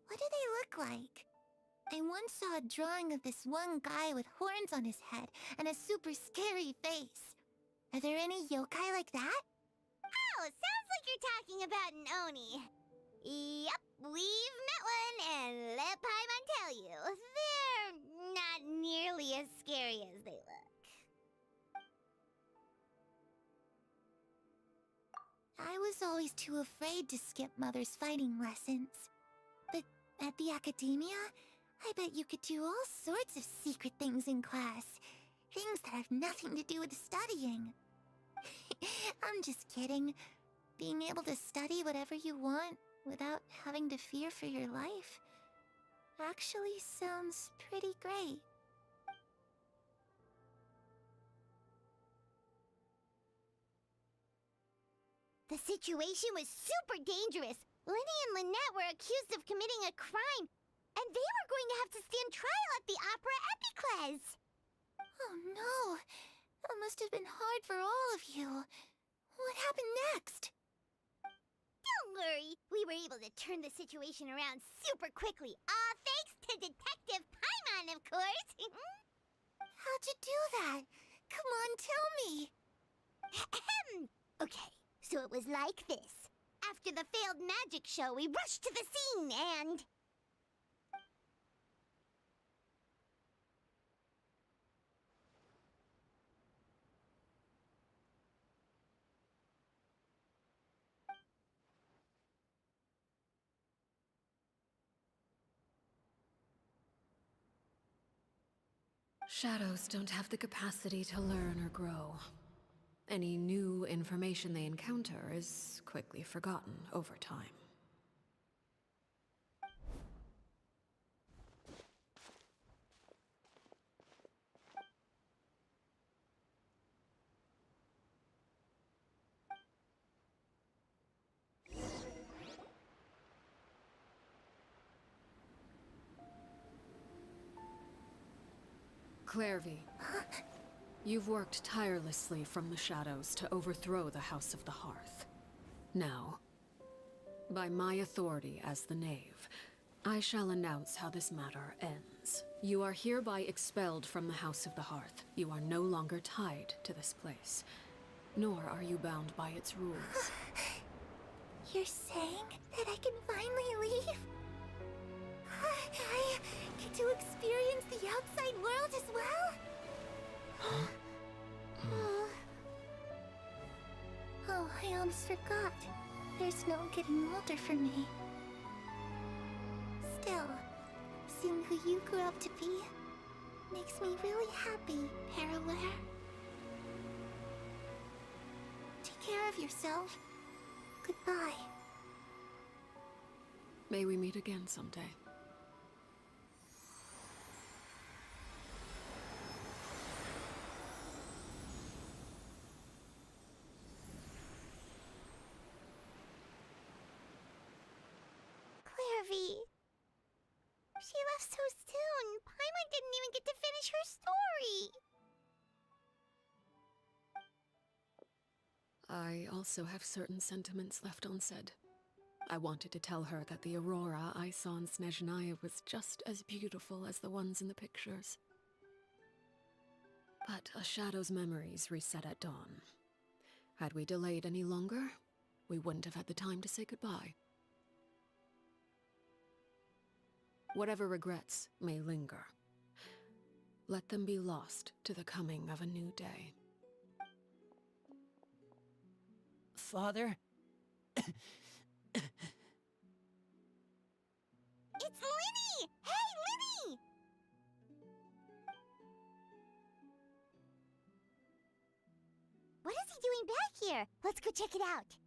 what do they look like? I once saw a drawing of this one guy with horns on his head and a super scary face. Are there any yokai like that? Oh, sounds like you're talking about an Oni. Yep, we've met one, and let Paimon tell you, they're not nearly as scary as they look. I was always too afraid to skip Mother's fighting lessons. But at the academia, I bet you could do all sorts of secret things in class. Things that have nothing to do with studying. I'm just kidding. Being able to study whatever you want without having to fear for your life actually sounds pretty great. The situation was super dangerous. Lenny and Lynette were accused of committing a crime, and they were going to have to stand trial at the Opera Epicles. Oh no! That must have been hard for all of you. What happened next? Don't worry, we were able to turn the situation around super quickly, all thanks to Detective Paimon, of course. How'd you do that? Come on, tell me. Okay, so it was like this. After the failed magic show, we rushed to the scene and... Shadows don't have the capacity to learn or grow. Any new information they encounter is quickly forgotten over time. Clairvy, you've worked tirelessly from the shadows to overthrow the House of the Hearth. Now, by my authority as the Knave, I shall announce how this matter ends. You are hereby expelled from the House of the Hearth. You are no longer tied to this place, nor are you bound by its rules. You're saying that I can finally leave? I get to experience the outside world as well? Oh, I almost forgot. There's no getting older for me. Still, seeing who you grew up to be makes me really happy, Paraware. Take care of yourself. Goodbye. May we meet again someday. left so soon. Paimon didn't even get to finish her story. I also have certain sentiments left unsaid. I wanted to tell her that the aurora I saw in Snezhnaya was just as beautiful as the ones in the pictures. But a shadow's memories reset at dawn. Had we delayed any longer, we wouldn't have had the time to say goodbye. Whatever regrets may linger, let them be lost to the coming of a new day. Father? It's Linny! Hey, Linny! What is he doing back here? Let's go check it out.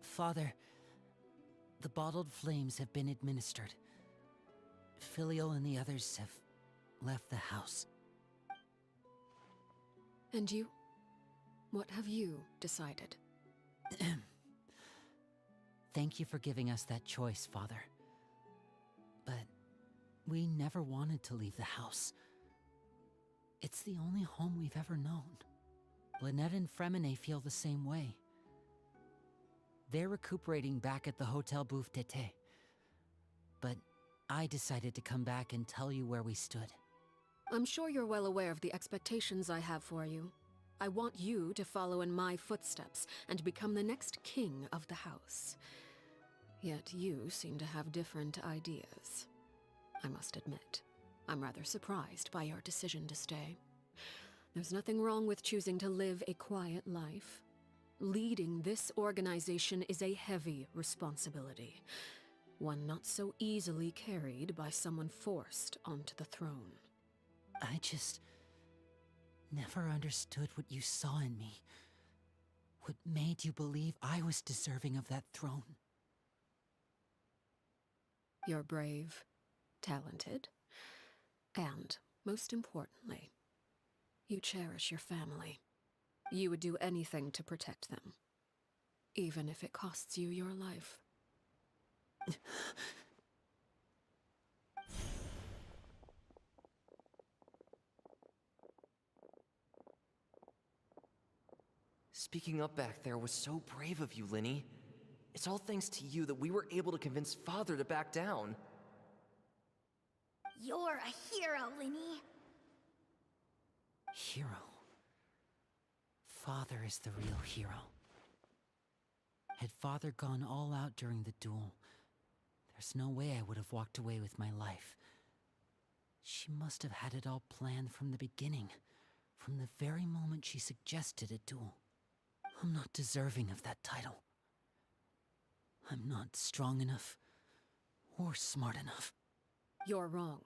Father, the bottled flames have been administered. Filio and the others have left the house. And you? What have you decided? Thank you for giving us that choice, Father. But we never wanted to leave the house. It's the only home we've ever known. Lynette and Fremine feel the same way. They're recuperating back at the Hotel Bouffe d'Été. But I decided to come back and tell you where we stood. I'm sure you're well aware of the expectations I have for you. I want you to follow in my footsteps and become the next king of the house. Yet you seem to have different ideas. I must admit, I'm rather surprised by your decision to stay. There's nothing wrong with choosing to live a quiet life. Leading this organization is a heavy responsibility, one not so easily carried by someone forced onto the throne. I just never understood what you saw in me. What made you believe I was deserving of that throne? You're brave, talented, and, most importantly, you cherish your family. You would do anything to protect them, even if it costs you your life. Speaking up back there was so brave of you, Linny. It's all thanks to you that we were able to convince Father to back down. You're a hero, Linny. Hero? Father is the real hero. Had Father gone all out during the duel, there's no way I would have walked away with my life. She must have had it all planned from the beginning, from the very moment she suggested a duel. I'm not deserving of that title. I'm not strong enough, or smart enough. You're wrong.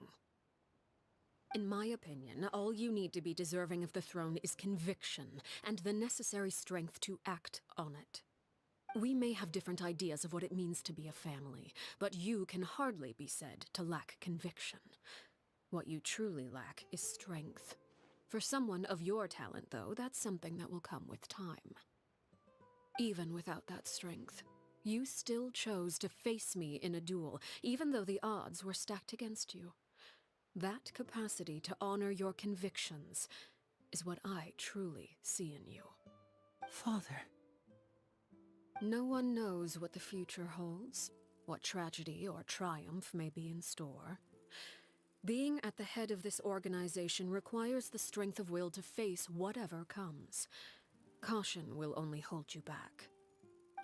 In my opinion, all you need to be deserving of the throne is conviction, and the necessary strength to act on it. We may have different ideas of what it means to be a family, but you can hardly be said to lack conviction. What you truly lack is strength. For someone of your talent, though, that's something that will come with time. Even without that strength, you still chose to face me in a duel, even though the odds were stacked against you. That capacity to honor your convictions is what I truly see in you. Father. No one knows what the future holds, what tragedy or triumph may be in store. Being at the head of this organization requires the strength of will to face whatever comes. Caution will only hold you back.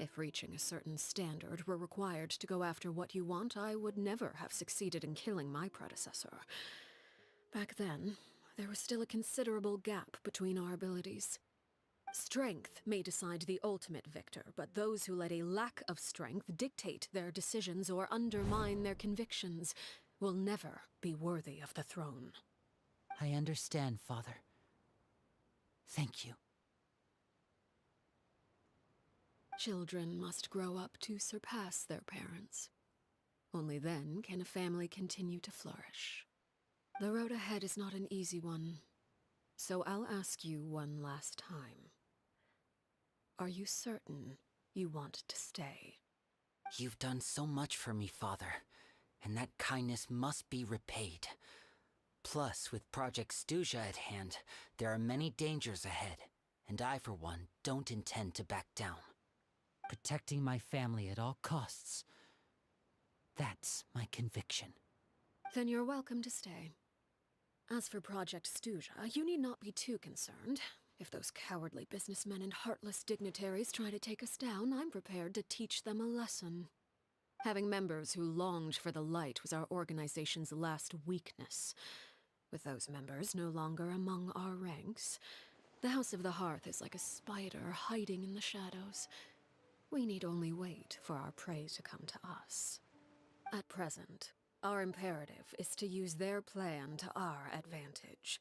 If reaching a certain standard were required to go after what you want, I would never have succeeded in killing my predecessor. Back then, there was still a considerable gap between our abilities. Strength may decide the ultimate victor, but those who let a lack of strength dictate their decisions or undermine their convictions will never be worthy of the throne. I understand, Father. Thank you. Children must grow up to surpass their parents. Only then can a family continue to flourish. The road ahead is not an easy one, so I'll ask you one last time. Are you certain you want to stay? You've done so much for me, Father, and that kindness must be repaid. Plus, with Project Stuja at hand, there are many dangers ahead, and I, for one, don't intend to back down. Protecting my family at all costs. That's my conviction. Then you're welcome to stay. As for Project Stuja, you need not be too concerned. If those cowardly businessmen and heartless dignitaries try to take us down, I'm prepared to teach them a lesson. Having members who longed for the light was our organization's last weakness. With those members no longer among our ranks, the House of the Hearth is like a spider hiding in the shadows. We need only wait for our prey to come to us. At present, our imperative is to use their plan to our advantage.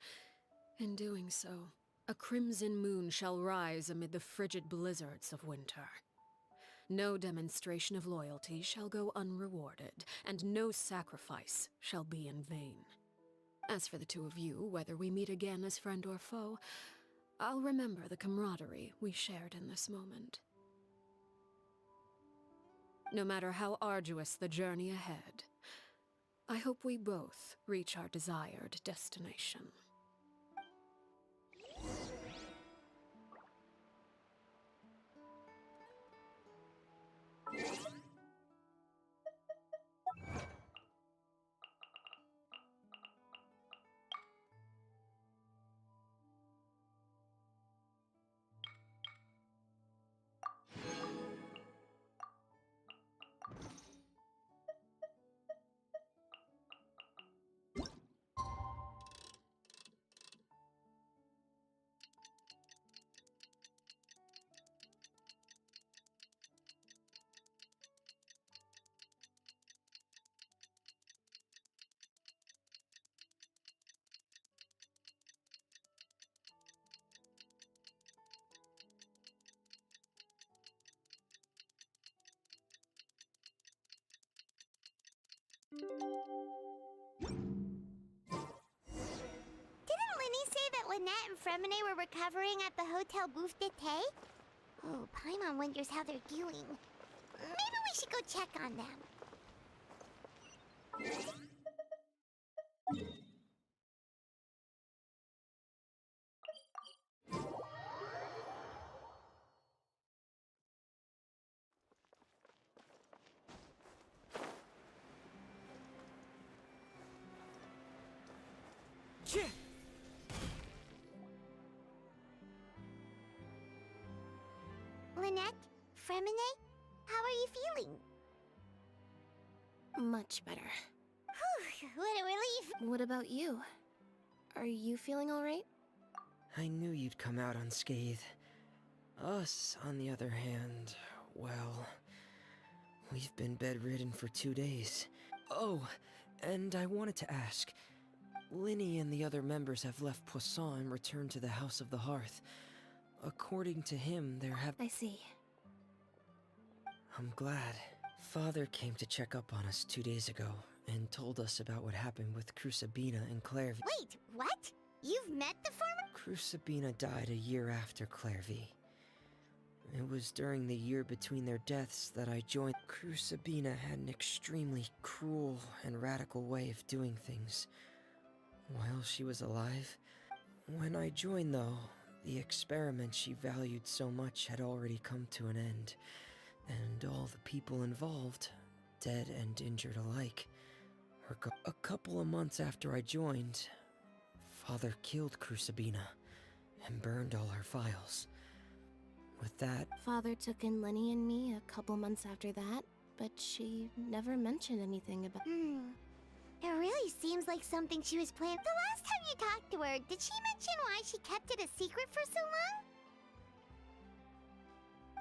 In doing so, a crimson moon shall rise amid the frigid blizzards of winter. No demonstration of loyalty shall go unrewarded, and no sacrifice shall be in vain. As for the two of you, whether we meet again as friend or foe, I'll remember the camaraderie we shared in this moment. No matter how arduous the journey ahead, I hope we both reach our desired destination. Didn't Linny say that Lynette and Fremine were recovering at the Hotel Bouffe d'été? Oh, Paimon wonders how they're doing. Maybe we should go check on them. Lynette? Fremine? How are you feeling? Much better. Whew, what a relief! What about you? Are you feeling alright? I knew you'd come out unscathed. Us, on the other hand, well, we've been bedridden for 2 days. Oh, and I wanted to ask, Linny and the other members have left Poisson and returned to the House of the Hearth. According to him, there have— I see. I'm glad. Father came to check up on us 2 days ago and told us about what happened with Crucibina and Clairvy. Wait, what? You've met the former— Crucibina died a year after Clairvy. It was during the year between their deaths that I joined. Crucibina had an extremely cruel and radical way of doing things while she was alive. When I joined, though, the experiment she valued so much had already come to an end, and all the people involved, dead and injured alike, were gone. A couple of months after I joined, Father killed Crucibina and burned all her files. With that, Father took in Lenny and me a couple months after that, but she never mentioned anything about— It really seems like something she was planning. The last time you talked to her, did she mention why she kept it a secret for so long?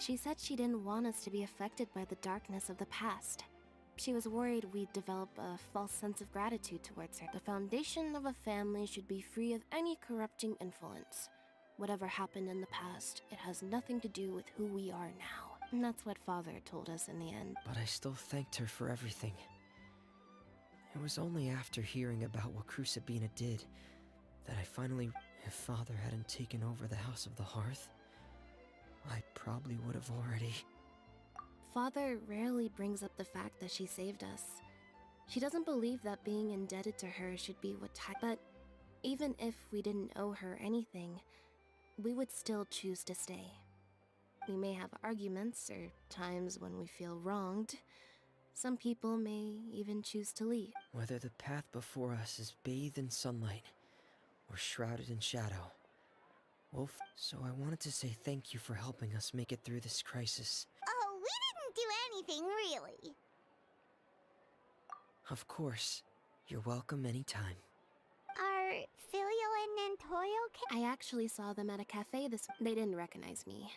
She said she didn't want us to be affected by the darkness of the past. She was worried we'd develop a false sense of gratitude towards her. The foundation of a family should be free of any corrupting influence. Whatever happened in the past, it has nothing to do with who we are now. And that's what Father told us in the end. but I still thanked her for everything. It was only after hearing about what Crucibina did that I finally... If Father hadn't taken over the House of the Hearth, I probably would have already... Father rarely brings up the fact that she saved us. She doesn't believe that being indebted to her should be what but even if we didn't owe her anything, we would still choose to stay. We may have arguments or times when we feel wronged. Some people may even choose to leave. Whether the path before us is bathed in sunlight or shrouded in shadow, so I wanted to say thank you for helping us make it through this crisis. Oh, we didn't do anything, really. Of course. You're welcome anytime. Are Filio and Nantoyo I actually saw them at a cafe They didn't recognize me.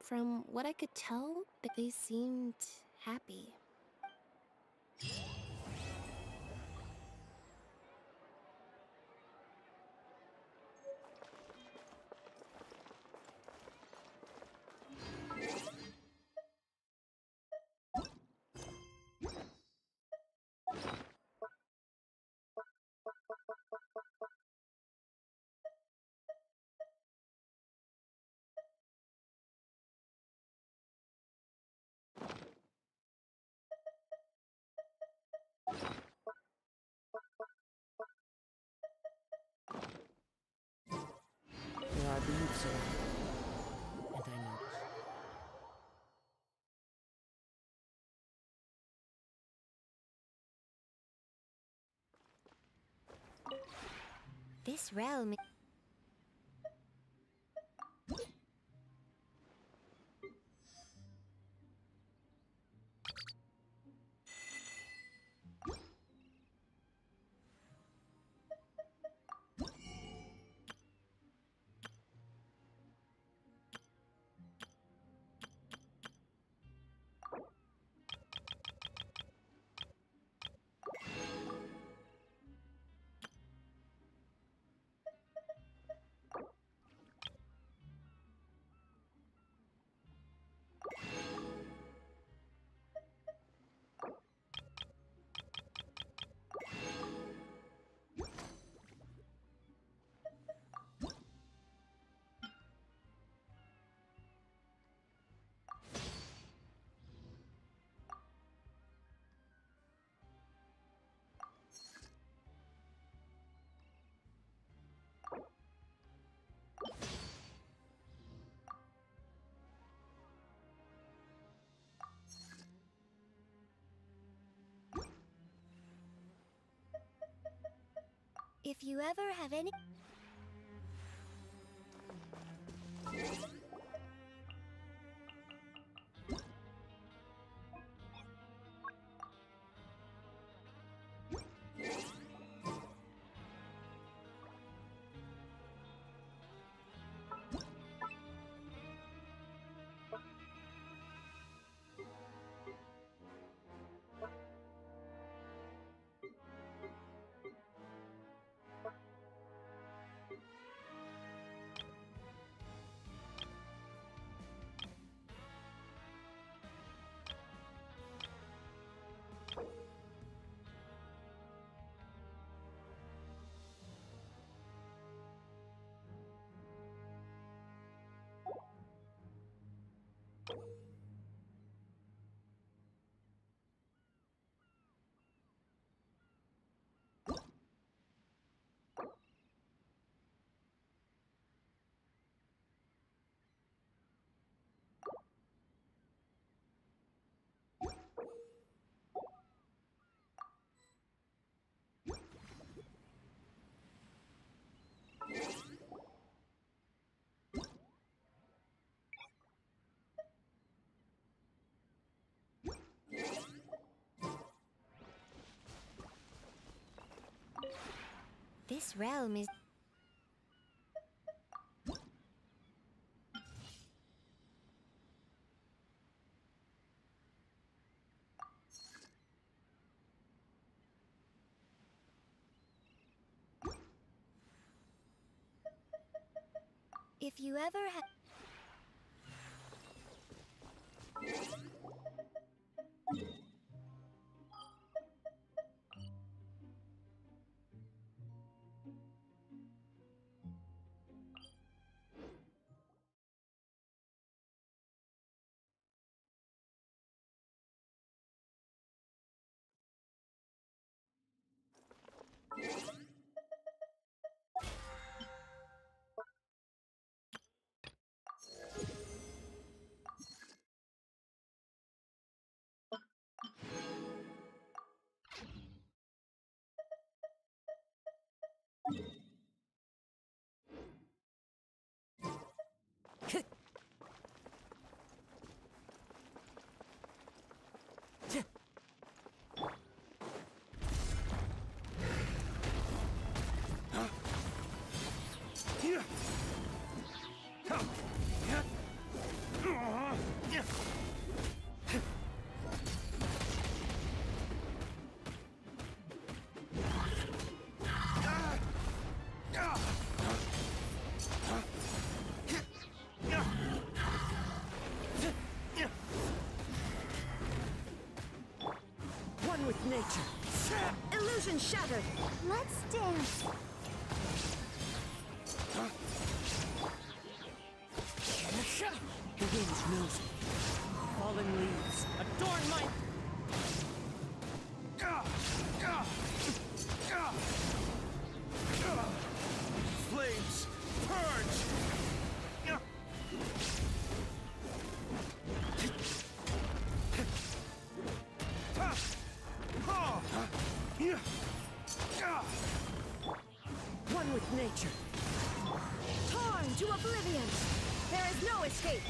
From what I could tell, they seemed happy. Yeah, I believe so. And I noticed. This realm... If you ever have any... This realm is... If you ever have... One with nature. Illusion shattered. Let's dance. The wind knows me. Fallen leaves, adorn my... Flames, purge! One with nature. Torn to oblivion. There is no escape.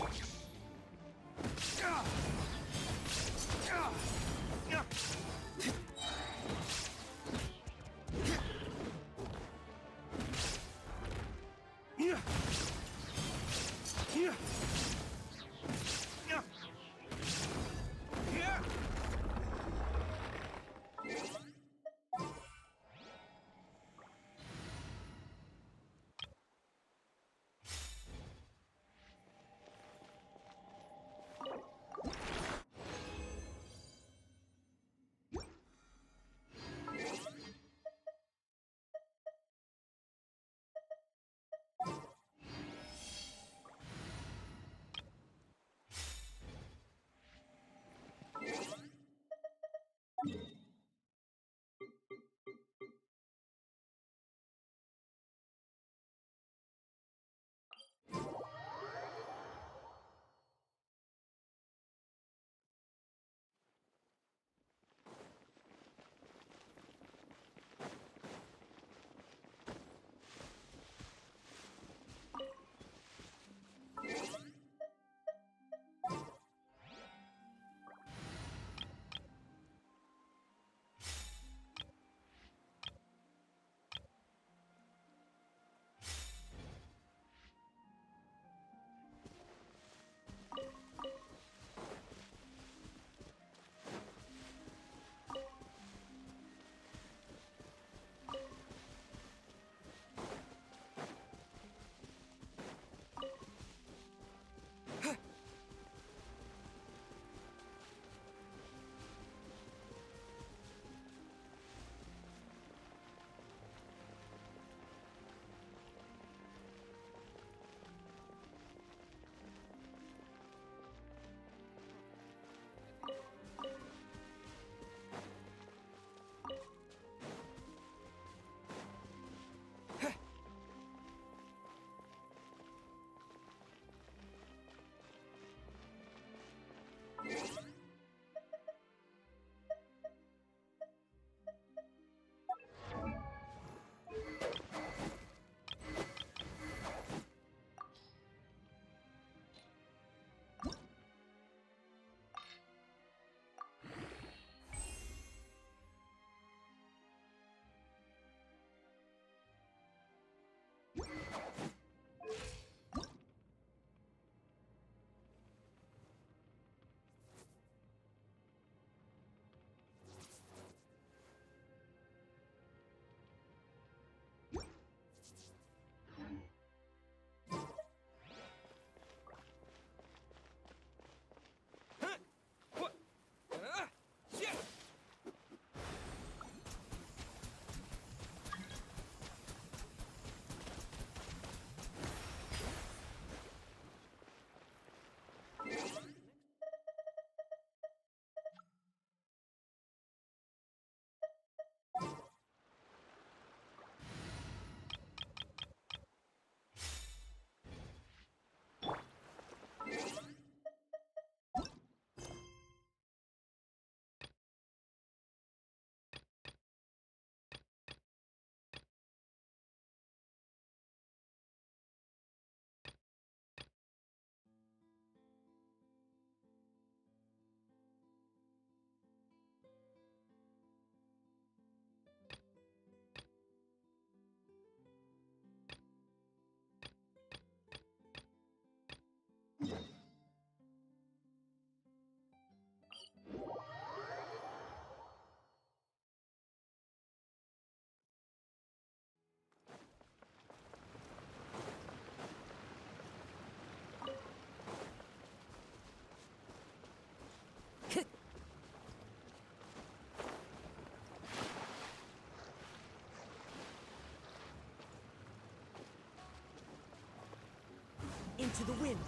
into the wind.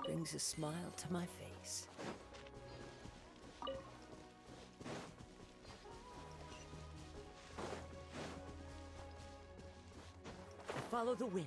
Brings a smile to my face. I follow the wind.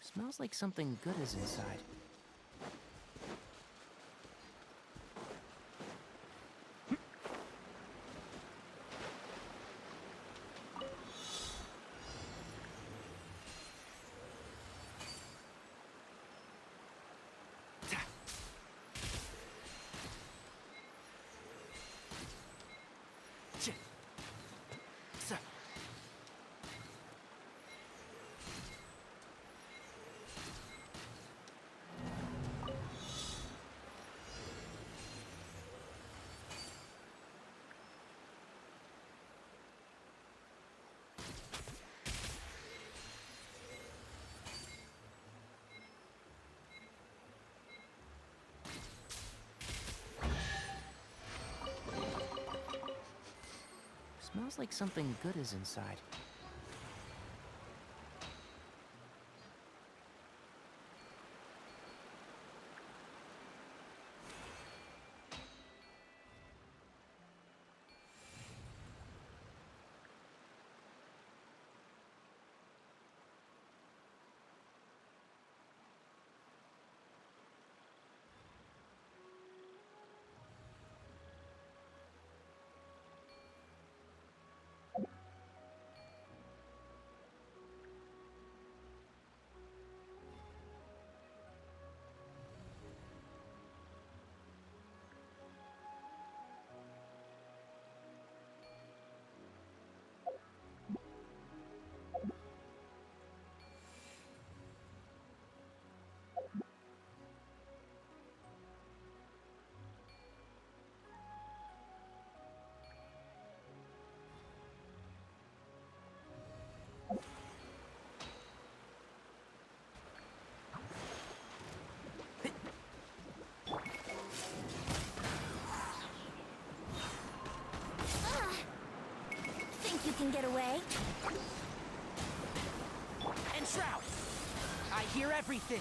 Smells like something good is inside. Smells like something good is inside. Think you can get away? And Shroud! I hear everything!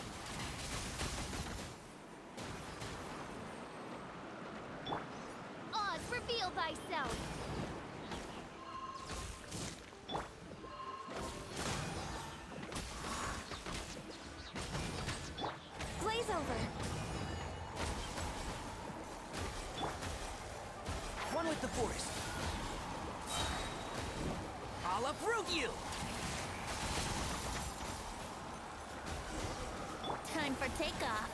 Oz, reveal thyself! Blaze over! One with the forest! I'll uproot you! Time for takeoff.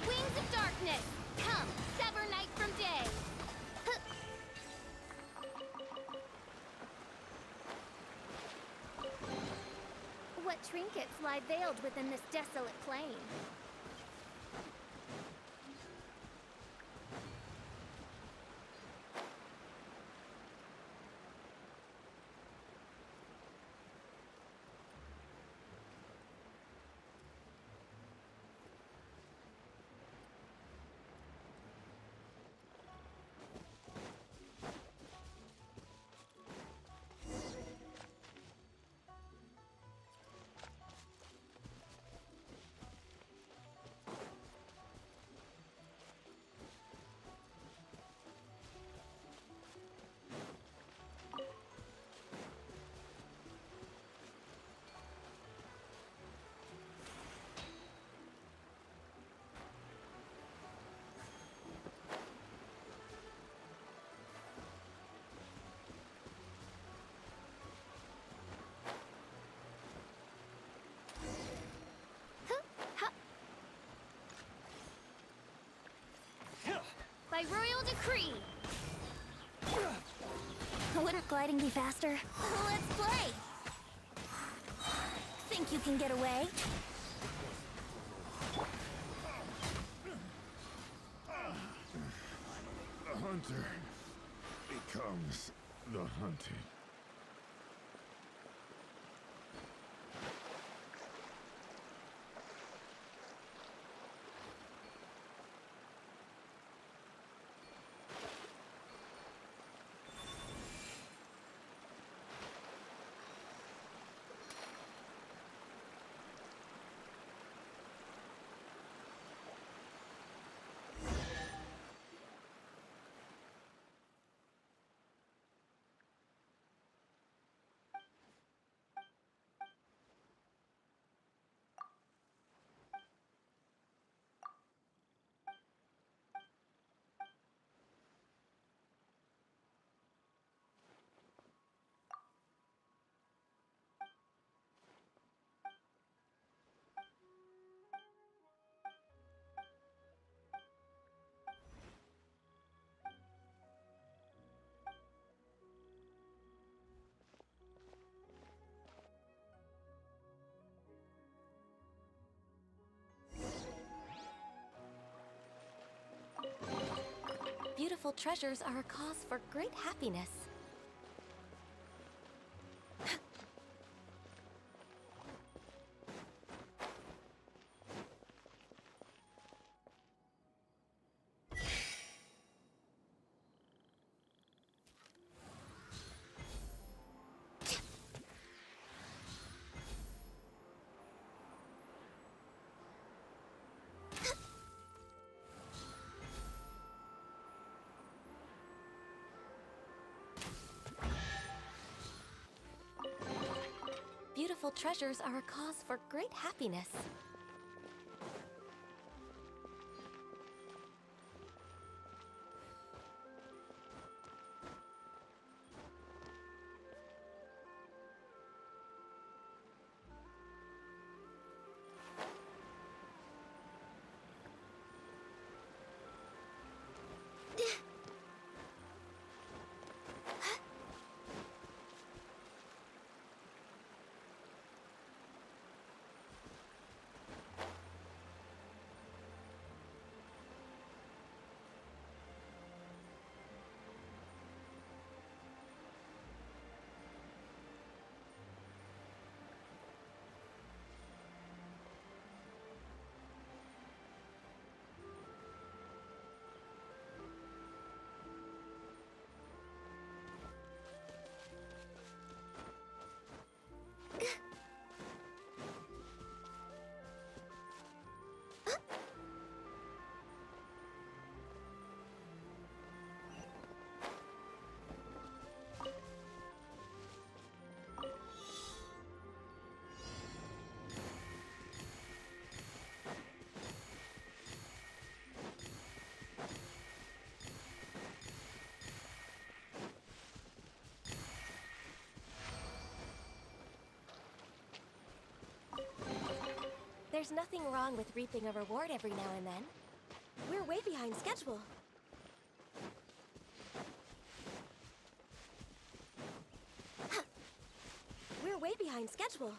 Wings of darkness! Come, sever night from day! What trinkets lie veiled within this desolate plain? By royal decree! Wouldn't gliding be faster? Let's play! Think you can get away? The hunter becomes the hunted. Beautiful treasures are a cause for great happiness. beautiful treasures are a cause for great happiness. There's nothing wrong with reaping a reward every now and then. We're way behind schedule. We're way behind schedule.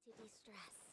To de-stress.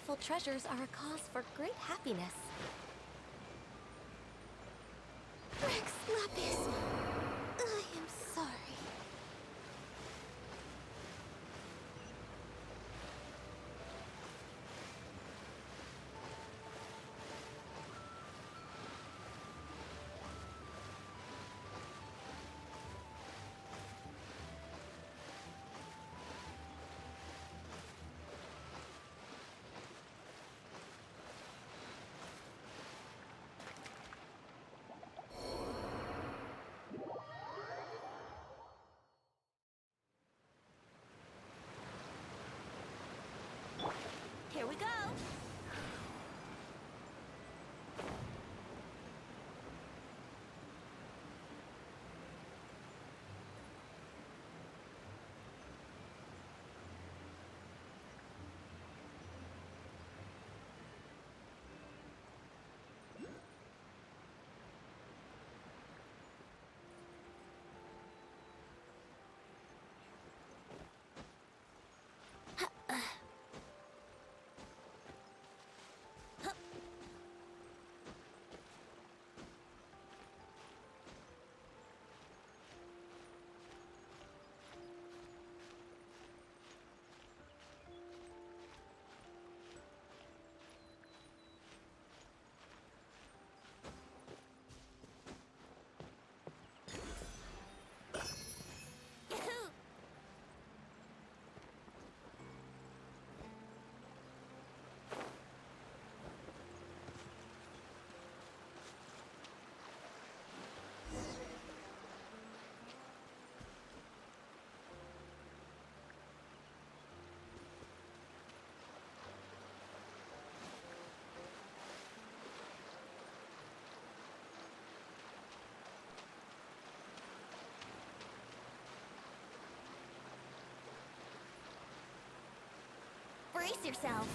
beautiful treasures are a cause for great happiness. Rex Lapis, I am sorry. Here we go. Brace yourselves.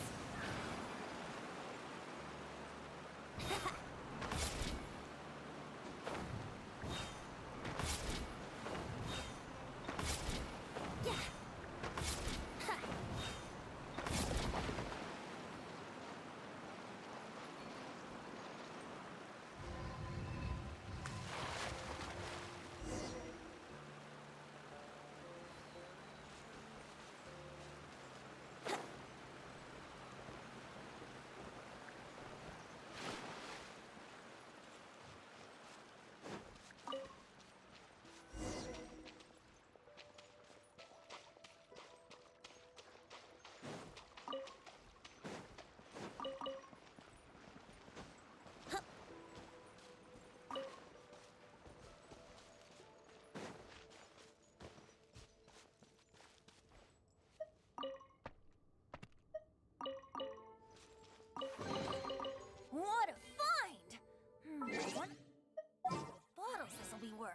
What a find! What bottles this'll be worth?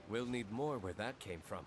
We'll need more where that came from.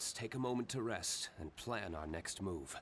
Let's take a moment to rest and plan our next move.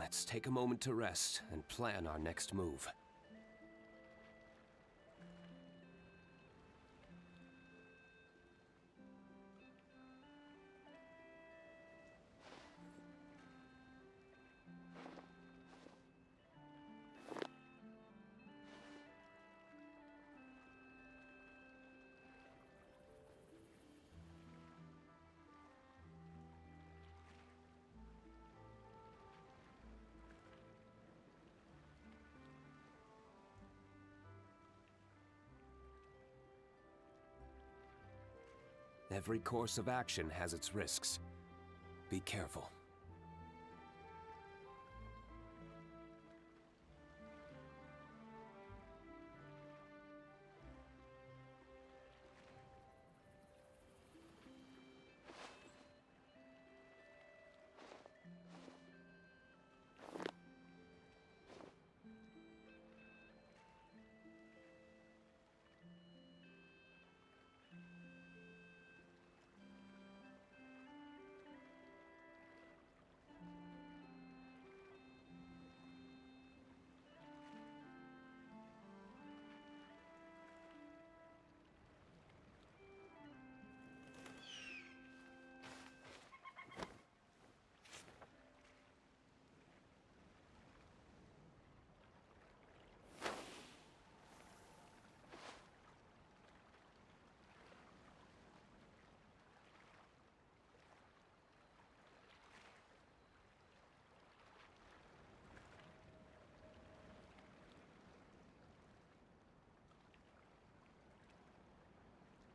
Let's take a moment to rest and plan our next move. Every course of action has its risks. Be careful.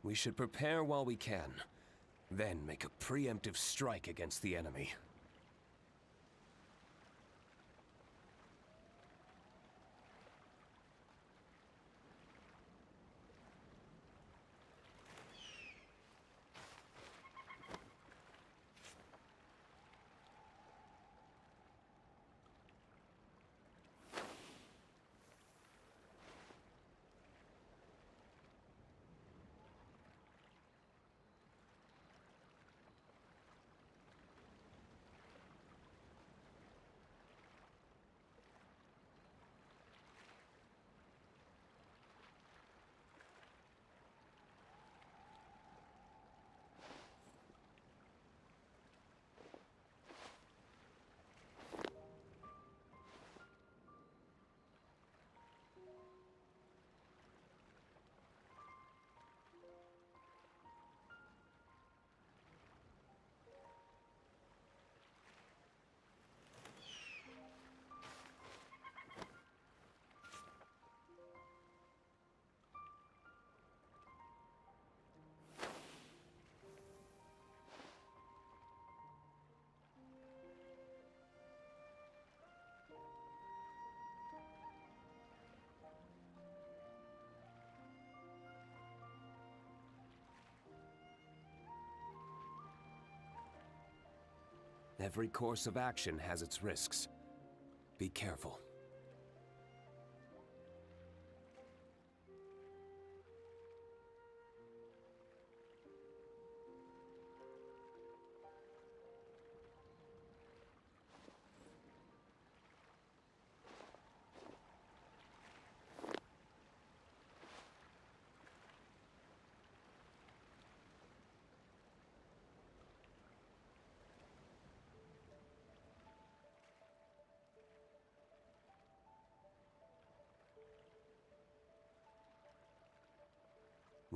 We should prepare while we can, then make a preemptive strike against the enemy. Every course of action has its risks. Be careful.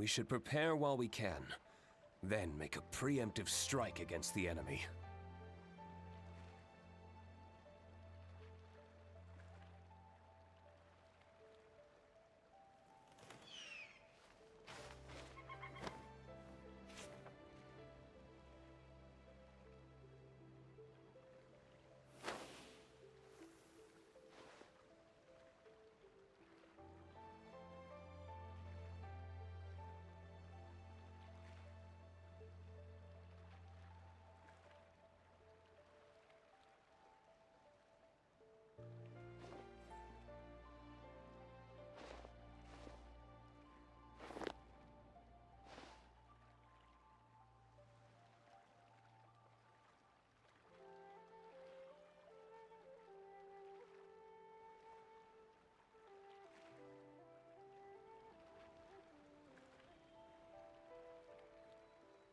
We should prepare while we can, then make a preemptive strike against the enemy.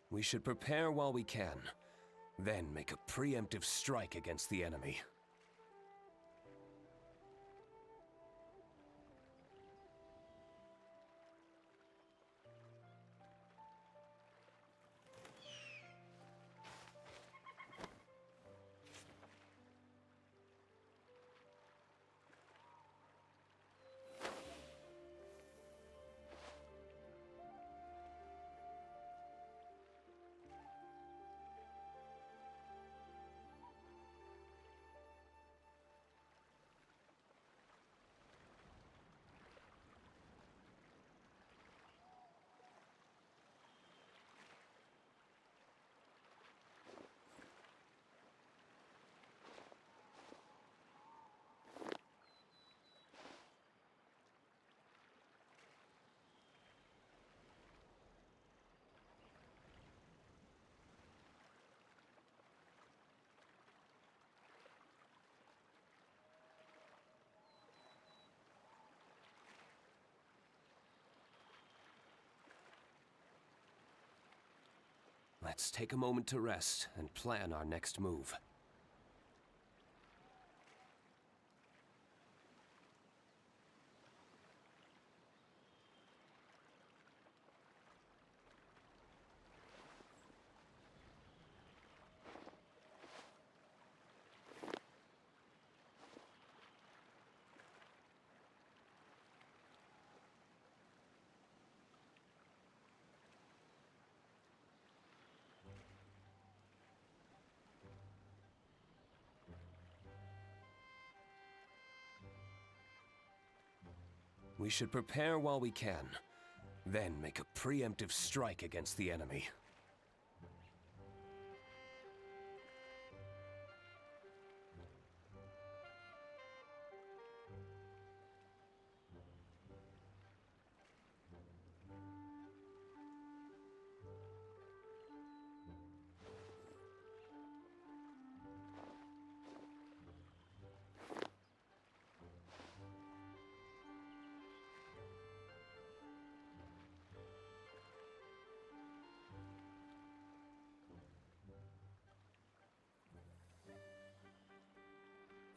We should prepare while we can, then make a preemptive strike against the enemy. Let's take a moment to rest and plan our next move. We should prepare while we can, then make a preemptive strike against the enemy.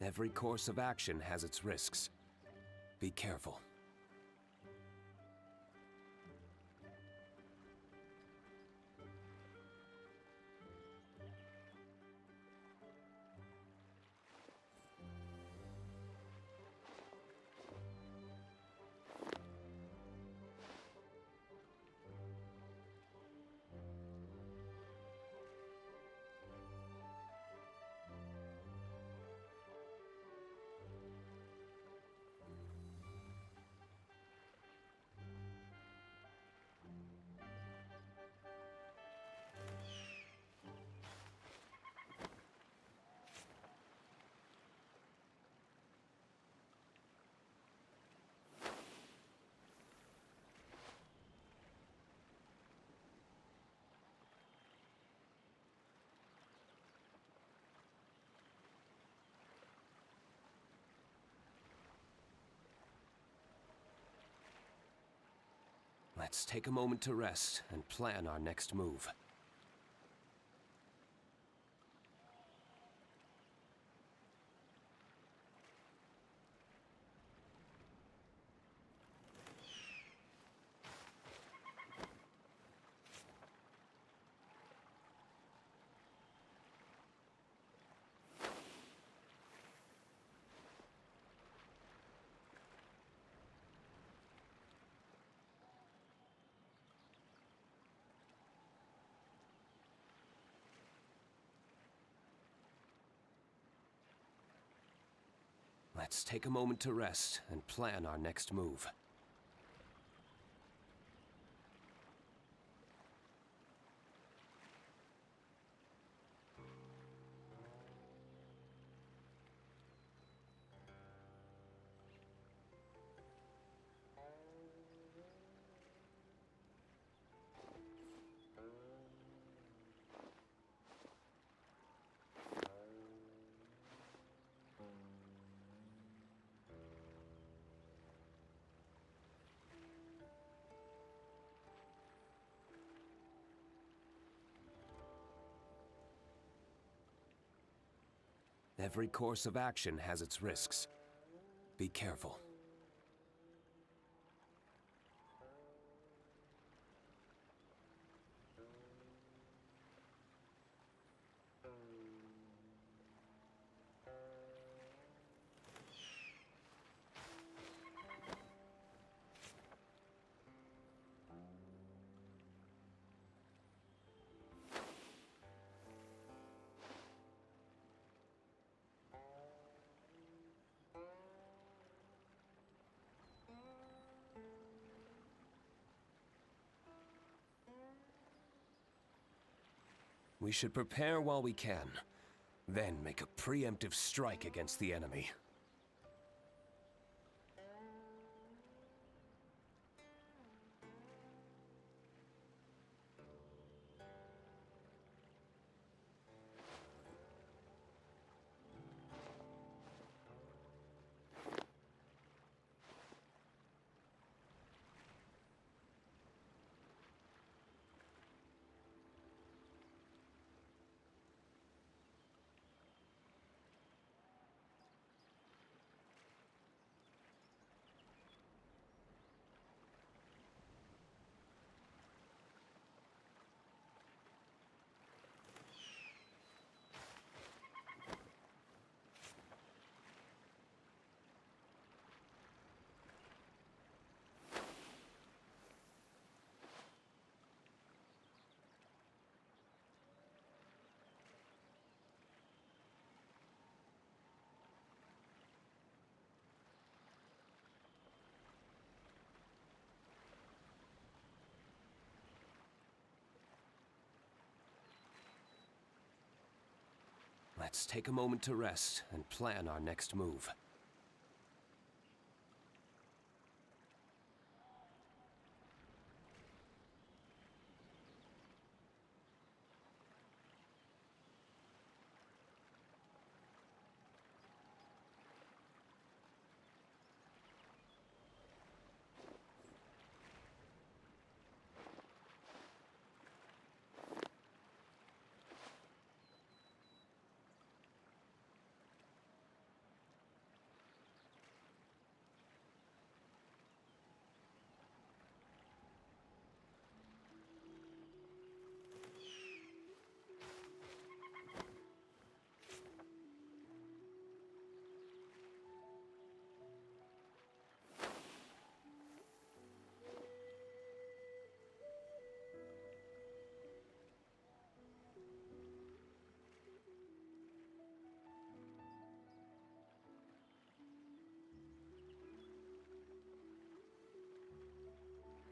Every course of action has its risks. Be careful. Let's take a moment to rest and plan our next move. Let's take a moment to rest and plan our next move. Every course of action has its risks. Be careful. We should prepare while we can, then make a preemptive strike against the enemy. Let's take a moment to rest and plan our next move.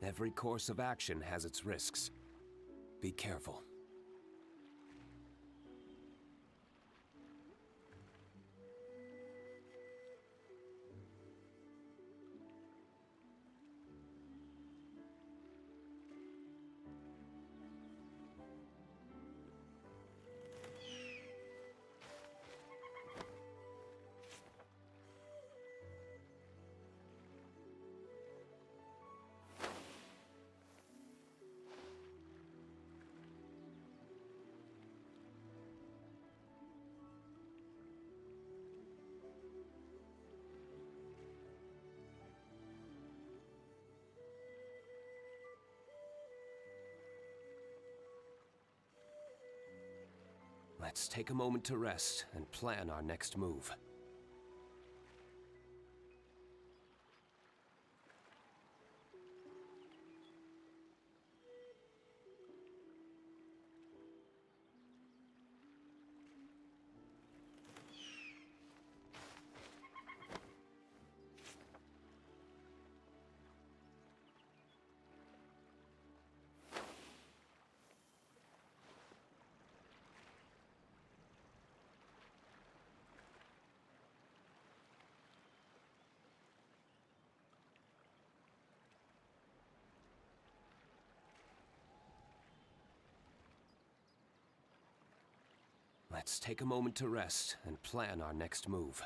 Every course of action has its risks. Be careful. Let's take a moment to rest and plan our next move. Let's take a moment to rest and plan our next move.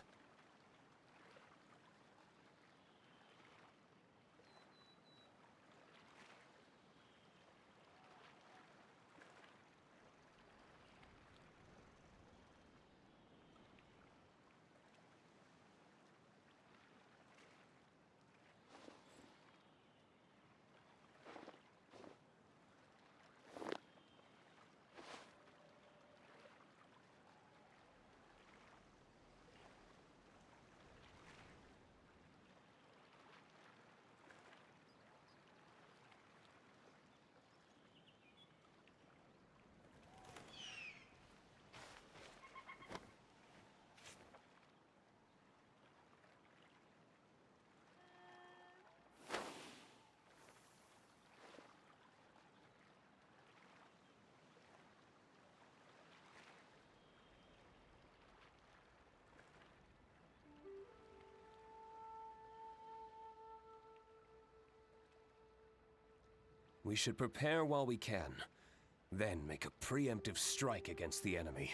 We should prepare while we can, then make a preemptive strike against the enemy.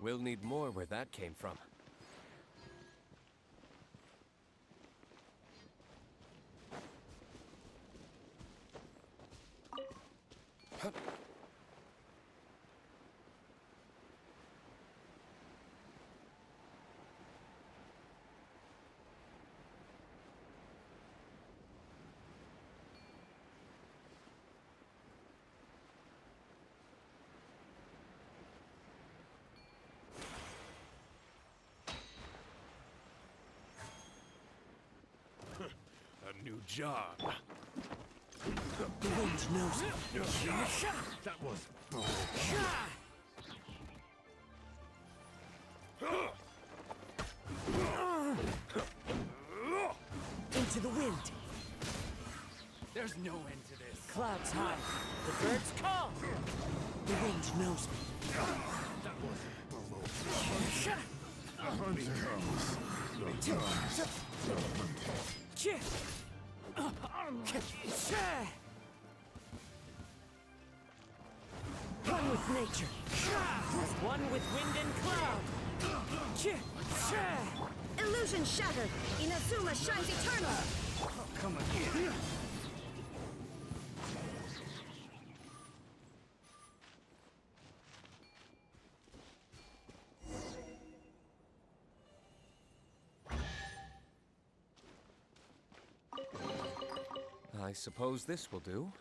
We'll need more where that came from. A new job. The wind knows me. That was Into the wind. There's no end to this. Clouds high. The birds call. The wind knows me. that was the hunter comes. The One with nature. As one with wind and cloud. Illusion shattered! Inazuma shines eternal! Come again. I suppose this will do.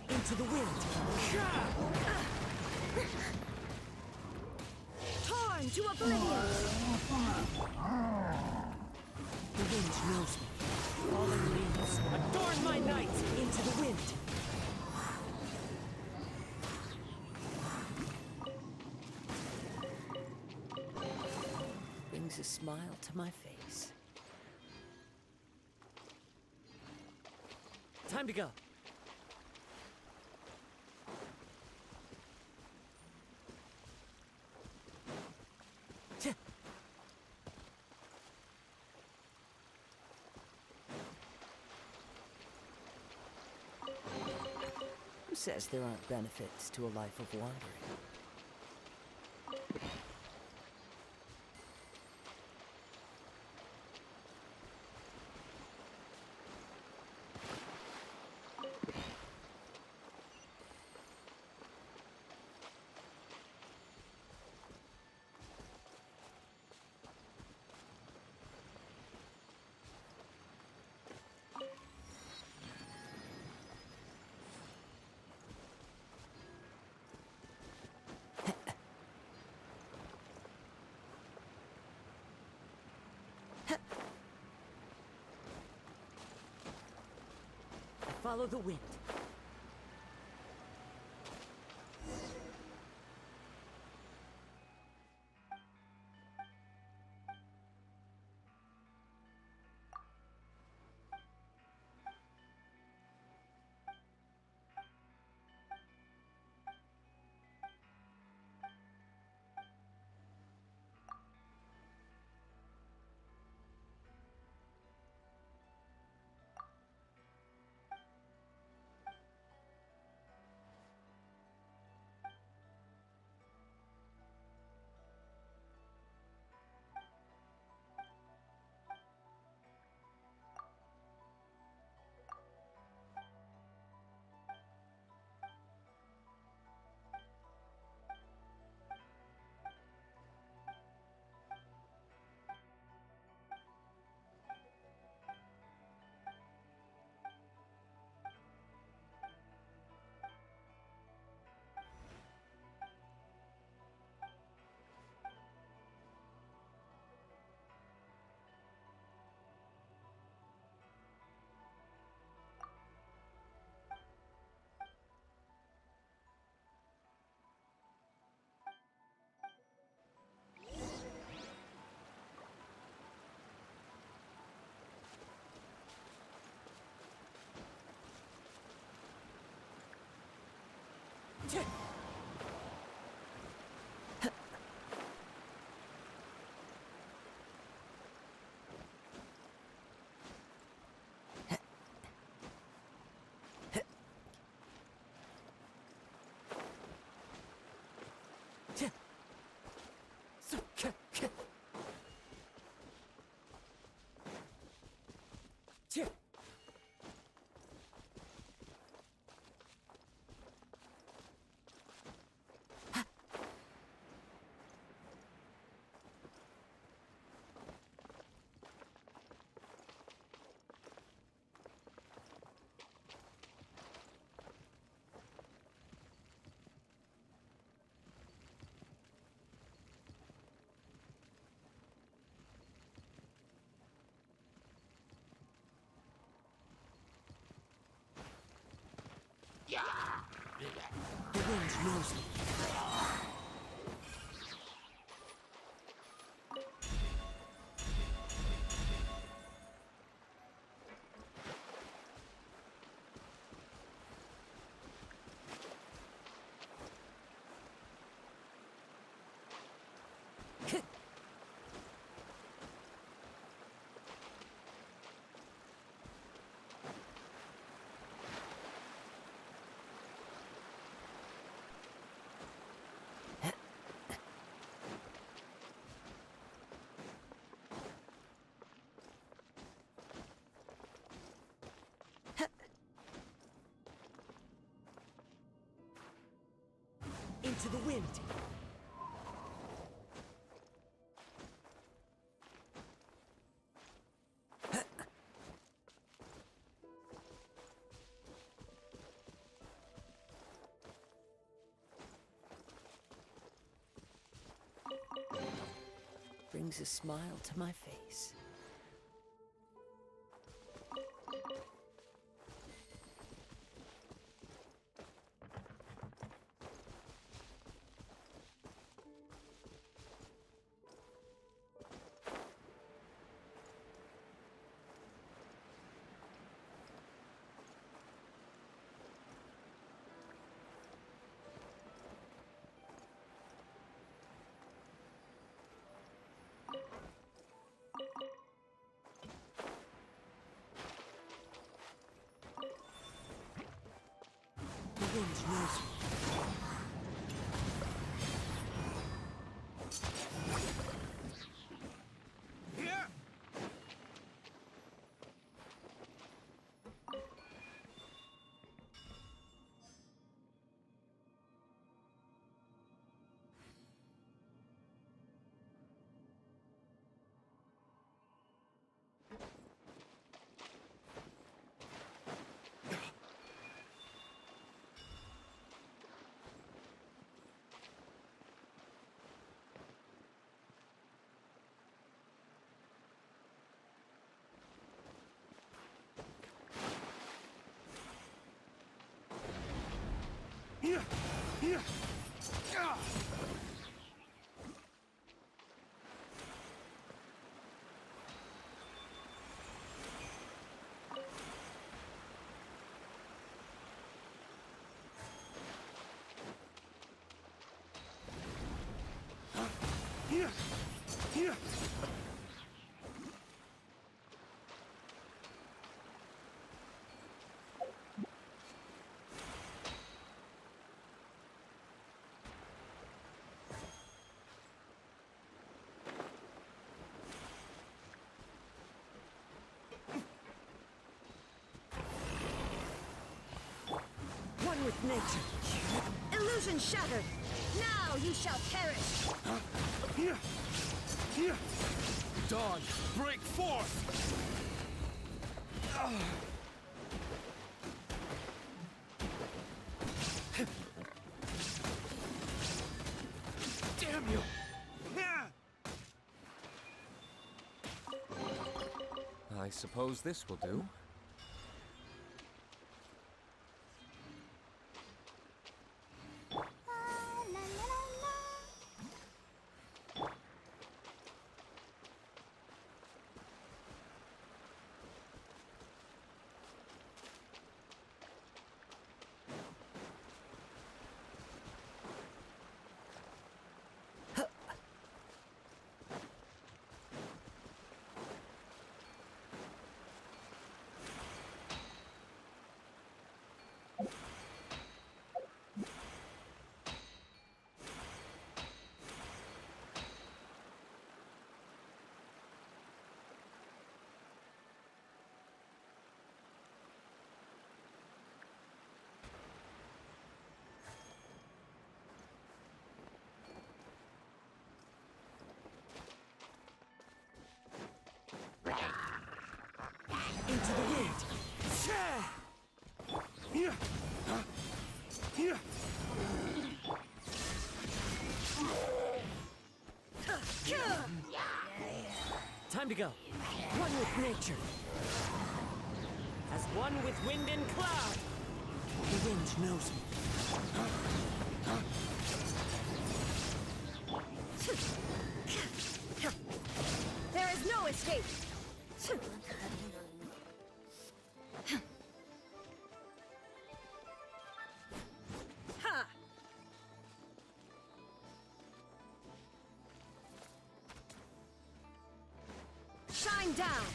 Into the wind. Torn to oblivion! The wind knows me. Fallen leaves adorn my night. Into the wind. Brings a smile to my face. Time to go. Who says there aren't benefits to a life of wandering? Follow the wind. The wind knows me. Into the wind. Brings a smile to my face. The wind knows me. One with nature. Illusion shattered. Now you shall perish. Dawn, break forth! Damn you! I suppose this will do. Time to go. One with nature. As one with wind and cloud. The wind knows me. There is no escape! Ha! Shine down!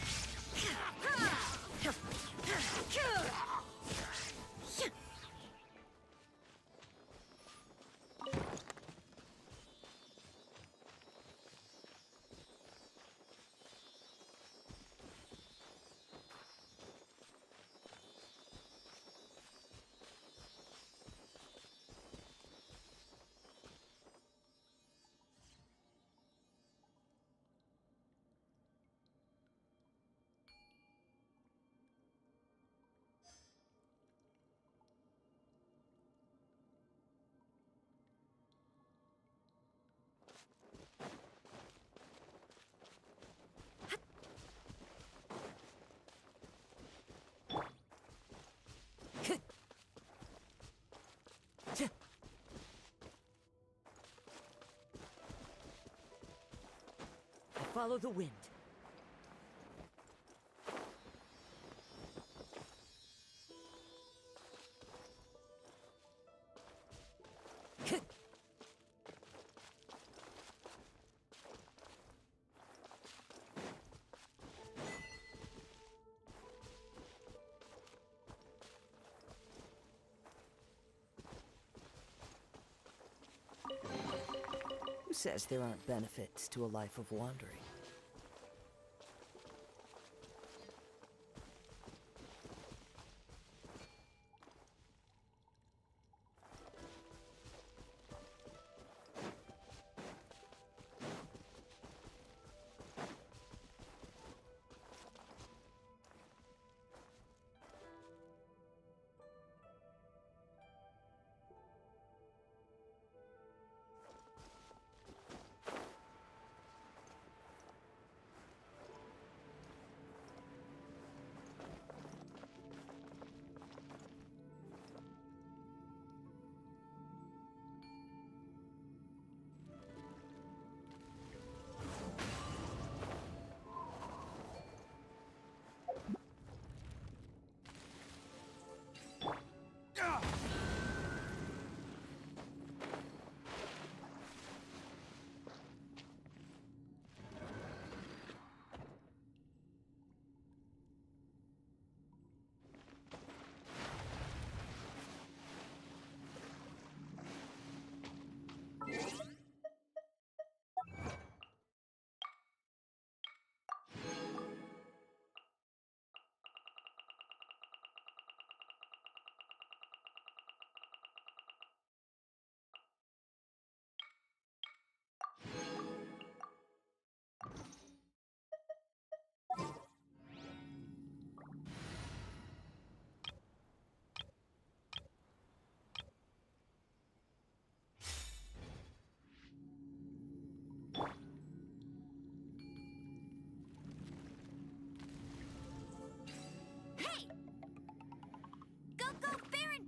Follow the wind. Who says there aren't benefits to a life of wandering?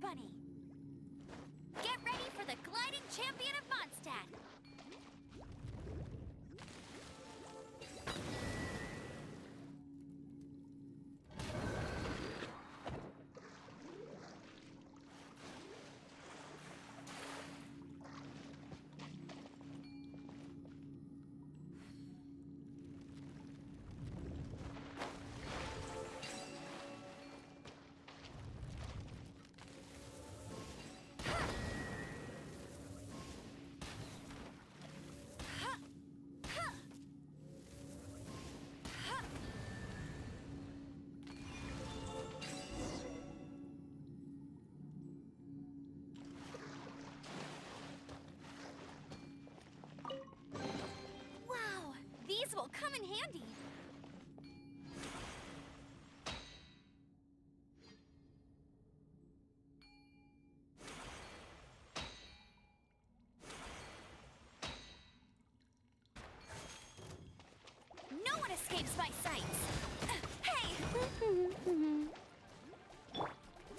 Bunny! Get ready for the gliding champion of Mondstadt! These will come in handy. No one escapes my sights. Hey!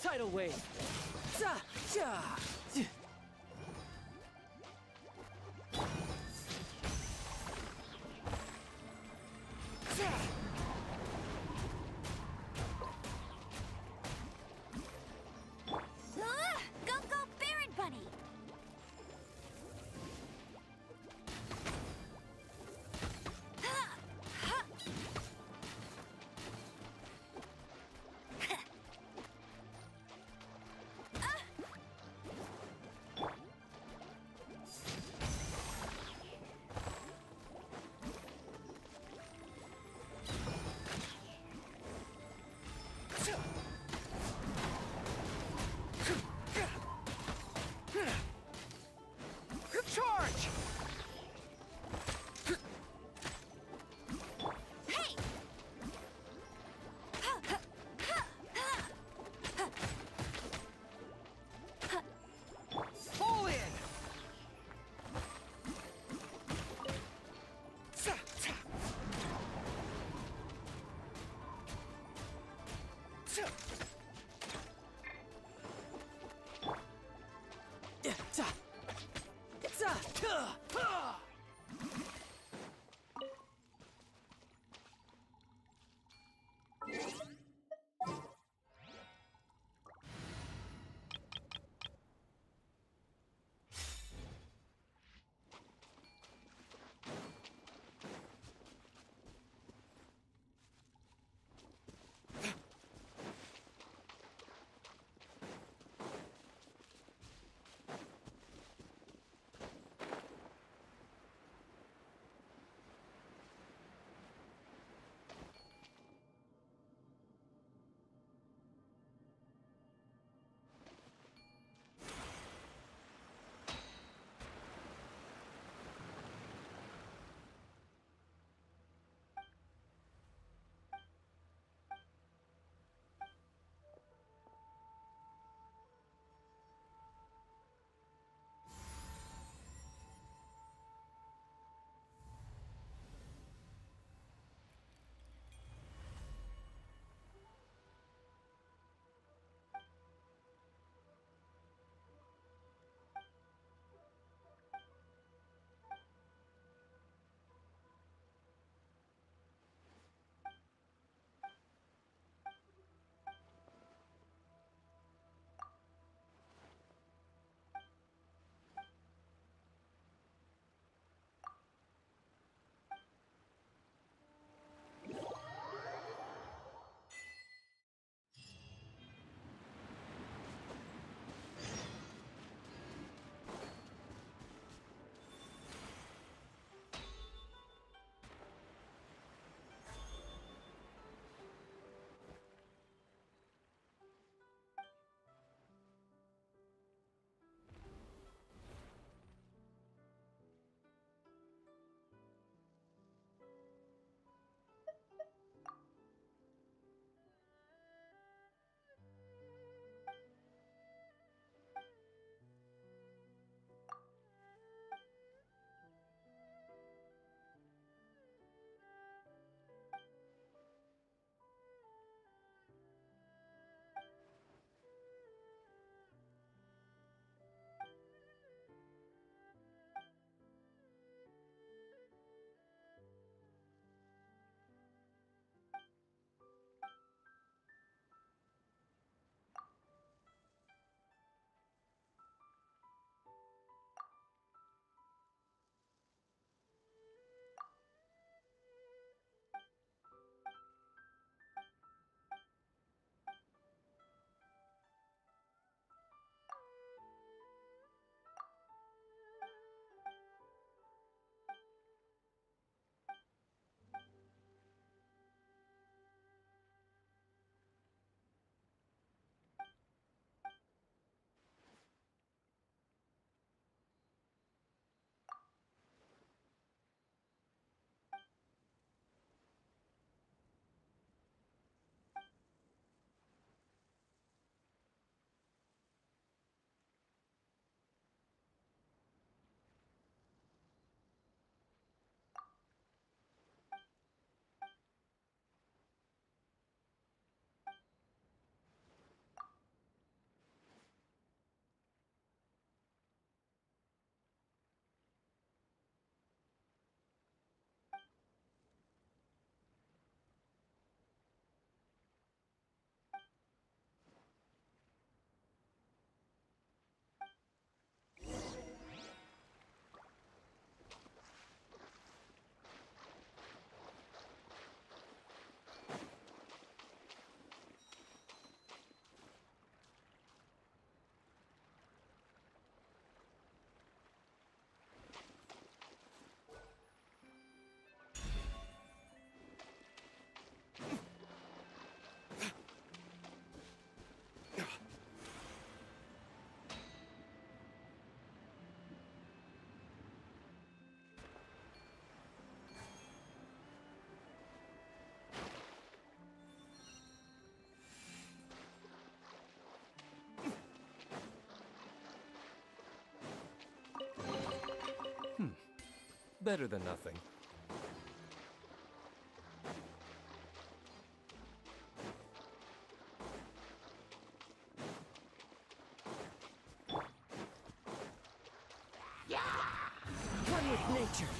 Tidal wave. Za, ja. Go, go, Baron Bunny! Charge! Hey! All in! better than nothing. One with nature.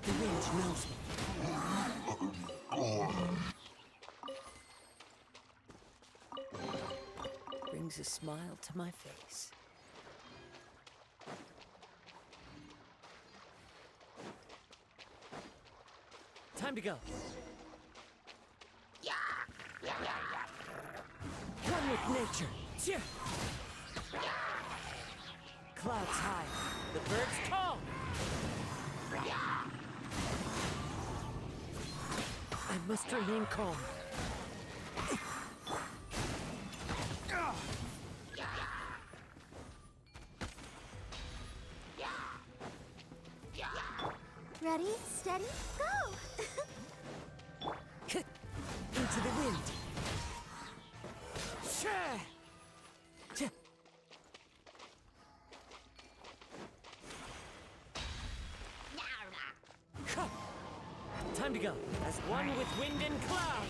The wind knows me. Brings a smile to my face. Time to go. One with nature. Clouds high. The birds call. I must remain calm. Ready, steady, go! Into the wind. Time to go, as one with wind and cloud.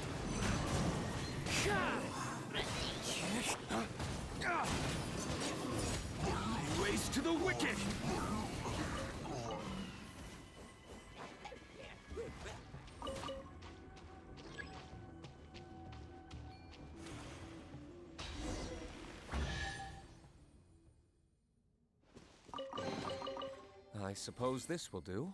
Race to the wicked! I suppose this will do.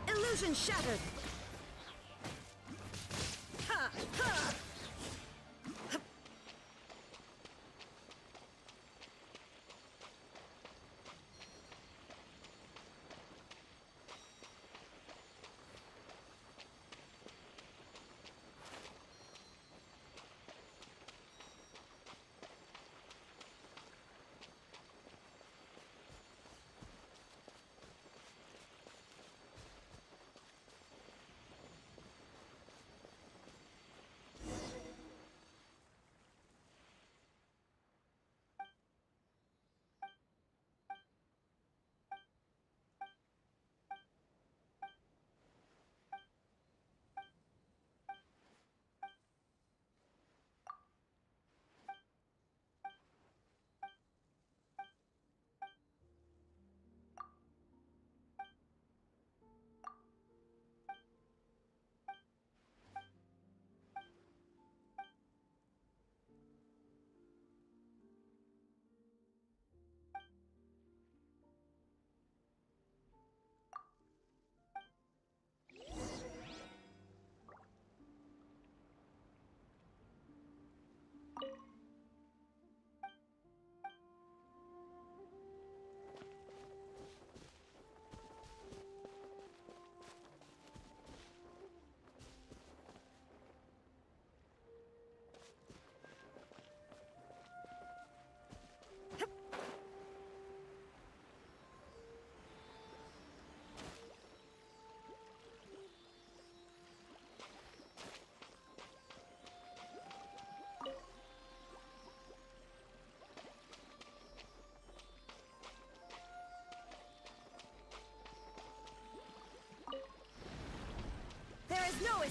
Illusion shattered! Ha! Ha!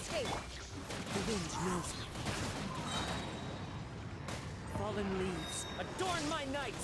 escape! The wind knows me. Fallen leaves, adorn my night!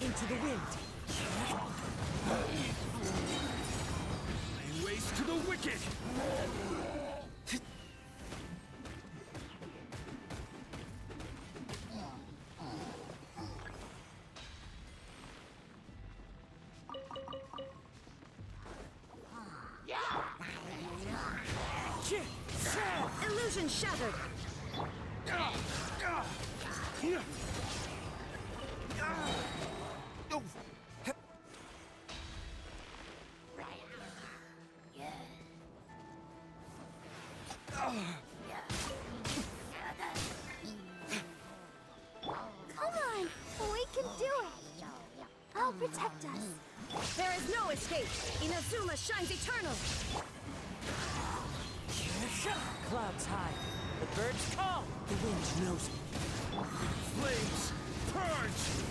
Into the wind. Lay waste to the wicked! Illusion shattered. Come on, we can do it. I'll protect us. There is no escape. Inazuma shines eternal. Clouds high. The birds call. The wind knows me. Flames, purge!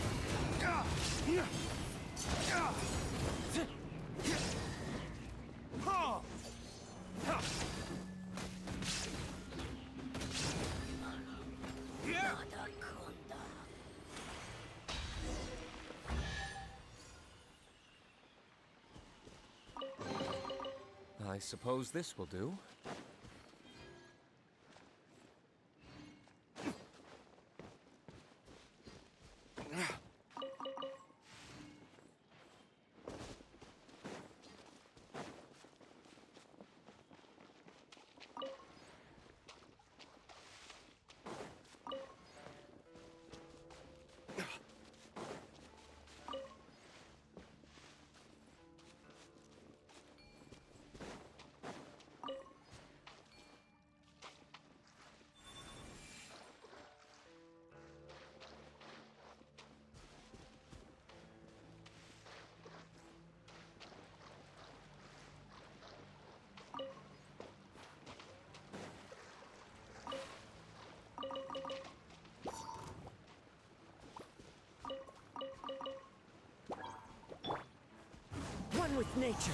I suppose this will do. One with nature.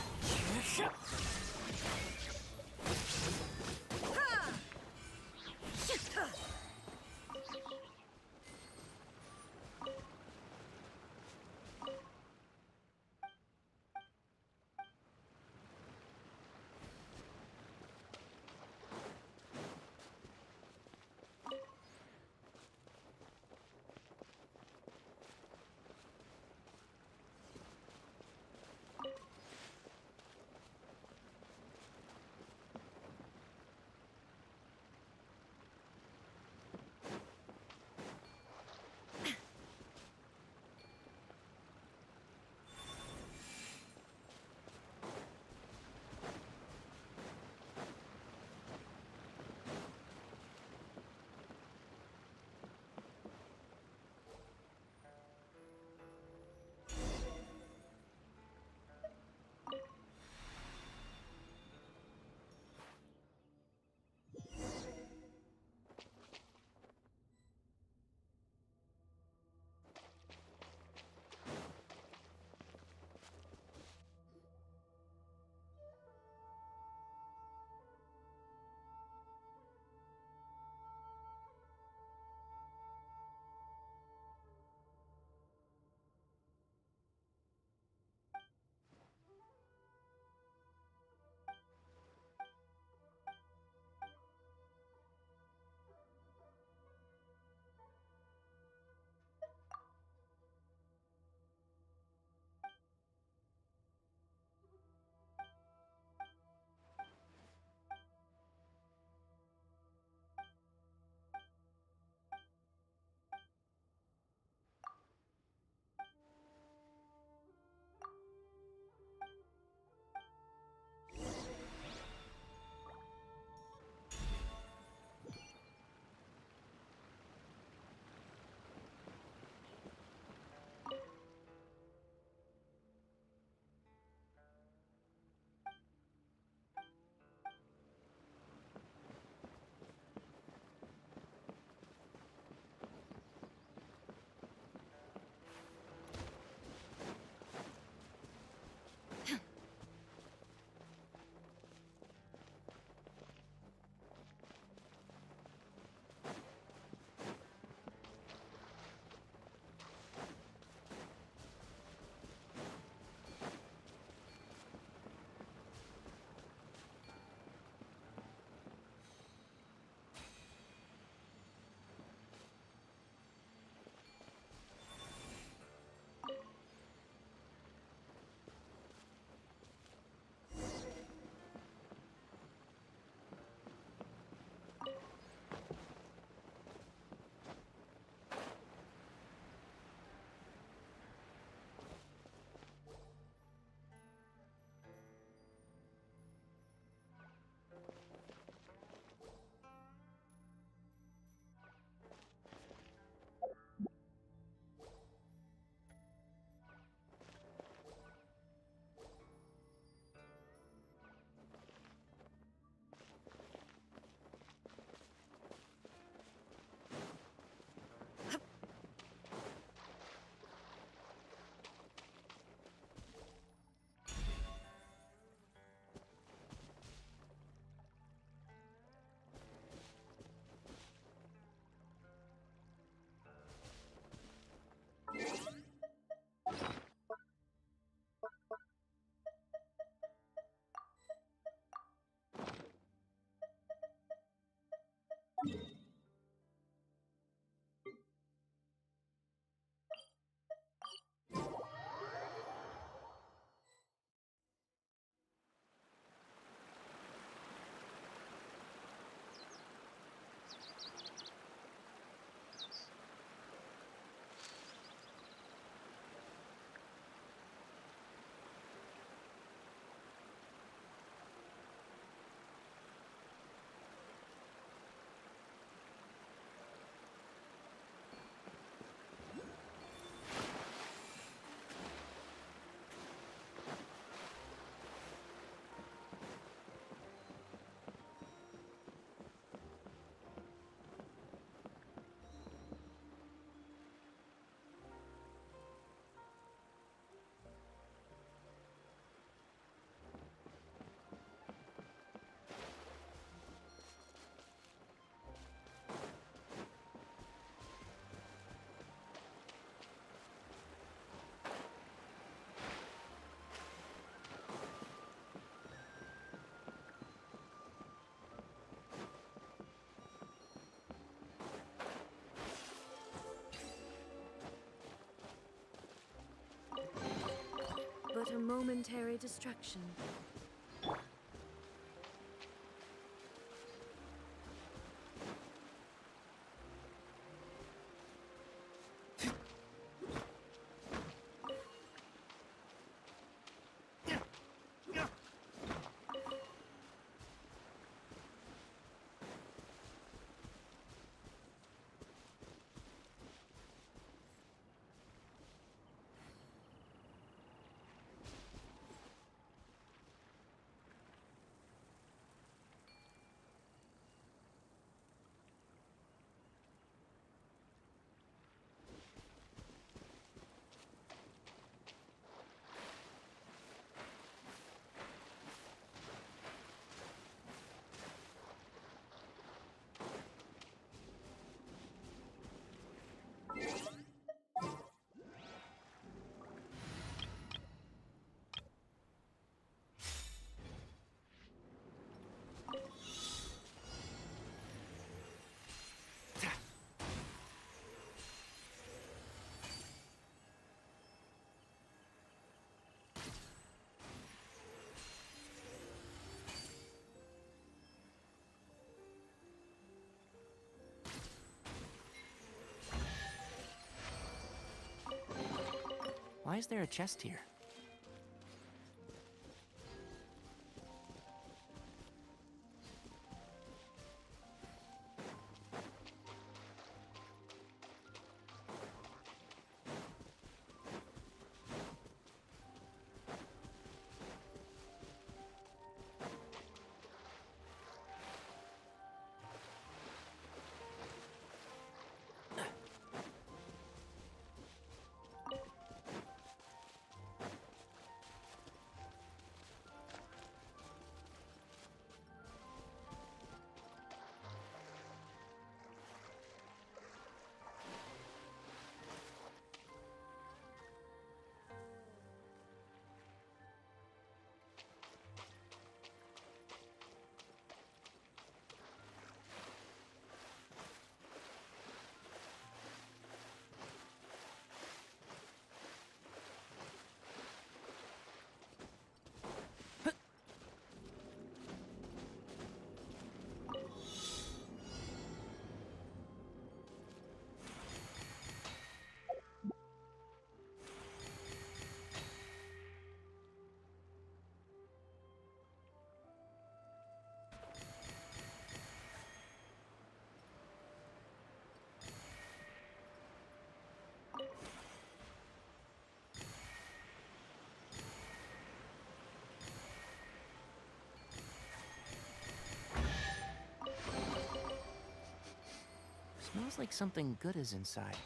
but a momentary distraction. Why is there a chest here? Smells like something good is inside.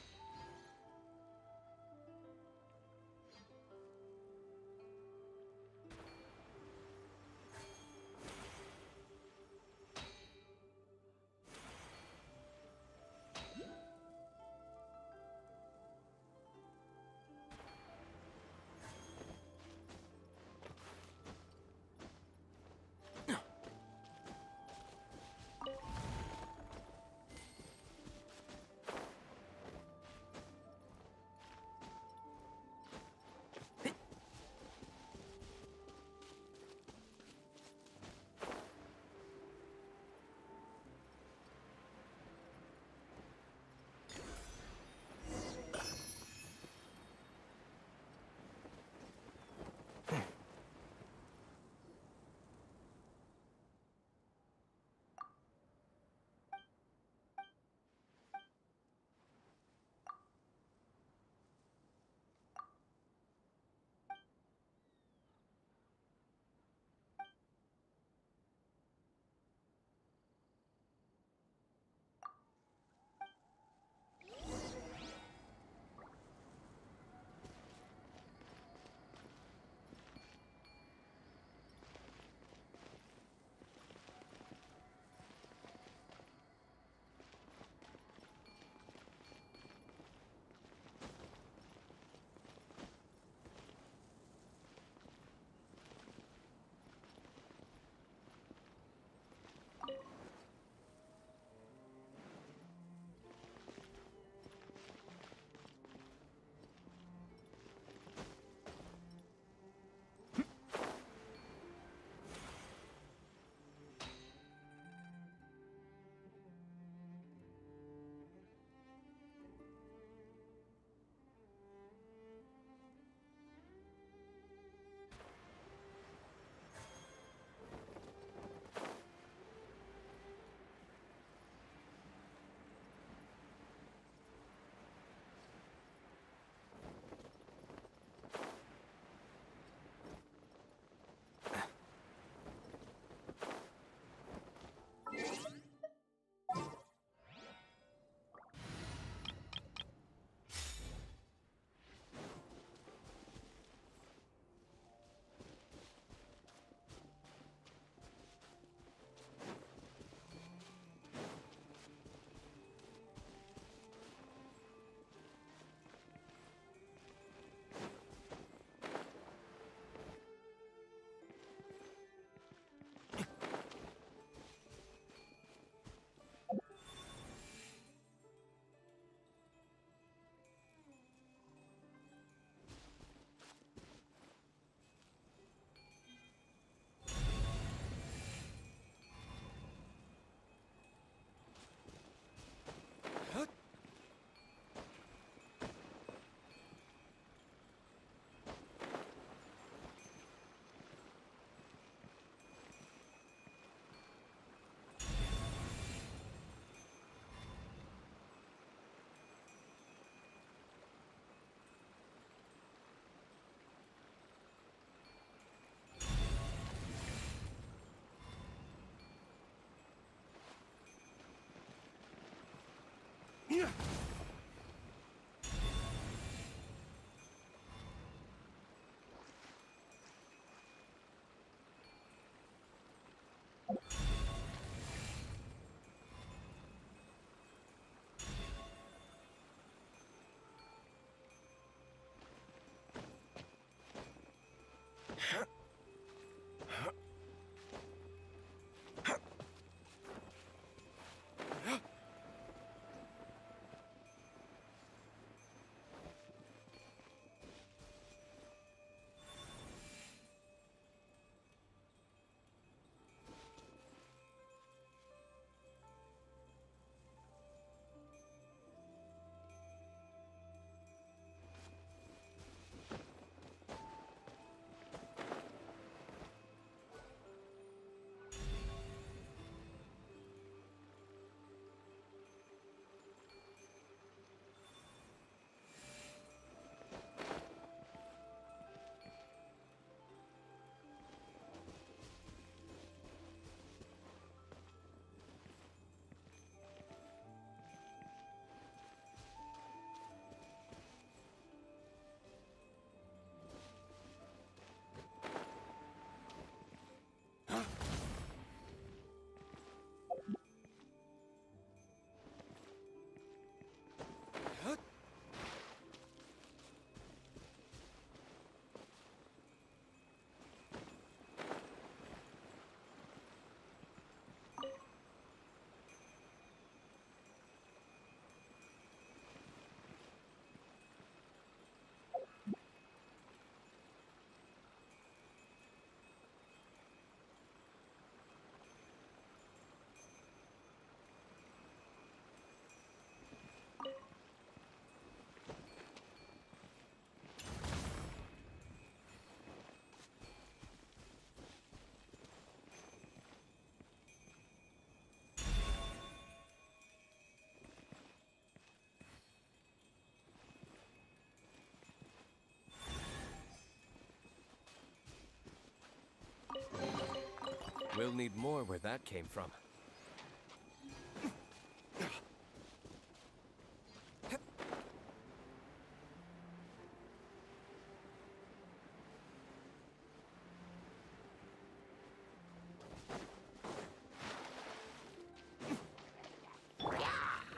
We'll need more where that came from.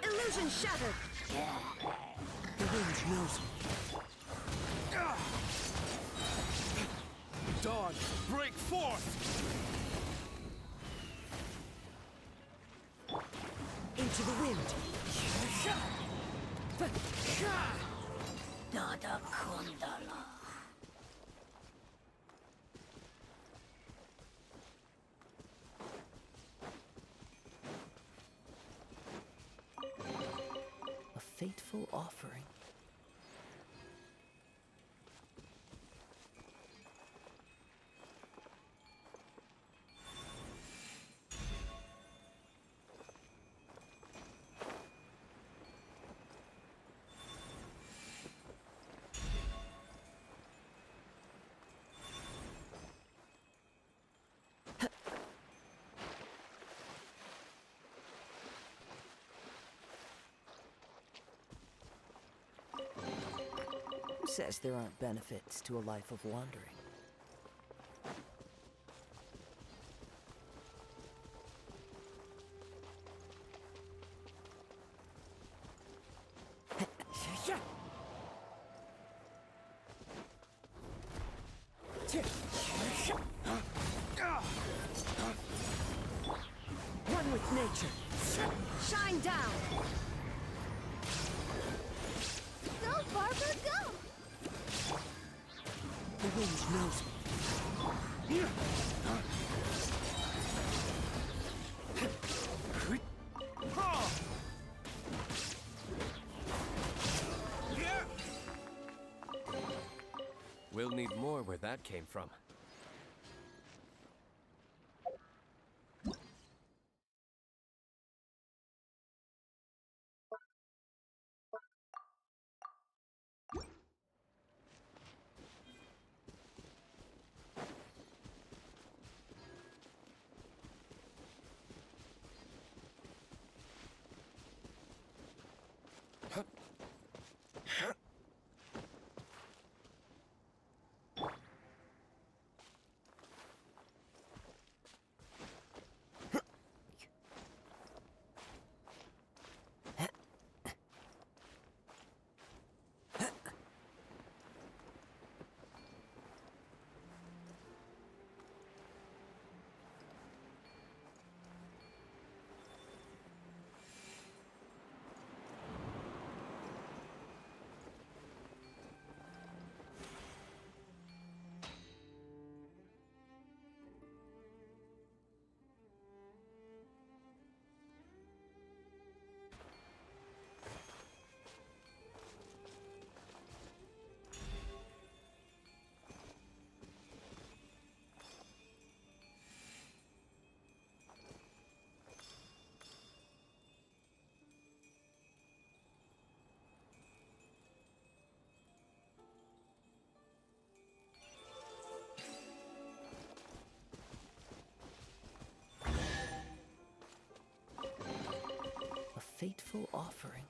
Illusion shattered! The wind knows me. Dawn, break forth! Into the wind! Dada Kundala. A fateful offering. Who says there aren't benefits to a life of wandering? One with nature! Shine down! Go, Barbara, go! The wind knows me. We'll need more where that came from. fateful offering.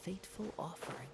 Fateful offering.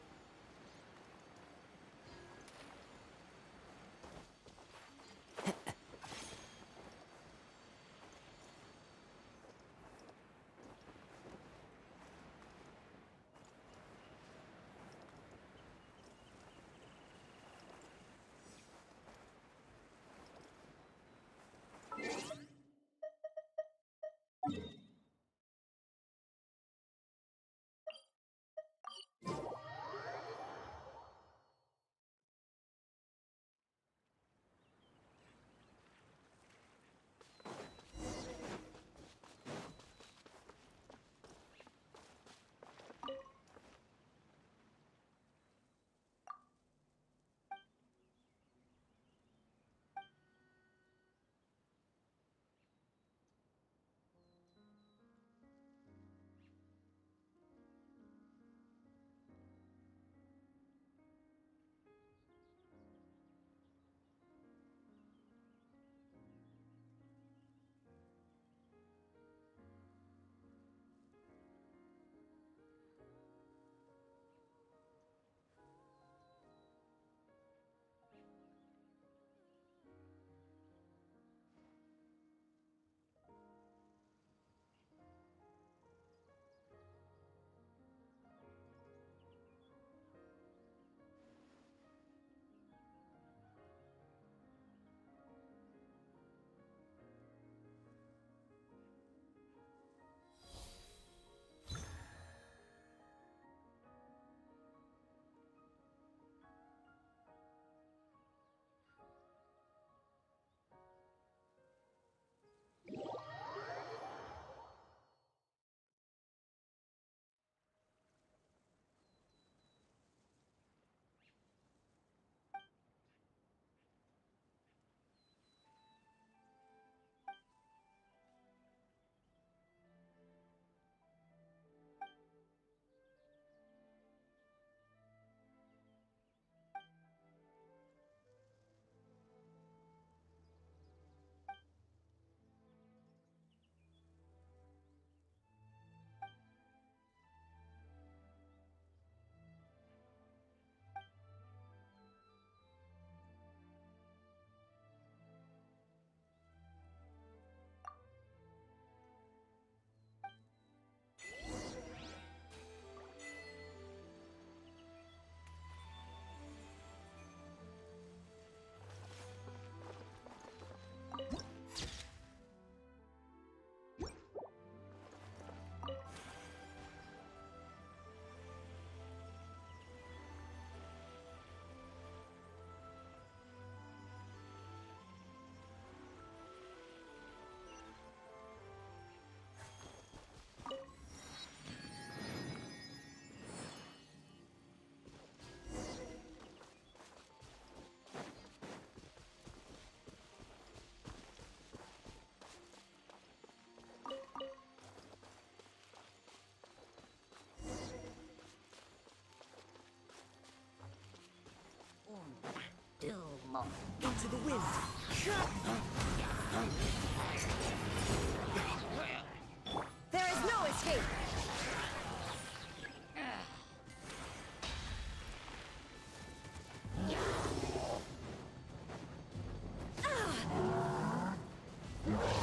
impossible. Into the wind. There is no escape.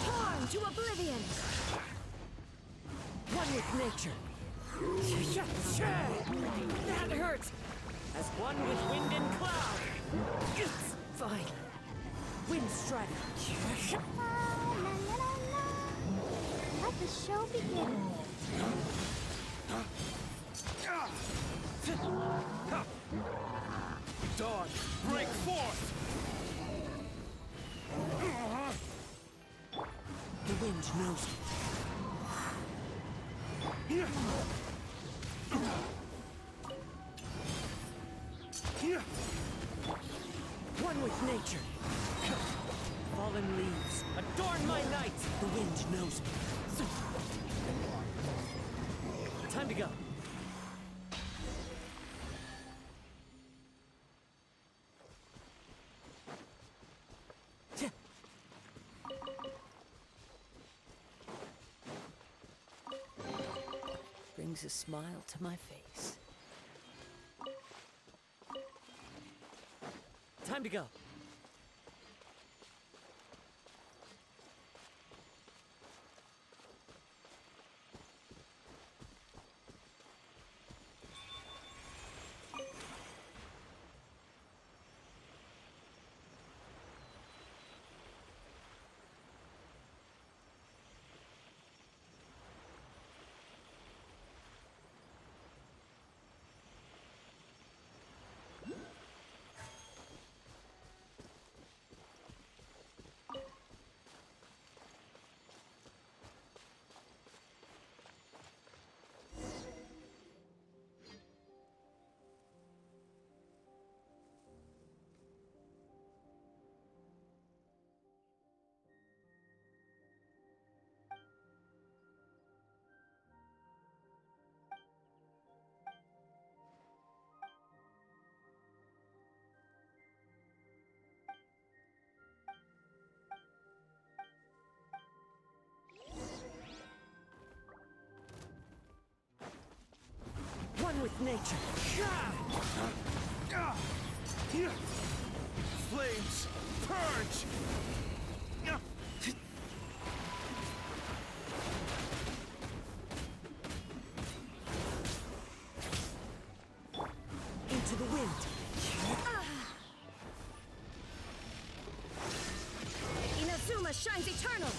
Torn to oblivion. One with nature. That hurts. As one with wind and cloud. It's fine. Wind strike. La la la la. Let the show begin. Dawn, break forth! The wind knows it. One with nature. Fallen leaves, adorn my night. The wind knows me. Time to go. Brings a smile to my face. Time to go. One with nature. Flames, purge! Into the wind. Inazuma shines eternal.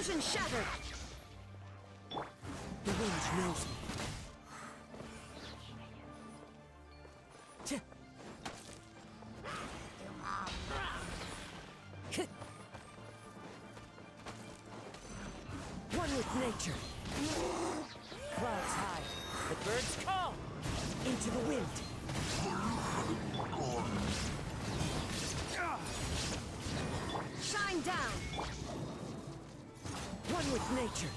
Illusion shattered! The wind knows me. One with nature. Clouds high. The birds call. Into the wind. Shine down! One with nature.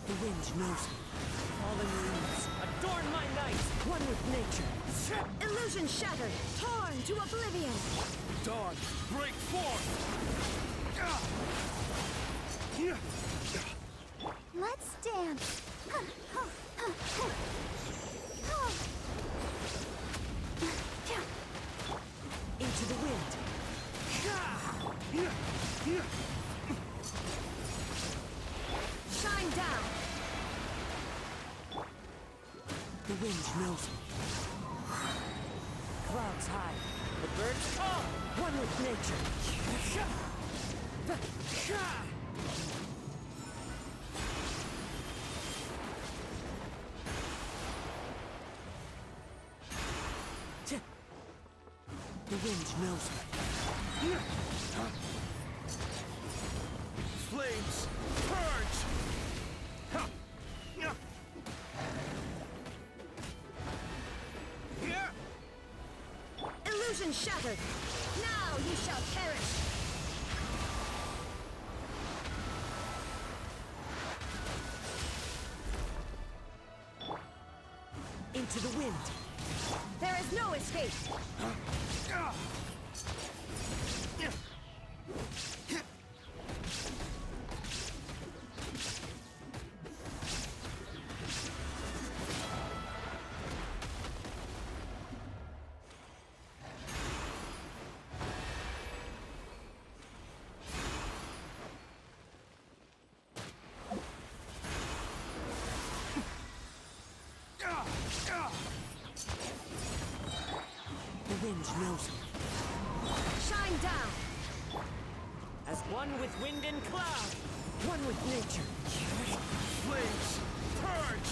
The wind knows me. Fallen leaves. Adorn my night. One with nature. Illusion shattered. Torn to oblivion. Dawn, break forth! Let's dance. Into the wind. Shine down. The wind knows me. Clouds high. The birds call. One with nature. The wind knows me. Flames, purge! Illusion shattered. Now you shall perish. Into the wind. There is no escape. The wind knows me. Shine down. As one with wind and cloud. One with nature. Flames, purge!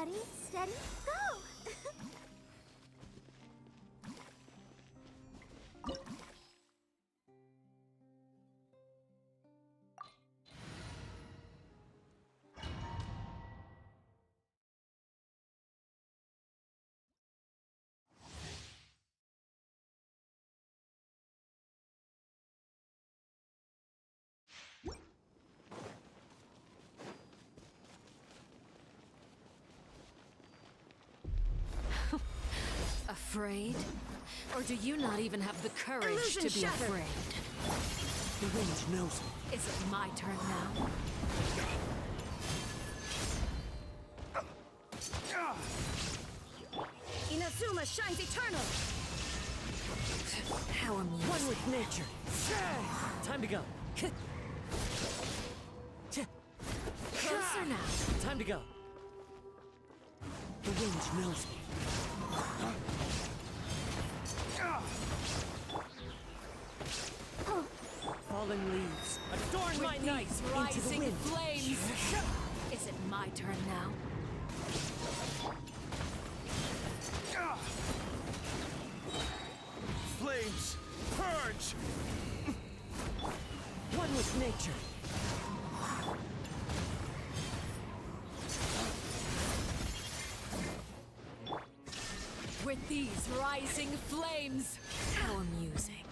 Ready, steady, go! Afraid? Or do you not even have the courage Illusion to be shattered. afraid? The wind knows me. Is it my turn now? Inazuma shines eternal! How amusing. One with nature. Time to go. Closer now. Time to go. The wind knows me. Fallen leaves. Adorn my With night these into the rising wind. flames. Is it my turn now? Flames, purge! One with nature. With these rising flames. How amusing.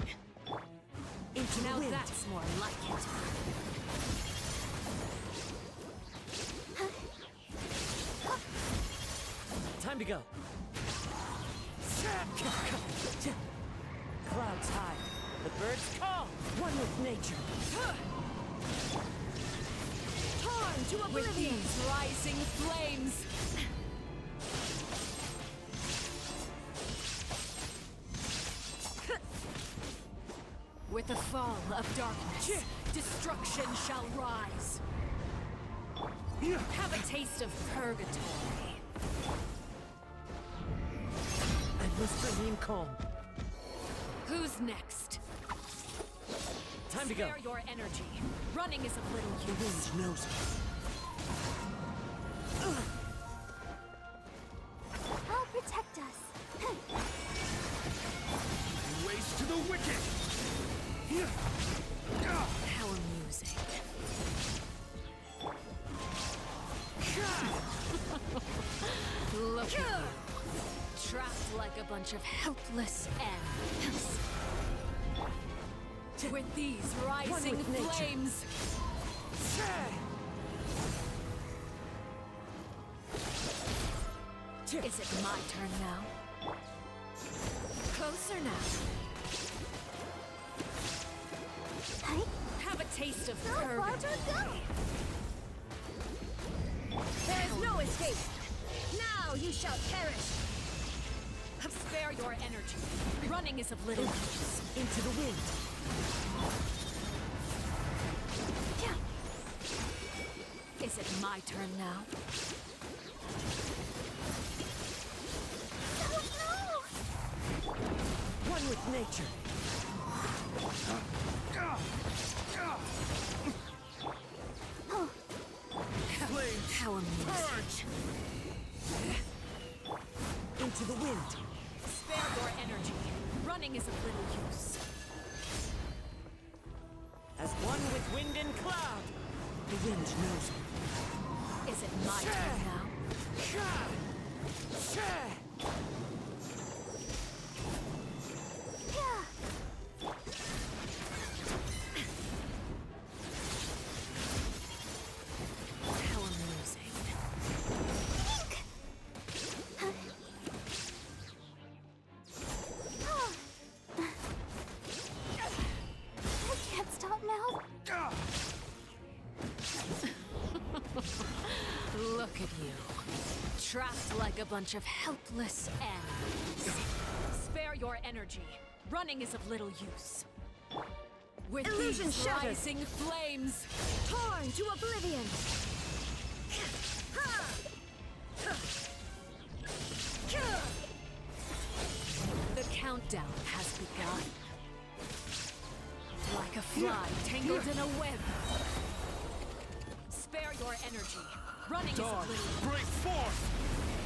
Into Now the wind. that's more like it. Time to go. Clouds high. The birds call. One with nature. Torn to With oblivion! these rising flames. With the fall of darkness, destruction shall rise. Have a taste of purgatory. I must remain calm. Who's next? Time to go. Spare your energy. Running is of little The use. wind knows me. I'll protect us. Waste to the wicked! How amusing. Look at you. Trapped like a bunch of helpless animals. With these rising with nature. flames. Is it my turn now? Closer now. Have a taste of So far purgatory. to go! There is no escape! Now you shall perish! Spare your energy. Running is of little use. Into the wind. Is it my turn now? One with nature. Flames, How amusing. purge! Into the wind. Spare your energy. Running is of little use. As one with wind and cloud. The wind knows me. Is it my turn now? How amusing. I can't stop now. Look at you. Trapped like a bunch of helpless animals. Spare your energy. Running is of little use. With Illusion these shattered. rising flames. Torn to oblivion! The countdown has begun. Like a fly tangled in a web. Spare your energy. Running Dawn, is a break forth!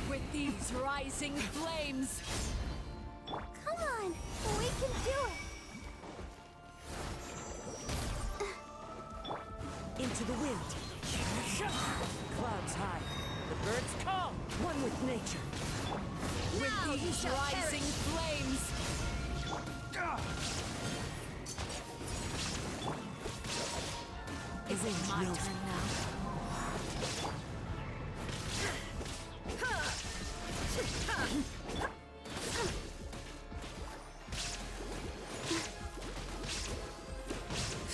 with these rising flames. Come on, we can do it. Into the wind. Clouds high. The birds call. One with nature. With these rising flames. Is it my turn now?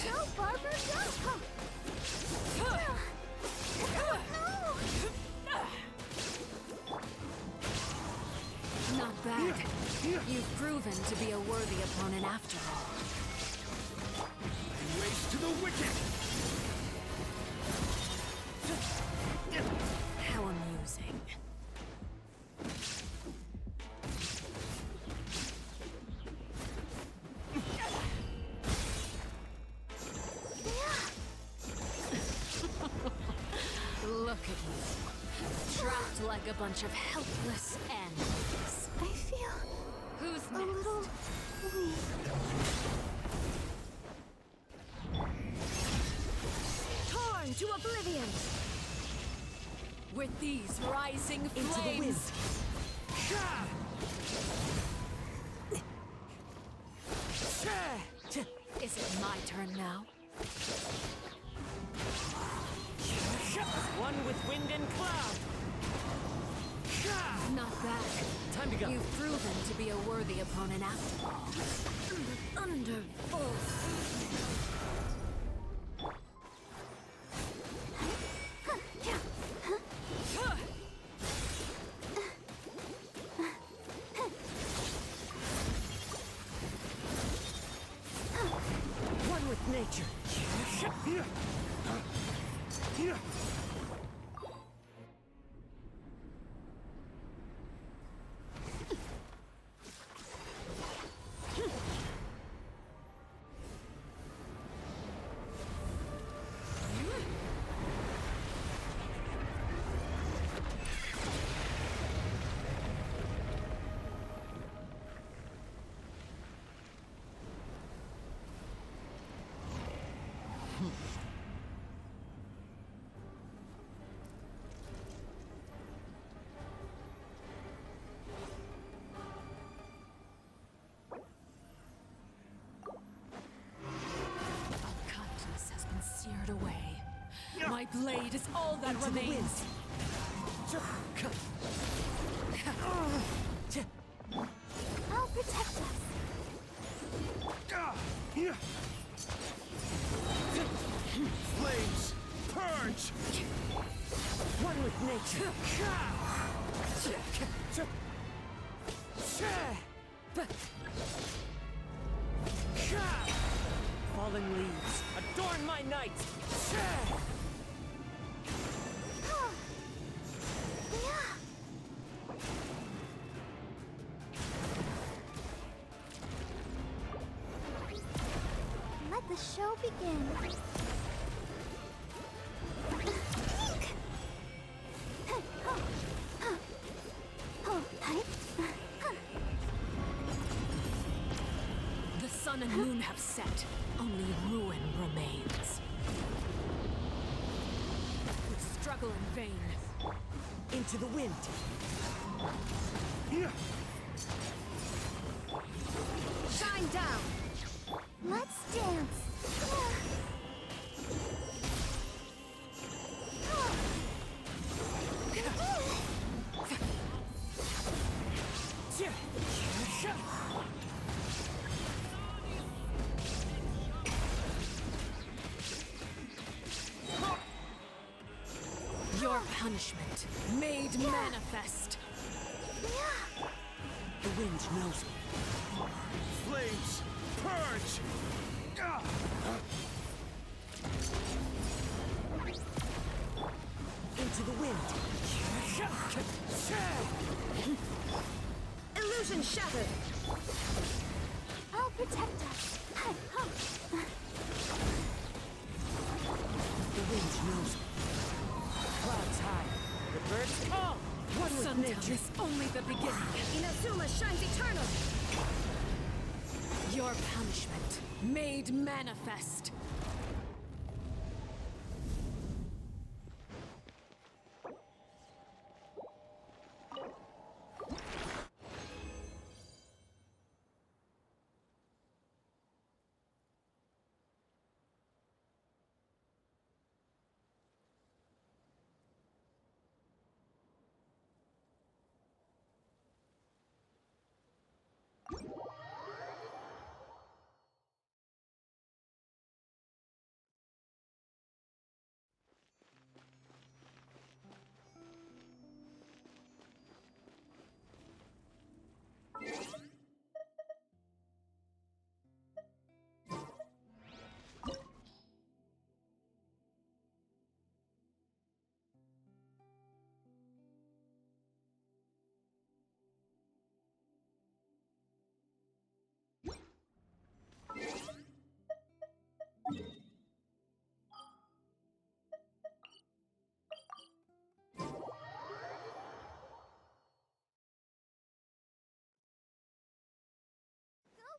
Go, Barber, go! Not bad. You've proven to be a worthy opponent after all. Race to the wicket! How amusing. Look at you. Trapped like a bunch of helpless animals. I feel Who's a little weak. Torn to oblivion! With these rising Into the wind. flames! Is it my turn now? One with wind and cloud. Not bad. Time to go. You've proven to be a worthy opponent after all. The thunderbolt. One with nature. Kindness has been seared away. My blade is all that remains. I'll protect us. Flames, purge! One with nature. Fallen leaves, adorn my night. Let the show begin. The sun and moon have set. Only ruin remains. We struggle in vain. Into the wind. Shine down. Let's dance. Your punishment made manifest. The wind knows me. Flames, purge! Into the wind. Illusion shattered. I'll protect us. The wind knows me. clouds high. The birds call. One with Sometimes nature. only the beginning. Inazuma shines eternal! Your punishment made manifest.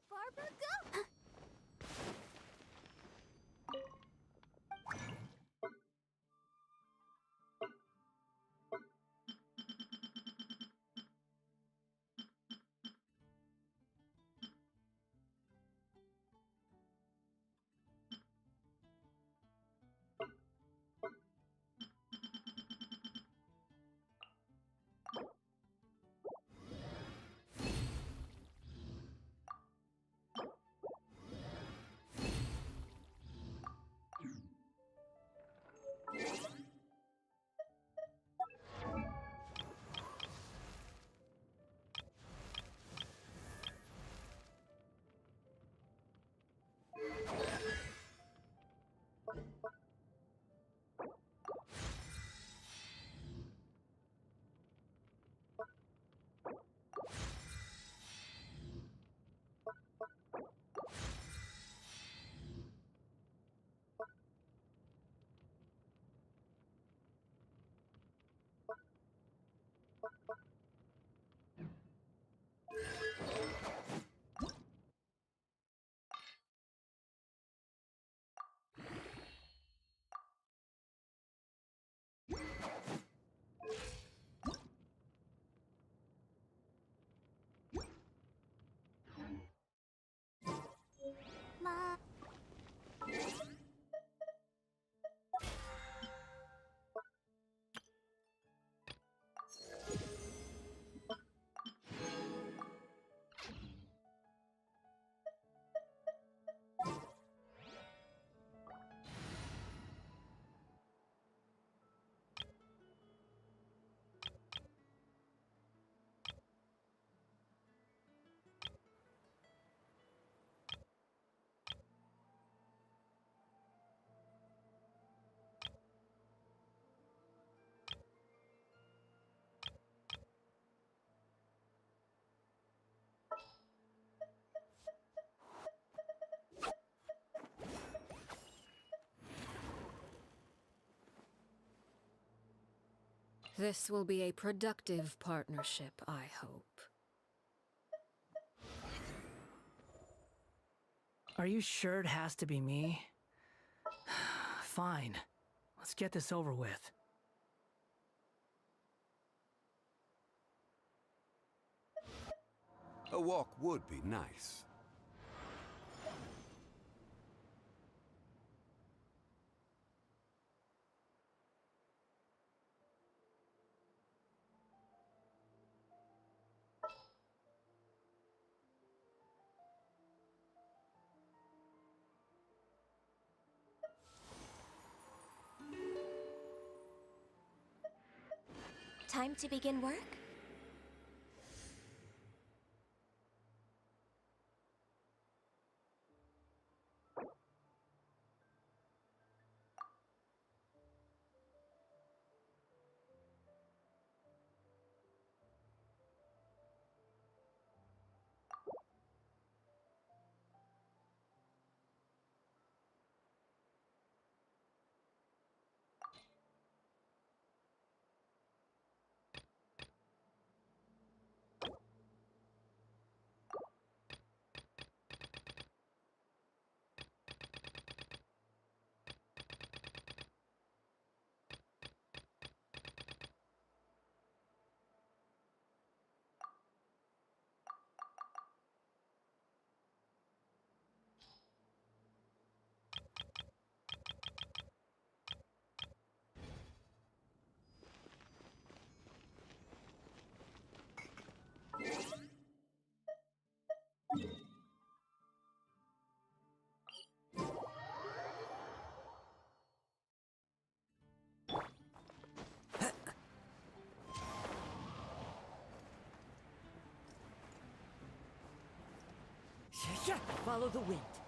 Barbara, go! Mom. This will be a productive partnership, I hope. Are you sure it has to be me? Fine. Let's get this over with. A walk would be nice. Time to begin work? Follow the wind.